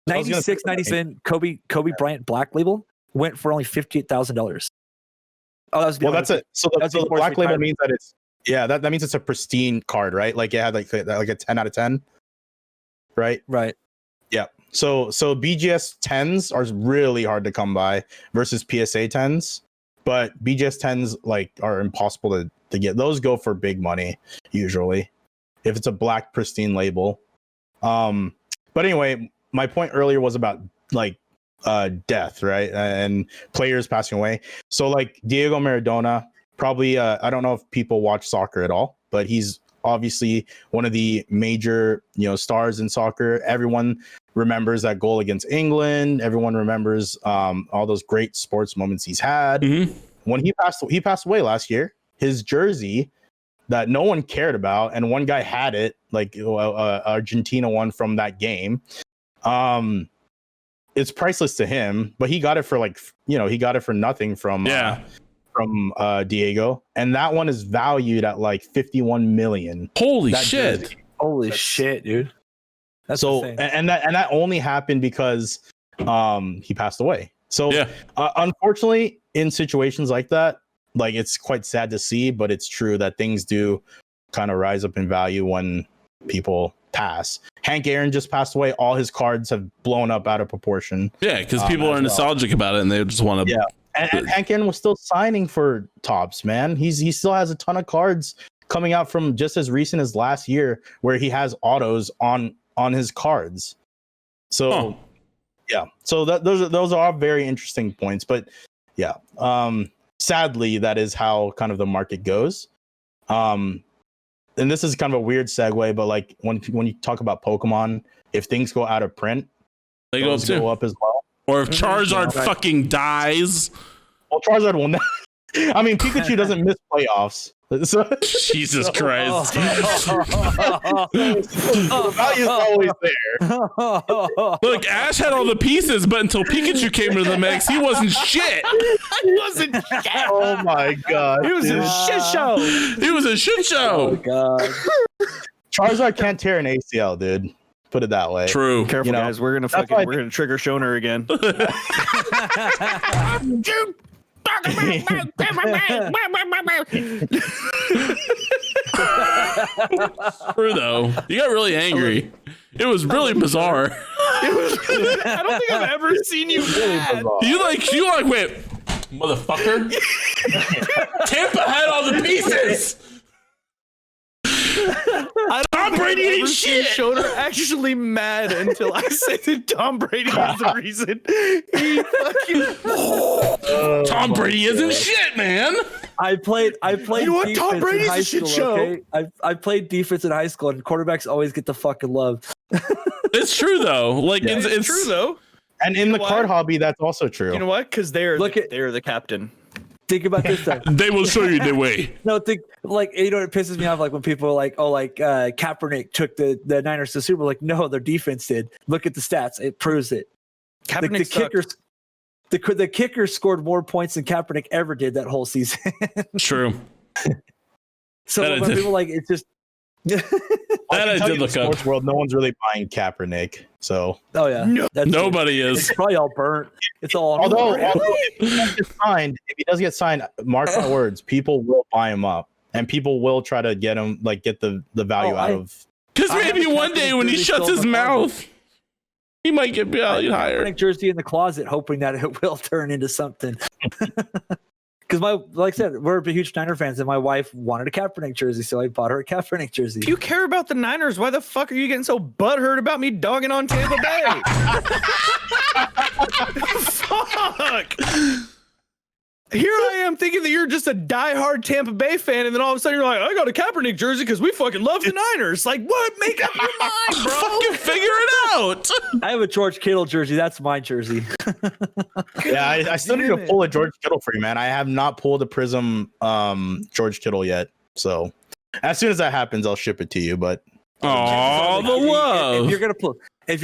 D: 96, 97 Kobe Bryant Black Label went for only $58,000. Oh, that was
C: that's it. So the
D: before
C: black
D: his
C: label
D: retirement.
C: means that it's that means it's a pristine card, right? Like it had like a 10 out of 10, right?
D: Right.
C: Yeah. So BGS 10s are really hard to come by versus PSA 10s, but BGS 10s like are impossible to get. Those go for big money usually if it's a black pristine label. But anyway, my point earlier was about like death, right? And players passing away. So like Diego Maradona, probably I don't know if people watch soccer at all, but he's obviously one of the major stars in soccer. Everyone remembers that goal against England. Everyone remembers all those great sports moments he's had.
A: Mm-hmm.
C: When he passed away last year, his jersey that no one cared about, and one guy had it, like Argentina won from that game. It's priceless to him, but he got it for he got it for nothing from Diego, and that one is valued at like 51 million.
A: Holy shit!
C: Jersey.
D: Holy shit, dude. That's
C: so
D: insane.
C: and that only happened because he passed away. So
A: Yeah.
C: Unfortunately, in situations like that, like it's quite sad to see, but it's true that things do kind of rise up in value when people pass. Hank Aaron just passed away. All his cards have blown up out of proportion.
A: Yeah, because people are nostalgic about it and they just want to.
C: Yeah. And Hank Aaron was still signing for Topps, man. He still has a ton of cards coming out from just as recent as last year where he has autos on his cards. So yeah. So those are all very interesting points. But yeah. Sadly, that is how kind of the market goes. And this is kind of a weird segue, but like when you talk about Pokemon, if things go out of print,
A: They go up
C: those
A: too.
C: go up as well.
A: Or if Charizard fucking dies.
C: Well, Charizard will not. I mean, Pikachu doesn't miss playoffs. So,
A: Jesus Christ.
C: the value is always there.
A: Look, Ash had all the pieces, but until Pikachu came into the mix, he wasn't shit.
B: He wasn't shit.
C: Oh my god.
B: He was a shit show.
A: He was a shit show.
D: God.
C: Charizard can't tear an ACL, dude. Put it that way.
A: True.
B: Careful,
C: You know,
B: guys. We're
C: that's why I
B: gonna trigger Shoner again.
A: True though. You got really angry. It was really bizarre.
B: I don't think I've ever seen you mad.
A: You wait, motherfucker. Tampa had all the pieces. Tom Brady ain't shit.
B: Shoner actually mad until I said that Tom Brady is the reason he fucking.
A: Tom Brady isn't shit, man.
D: I played
B: You know what?
D: defense
B: Tom Brady's
D: in high
B: a shit
D: school,
B: show.
D: okay? I played defense in high school, and quarterbacks always get the fucking love.
A: It's true though. Like it's
B: true though.
C: And in the
B: what?
C: card hobby, that's also true.
B: You know what? Because they're the captain.
D: Think about this though.
A: They will show you the way.
D: No, think like you know it pisses me off like when people are like, oh, like Kaepernick took the Niners to the Super Bowl. Like, no, their defense did. Look at the stats; it proves it.
B: Kaepernick
D: The kicker scored more points than Kaepernick ever did that whole season.
A: True.
D: So
A: That
D: when
A: I
D: people like it's just.
A: That I did
C: in the
A: look up.
C: sports world, no one's really buying Kaepernick. So,
D: Oh yeah,
B: No.
D: That's
A: Nobody
D: It's
A: is.
D: probably all burnt. It's all.
C: although if he does get signed, mark my words, people will buy him up, and people will try to get him, like, get the value out of.
A: Because
D: I have
A: maybe
D: a
A: one day
D: Kaepernick
A: when he
D: jersey
A: shuts
D: still in
A: his
D: the closet.
A: mouth, he might get valued higher.
D: Kaepernick jersey in the closet, hoping that it will turn into something. Because like I said, we're huge Niner fans, and my wife wanted a Kaepernick jersey, so I bought her a Kaepernick jersey.
B: If you care about the Niners, why the fuck are you getting so butthurt about me dogging on Tampa Bay? Fuck. Here I am thinking that you're just a diehard Tampa Bay fan, and then all of a sudden you're like, I got a Kaepernick jersey because we fucking love the Niners. Like, what? Make up your mind, bro.
A: Fucking figure it out.
D: I have a George Kittle jersey. That's my jersey.
C: Yeah, I still need to pull a George Kittle for you, man. I have not pulled a Prism George Kittle yet. So as soon as that happens, I'll ship it to you. But
A: Oh, the
D: If
A: love.
D: you're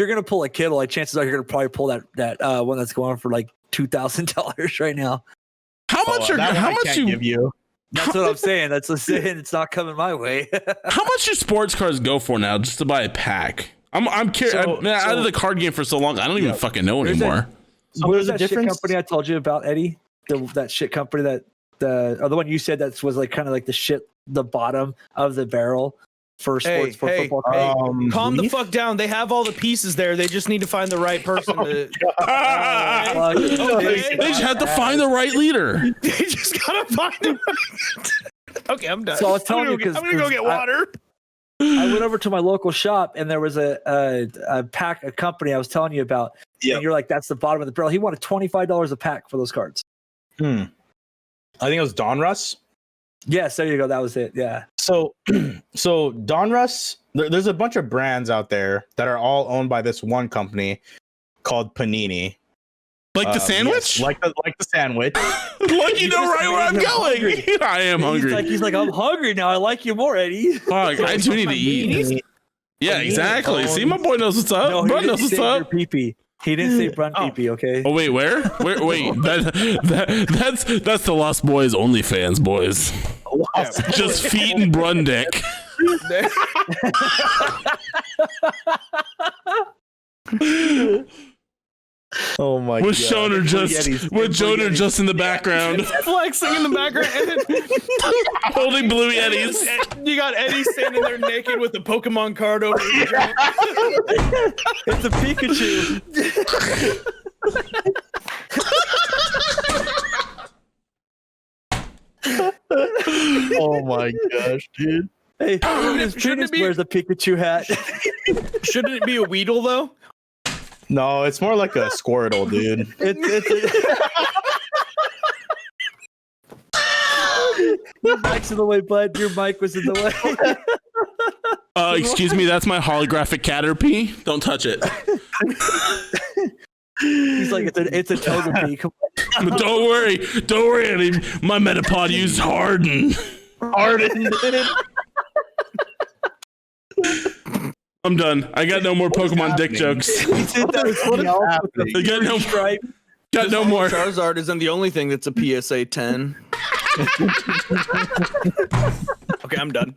D: gonna pull a Kittle, like chances are you're gonna probably pull that one that's going for like $2,000 right now.
A: How much are
C: that one
A: how
C: I
A: much
C: can't
A: you
C: give you?
D: That's what I'm saying. That's what I'm saying. It's not coming my way.
A: how much do sports cards go for now just to buy a pack? I'm curious.
C: So-
A: I've been out of the card game for so long. I don't even fucking know
D: There's
A: anymore.
C: So
D: What
C: there's
D: was
C: a
D: that shit
C: difference.
D: company I told you about, Eddie? That shit company that the one you said that was like kind of like the bottom of the barrel for sports for football. cards.
B: Calm the
C: Leaf?
B: fuck down. They have all the pieces there. They just need to find the right person to.
D: Fuck.
B: Okay.
A: They just have to find the right leader.
B: They just gotta find the right. Okay, I'm done.
D: So I was telling you
B: I'm gonna go get water.
D: I went over to my local shop and there was a pack, a company I was telling you about.
C: Yep.
D: And you're like, that's the bottom of the barrel. He wanted $25 a pack for those cards.
C: I think it was Donruss.
D: Yes, there you go. That was it. Yeah.
C: So Donruss, there's a bunch of brands out there that are all owned by this one company called Panini.
A: Like the sandwich?
C: Yes, like the sandwich.
A: Like you know right where I'm going. I am hungry.
D: He's like, I'm hungry now. I like you more, Eddie.
A: Fuck, I do need to eat. Yeah, exactly. See, my boy knows what's up.
D: No, he
A: Bro
D: didn't
A: knows what's
D: say your
A: up.
D: pee-pee. He didn't say brun pee-pee, okay?
A: Oh wait, where? Wait, that's the Lost Boys OnlyFans boys. Just feet and brun dick.
C: Oh my
A: With
C: god.
A: Shoner just in the background,
B: Flexing in the background, and then
A: holding blue Yetis.
B: you got Eddie standing there naked with the Pokemon card over his junk.
D: It's a Pikachu.
C: Oh my gosh, dude.
D: Hey, his
B: Shouldn't
D: penis
B: it be-
D: wears a Pikachu hat.
B: Shouldn't it be a Weedle though?
C: No, it's more like a Squirtle, dude.
D: Your mic's in the way, bud. Your mic was in the way.
A: Excuse me, that's my holographic Caterpie. Don't touch it.
D: He's like, it's a Togepi. Come on.
A: But don't worry, Andy. My Metapod used Harden. I'm done. I got no more Pokemon dick jokes.
B: He did that.
A: I got no more.
B: Charizard isn't the only thing that's a PSA 10. Okay, I'm done.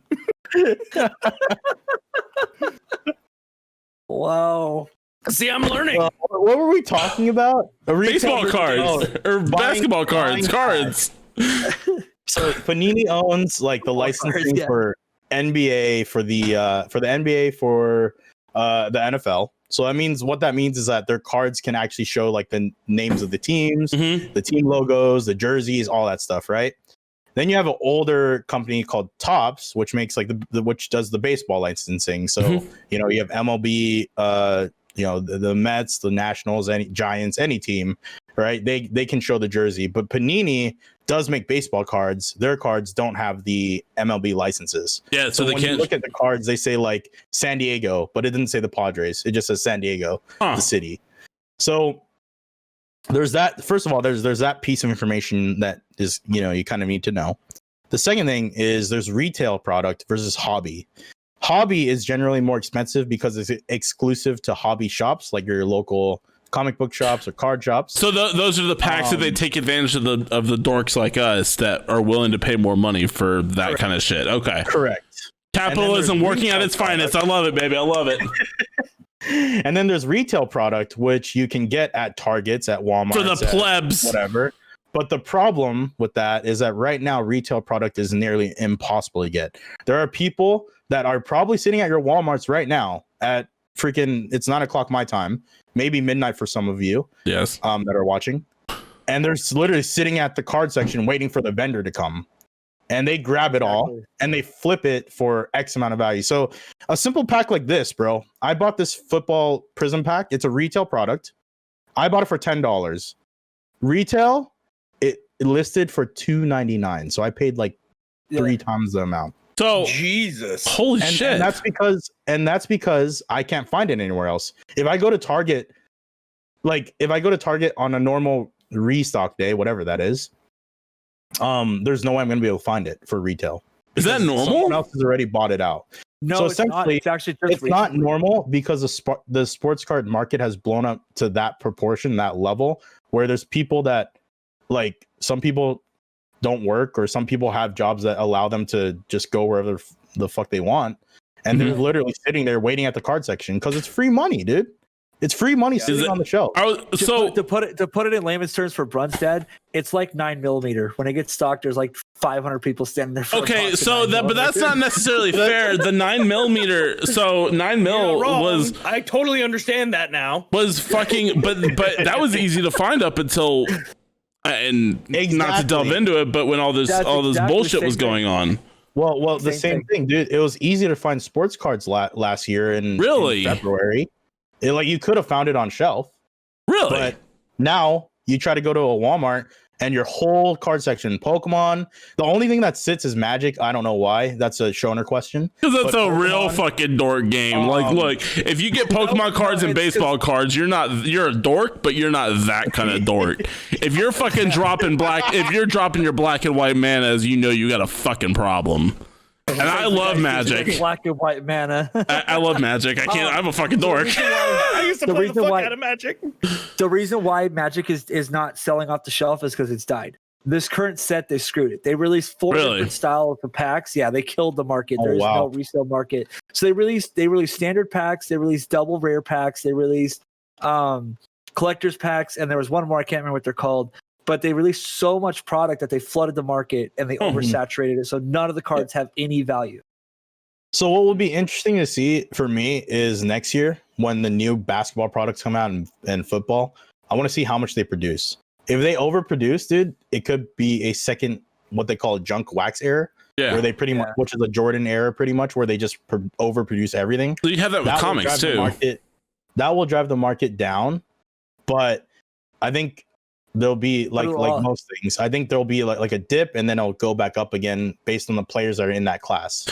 D: Wow.
B: See, I'm learning.
C: What were we talking about?
A: Baseball cards or basketball cards. So
C: Panini owns like the licensing for NBA for the NBA for the NFL. So that means what that means is that their cards can actually show like the names of the teams, the team logos, the jerseys, all that stuff, right? Then you have an older company called Topps, which makes like which does the baseball licensing. So you know you have MLB, the Mets, the Nationals, any Giants, any team, right? They can show the jersey, but Panini does make baseball cards. Their cards don't have the MLB licenses.
A: Yeah, so they
C: when
A: can't
C: you look at the cards. They say like San Diego, but it didn't say the Padres. It just says San Diego, the city. So there's that. First of all, there's that piece of information that is you kind of need to know. The second thing is there's retail product versus hobby. Hobby is generally more expensive because it's exclusive to hobby shops like your local comic book shops or card shops.
A: So those are the packs that they take advantage of the dorks like us that are willing to pay more money for that kind of shit. Okay,
C: correct.
A: Capitalism working at its finest. I love it, baby. I love it.
C: And then there's retail product, which you can get at Targets, at Walmart,
A: for the plebs,
C: whatever. But the problem with that is that right now retail product is nearly impossible to get. There are people that are probably sitting at your Walmarts right now at freaking, it's 9 o'clock my time, maybe midnight for some of you,
A: yes,
C: that are watching, and they're literally sitting at the card section waiting for the vendor to come, and they grab it all and they flip it for X amount of value. So a simple pack like this, bro, I bought this football prism pack. It's a retail product. I bought it for $10. Retail, it listed for $2.99. So I paid like 3 times the amount.
A: So
B: Jesus,
A: holy shit!
C: And that's because I can't find it anywhere else. If I go to Target, on a normal restock day, whatever that is, there's no way I'm going to be able to find it for retail.
A: Is that normal?
C: Someone else has already bought it out.
D: No,
C: so
D: it's not. It's actually just
C: not normal because the sports card market has blown up to that proportion, that level, where there's people that, like, some people don't work, or some people have jobs that allow them to just go wherever the fuck they want, and they're literally sitting there waiting at the card section because it's free money, dude. It's free money sitting on the shelf.
D: To put it in layman's terms for Brunstad, it's like 9mm. When it gets stocked, there's like 500 people standing there.
A: Okay, so but that's not necessarily fair. The 9mm, so 9mm was.
B: I totally understand that now.
A: Was fucking, but that was easy to find up until. And not to delve into it, but when all this bullshit was going on.
C: Well, the same thing, dude. It was easy to find sports cards last year in February. You could have found it on shelf.
A: Really?
C: But now you try to go to a Walmart and your whole card section, Pokemon. The only thing that sits is Magic. I don't know why. That's a Shoner question.
A: Because that's a real fucking dork game. Look, if you get Pokemon cards and baseball cards, you're a dork, but you're not that kind of dork. If you're fucking dropping your black and white manas, you got a fucking problem. And I love Magic.
D: Black and white mana.
A: I love Magic. I can't. I'm a fucking dork.
B: I used to play the fuck out of Magic.
D: The reason why Magic is not selling off the shelf is because it's died. This current set, they screwed it. They released 4 different styles of packs. Yeah, they killed the market. There's no resale market. So they released standard packs. They released double rare packs. They released collector's packs, and there was one more. I can't remember what they're called. But they released so much product that they flooded the market and they oversaturated it. So none of the cards have any value.
C: So what will be interesting to see for me is next year when the new basketball products come out and football, I want to see how much they produce. If they overproduce, dude, it could be a second, what they call a junk wax era. Yeah. Where they pretty much, which is a Jordan era pretty much, where they just overproduce everything.
A: So you have that with comics too.
C: That will drive the market down. But I think there'll be like most things. I think there'll be like a dip, and then it'll go back up again based on the players that are in that class.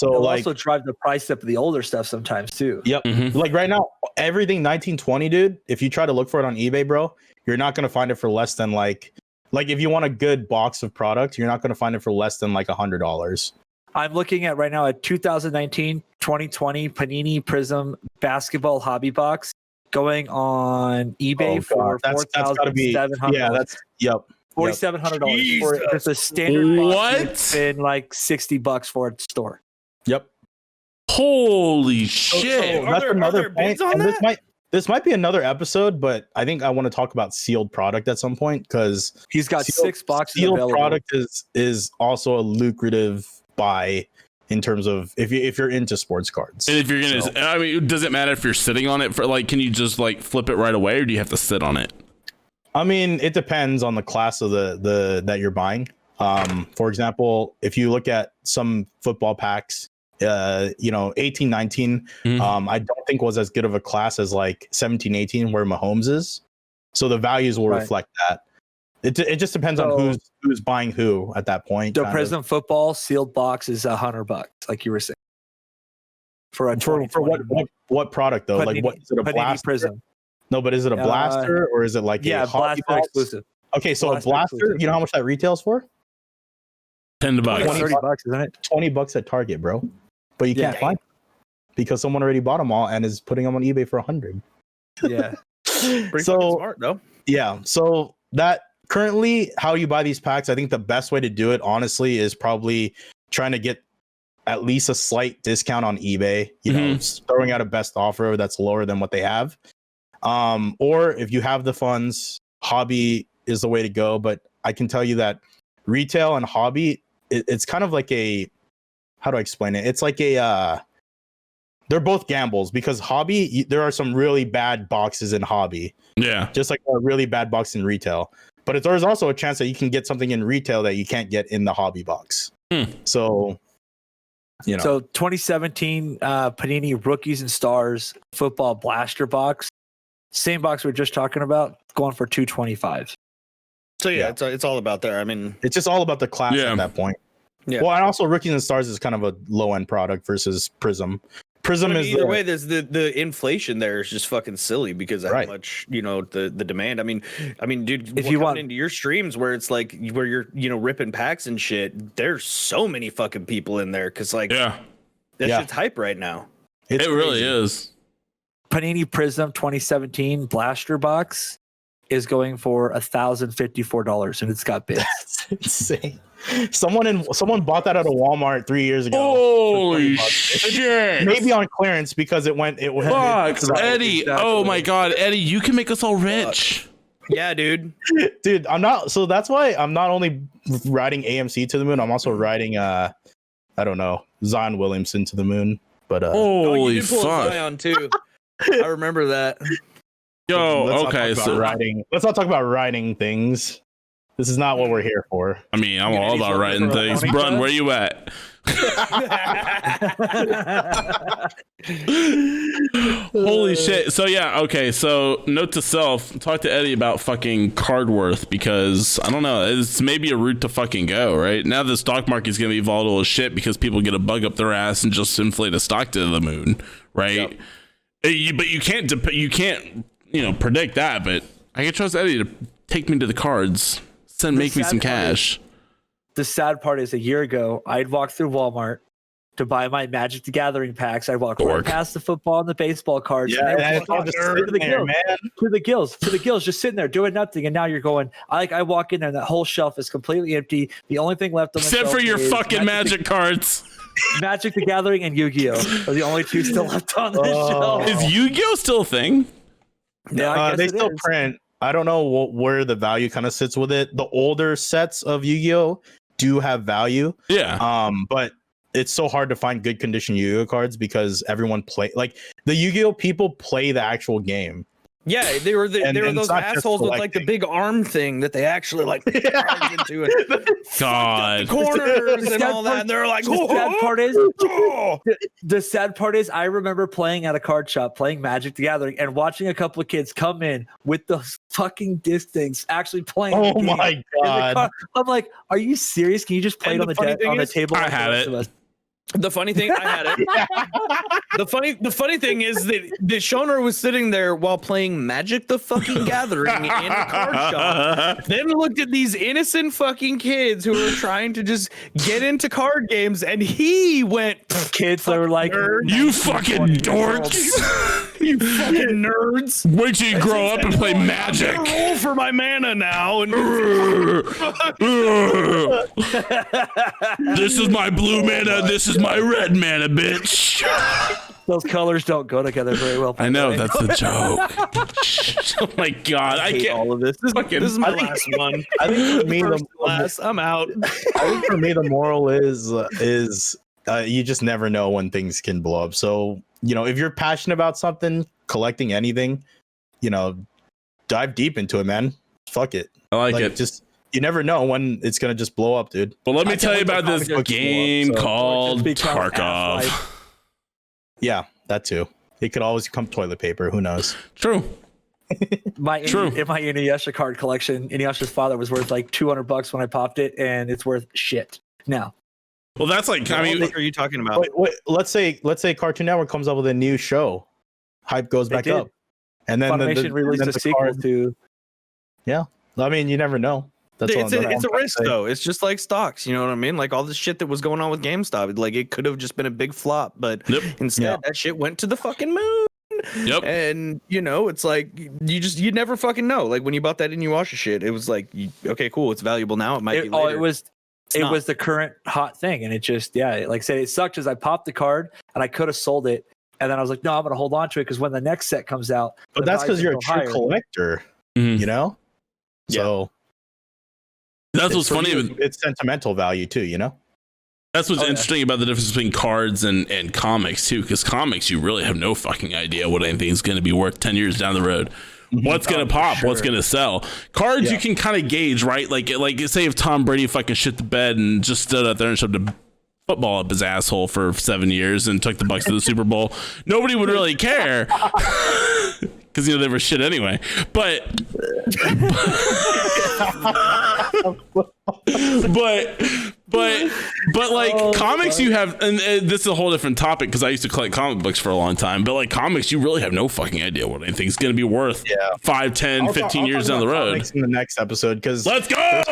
C: So
D: It'll
C: like,
D: also drive the price up of the older stuff sometimes too.
C: yep.
A: Mhm.
C: Like right now, everything 1920, dude. If you try to look for it on eBay, bro, you're not gonna find it for less than like if you want a good box of product, you're not gonna find it for less than like $100.
D: I'm looking at right now a 2019 2020 Panini Prism basketball hobby box going on eBay for
C: that's gotta be
D: $4,700.
C: yeah. That's yep.
D: $4,700 for just a standard box.
A: What?
D: It's been like $60 for it store.
C: Yep.
A: Holy shit!
B: Are there bids on
C: and
B: that?
C: this might be another episode, but I think I want to talk about sealed product at some point because
D: He's got 6 boxes
C: sealed
D: available.
C: product is also a lucrative buy in terms of if you're into sports cards.
A: And if you're gonna,
C: So-
A: I mean, does it matter if you're sitting on it for like? Can you just like flip it right away, or do you have to sit on it?
C: I mean, it depends on the class of the that you're buying. For example, if you look at some football packs, 18, 19,
A: Mhm.
C: I don't think was as good of a class as like 17, 18, where Mahomes is. So the values will
D: Right.
C: reflect that. It just depends
D: So-
C: on who's buying who at that point.
D: The
C: kind of.
D: Prism football sealed box is $100, like you were saying. For a
C: For what product though? Like what is it, a
D: Panini
C: blaster?
D: Prism?
C: No, but is it a blaster or is it like
D: Yeah,
C: a hobby
D: blaster
C: box?
D: exclusive.
C: Okay, so
D: Blaster
C: a blaster,
D: exclusive.
C: you know how much that retails for?
A: $10.
D: $30, isn't it?
C: $20 at Target, bro. But you can't
D: Yeah.
C: find them because someone already bought them all and is putting them on eBay for 100.
D: Yeah.
B: Pretty fucking
C: So
B: smart though.
C: yeah, so that currently how you buy these packs, I think the best way to do it, honestly, is probably trying to get at least a slight discount on eBay. You know, throwing out a best offer that's lower than what they have. Or if you have the funds, hobby is the way to go. But I can tell you that retail and hobby, it's kind of like a, how do I explain it? It's like a, they're both gambles because hobby, there are some really bad boxes in hobby,
A: Yeah.
C: just like a really bad box in retail. But there's also a chance that you can get something in retail that you can't get in the hobby box. So, you know,
D: So 2017 Panini Rookies and Stars football blaster box, same box we were just talking about, going for $225.
B: So yeah,
C: Yeah.
B: it's all about there. I mean,
C: it's just all about the class
A: Yeah.
C: at that point.
B: Yeah.
C: Well, and also Rookies and Stars is kind of a low end product versus Prism. Prism
B: I mean,
C: is
B: either
C: the,
B: way, there's the inflation there is just fucking silly because of
C: Right.
B: how much the demand. I mean, dude,
D: If
B: if
D: you
B: you
D: want-
B: into your streams where it's like where you're ripping packs and shit, there's so many fucking people in there because like
A: Yeah.
B: that
C: Yeah.
B: shit's hype right now.
C: it's
A: It really
C: crazy.
A: is.
D: Panini Prism 2017 blaster box is going for $1,054, and it's got bids.
C: It's insane. Someone bought that at a Walmart 3 years ago.
A: Holy
C: $20.
A: shit!
C: Maybe on clearance because it went.
A: Fuck,
D: Right,
A: Eddie!
D: exactly.
A: Oh my God, Eddie! You can make us all rich.
B: Yeah, dude.
C: Dude, I'm not. So that's why I'm not only riding AMC to the moon. I'm also riding. I don't know, Zion Williamson to the moon. But
B: Oh,
A: Holy
B: you did pull
A: fuck!
B: Zion too. I remember that.
A: Yo,
C: let's not
A: okay,
C: talk about
A: so
C: riding. Let's not talk about riding things. This is not what we're here for.
A: I mean, I'm
B: You
A: all
B: need
A: about
B: something
A: writing
B: for a
A: things.
B: pony
A: Brun,
D: club?
A: where you at? Holy shit. So yeah, okay. So note to self, talk to Eddie about fucking card worth because I don't know, it's maybe a route to fucking go, right? Now the stock market's gonna be volatile as shit because people get a bug up their ass and just inflate a stock to the moon, right? But you can't predict that, but I can trust Eddie to take me to the cards. Make me some cash.
D: The sad part is a year ago, I'd walk through Walmart to buy my Magic the Gathering packs. I'd walk right
A: Dork.
D: past the football and the baseball cards.
C: Yeah,
D: and
C: and it's all just sitting there, man.
D: to the gills, just sitting there doing nothing. And now you're going, I walk in there and that whole shelf is completely empty. The only thing left on the
A: Except
D: shelf
A: for your
D: is
A: fucking magic cards.
D: Magic the Gathering and Yu-Gi-Oh! Are the only two still left on this
C: Oh.
D: shelf.
A: Is Yu-Gi-Oh still a thing?
D: Yeah, I guess
C: They
D: it
C: still
D: is.
C: print. I don't know where the value kind of sits with it. The older sets of Yu-Gi-Oh do have value.
A: Yeah.
C: But it's so hard to find good condition Yu-Gi-Oh cards because everyone the Yu-Gi-Oh people play the actual game.
B: Yeah, they were
C: And
B: those
C: it's not just
B: assholes with like the
C: collecting.
B: big arm thing that they actually like put their arms into it.
A: God.
B: Corners
D: The
B: and
D: sad
B: all that.
D: part-
B: And they're like,
D: The sad part is,
B: oh.
D: the sad part is, I remember playing at a card shop, playing Magic the Gathering, and watching a couple of kids come in with those fucking disc things, actually playing.
C: Oh
D: the game
C: my
D: in the
C: god.
D: car. I'm like, are you serious? Can you just play
B: And
D: it on
B: the
D: the
B: funny thing
D: on the
B: is,
D: table?
A: I
D: like the
A: have
D: rest
A: it.
D: of us?
B: The funny thing, I had it. The funny thing is that the Shoner was sitting there while playing Magic the fucking Gathering in a card shop. Then looked at these innocent fucking kids who were trying to just get into card games, and he went,
D: Kids that were like,
A: You fucking dorks.
B: "You fucking nerds!
A: Wait till you grow up and play Magic.
B: Roll for my mana now." And
A: This is my blue mana. This is my red mana, bitch.
D: those colors don't go together very well.
A: I know, that's the joke. Oh my god, I
B: hate
A: can't.
B: all of this. This is my last one.
C: I think for me,
B: First last, I'm out.
C: I think for me the moral is you just never know when things can blow up. So if you're passionate about something, collecting anything, dive deep into it, man. Fuck it.
A: I like it.
C: Just you never know when it's gonna just blow up, dude.
A: Well, let me tell you
C: wait till
A: about this
C: comic books blow up,
A: game
C: so-
A: called
D: Just become
A: Tarkov.
D: Half-Life.
C: Yeah, that too. It could always become toilet paper. Who knows?
A: True.
D: My
A: True.
D: In my Inuyasha card collection, Inuyasha's father was worth like $200 when I popped it, and it's worth shit now.
A: Well, that's like, I mean,
B: What are you talking about?
C: Wait, let's say Cartoon Network comes up with a new show, hype goes
D: They
C: back
D: did.
C: up, and then
D: Funimation released
C: then
D: a
C: the
D: sequel
C: card-
D: to.
C: I mean, you never know. That's all
B: It's a risk though. It's just like stocks, you know what I mean? Like all the shit that was going on with GameStop, like it could have just been a big flop, but
A: Yep.
B: instead
C: Yeah.
B: that shit went to the fucking moon.
A: Yep.
B: And it's like you never fucking know. Like when you bought that Inuyasha shit, it was like, okay, cool, it's valuable now. It might be later.
D: It was
B: not.
D: was the current hot thing, and it just like I said, it sucked as I popped the card and I could have sold it, and then I was like, no, I'm gonna hold on to it because when the next set comes out,
C: But
D: the
C: that's because
D: value's
C: you're a
D: gonna
C: true
D: go higher.
C: collector,
A: Mhm.
B: Yeah.
C: So
A: That's what's
C: for
A: funny.
C: you, it's sentimental value too.
A: That's what's
D: Oh, yeah.
A: interesting about the difference between cards and comics too, because comics you really have no fucking idea what anything's going to be worth 10 years down the road. What's going to pop? What's going to sell? Cards you can kind of gauge, right? Like say if Tom Brady fucking shit the bed and just stood up there and shoved a football up his asshole for 7 years and took the Bucks to the Super Bowl, nobody would really care because they were shit anyway. But like comics, you have, and this is a whole different topic because I used to collect comic books for a long time. But like comics, you really have no fucking idea what anything's going to be worth 5, 10, 15 years down the road.
C: In the next episode, because
A: Let's go.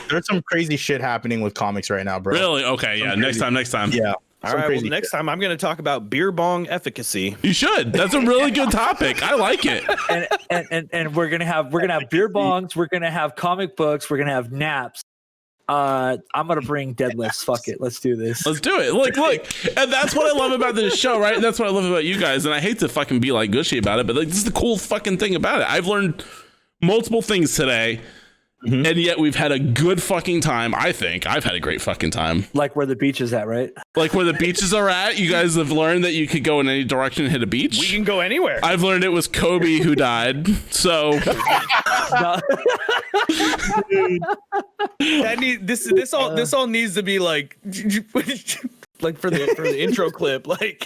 C: there's some crazy shit happening with comics right now, bro.
A: Really? Okay. Yeah. Next time.
C: Yeah.
B: All
C: some
B: right. Well,
C: crazy
B: next
C: shit.
B: time I'm going to talk about beer bong efficacy.
A: You should. That's a really good topic. I like it.
D: and we're gonna have beer bongs, we're gonna have comic books, we're gonna have naps. I'm gonna bring deadlifts. Fuck it, let's do this.
A: Let's do it. Look, and that's what I love about this show, right? That's what I love about you guys. And I hate to fucking be like gushy about it, but like this is the cool fucking thing about it. I've learned multiple things today, and yet we've had a good fucking time. I think I've had a great fucking time.
D: Like where the beach is at, right?
A: Like where the beaches are at. You guys have learned that you could go in any direction and hit a beach.
B: We can go anywhere.
A: I've learned it was Kobe who died. So
B: this all needs to be like like for the intro clip, like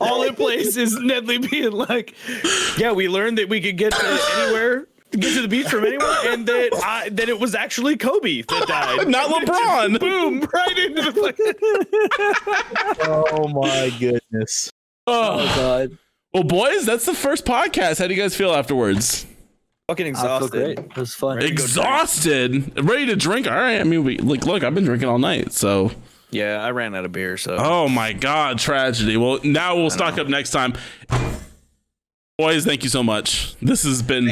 B: all in place is Nedley being like, yeah, we learned that we could get to anywhere, get to the beach from anywhere, and that it was actually Kobe that died,
A: not LeBron.
B: Boom, right into the fucking.
C: Oh my goodness.
D: Oh
A: Oh.
D: god,
A: Well, boys, that's the first podcast. How do you guys feel afterwards?
B: Fucking
D: I feel
B: exhausted.
D: great. It was fun.
B: Ready to go
A: Exhausted, ready to drink. All right. I mean, look, I've been drinking all night. So,
B: Yeah, I ran out of beer, so
A: oh my God, tragedy. Well, now we'll stock up next time. Boys, thank you so much. This has been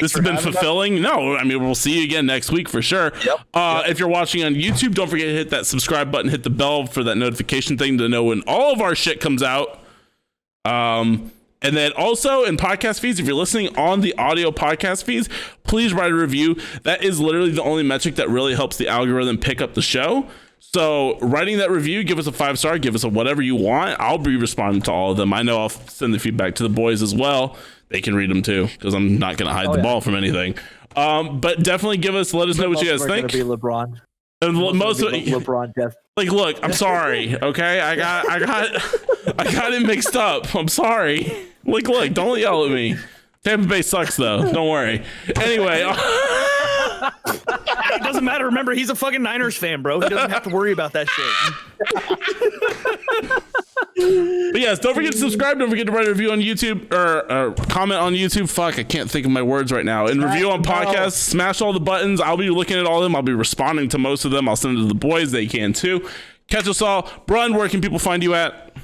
A: this has been fulfilling. No, I mean we'll see you again next week for sure. If you're watching on YouTube, don't forget to hit that subscribe button, hit the bell for that notification thing to know when all of our shit comes out. And then also in podcast feeds, if you're listening on the audio podcast feeds, please write a review. That is literally the only metric that really helps the algorithm pick up the show. So writing that review, give us a 5-star, give us a whatever you want. I'll be responding to all of them. I know I'll send the feedback to the boys as well. They can read them too, because I'm not going to hide the ball from anything. But definitely let us know what you guys think.
D: Gonna be LeBron.
A: And most of
D: LeBron death.
A: like, look, I'm sorry. Okay. I got it mixed up. I'm sorry. Like, look, don't yell at me. Tampa Bay sucks though. Don't worry. Anyway.
B: It doesn't matter. Remember, he's a fucking Niners fan, bro. He doesn't have to worry about that shit.
A: But yes, don't forget to subscribe. Don't forget to write a review on YouTube or comment on YouTube. Fuck, I can't think of my words right now. And review on podcasts. Smash all the buttons. I'll be looking at all of them. I'll be responding to most of them. I'll send it to the boys. They can too. Catch us all. Brun, where can people find you at?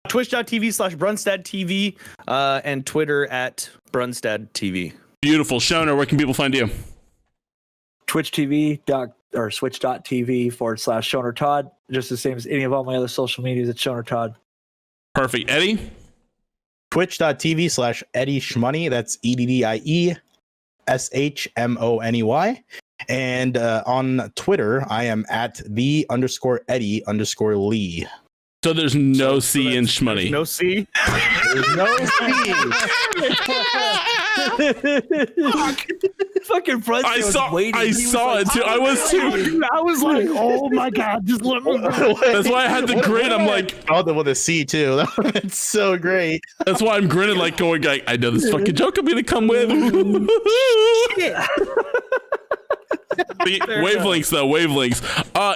B: Twitch.tv/BrunstadTV and Twitter at BrunstadTV.
A: Beautiful. Shoner, where can people find you?
D: Twitch.tv/Shoner Todd, just the same as any of all my other social medias at Shoner Todd.
A: Perfect. Eddie?
C: Twitch.tv/Eddie Shmoney. That's EDDIE SHMONEY. And on Twitter, I am at _Eddie_Lee.
A: So there's no C in Shmoney.
B: No C.
C: There's no
D: Fucking front.
A: I saw it too. I was too.
B: I was like, oh my God, just let me go.
A: That's why I had the grin. I'm like,
C: oh, with a C too. That's so great.
A: that's why I'm grinning, like going, like, I know this fucking joke I'm gonna come with. Wavelengths though, wavelengths.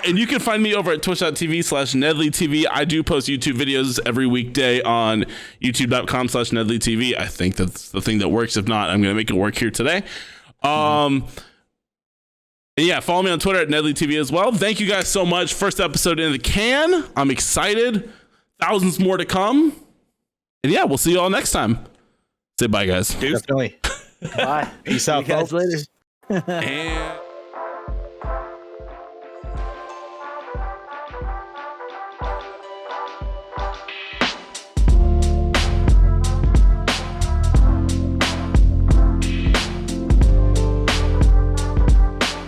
A: And you can find me over at twitch.tv/NedleyTV. I do post YouTube videos every weekday on youtube.com/NedleyTV. I think that's the thing that works. If not, I'm gonna make it work here today. And yeah, follow me on Twitter at NedleyTV as well. Thank you guys so much. First episode in the can. I'm excited. Thousands more to come. And yeah, we'll see you all next time. Say bye, guys.
C: Definitely.
D: Bye.
C: Peace out,
D: See you guys
C: folks.
D: later.
A: And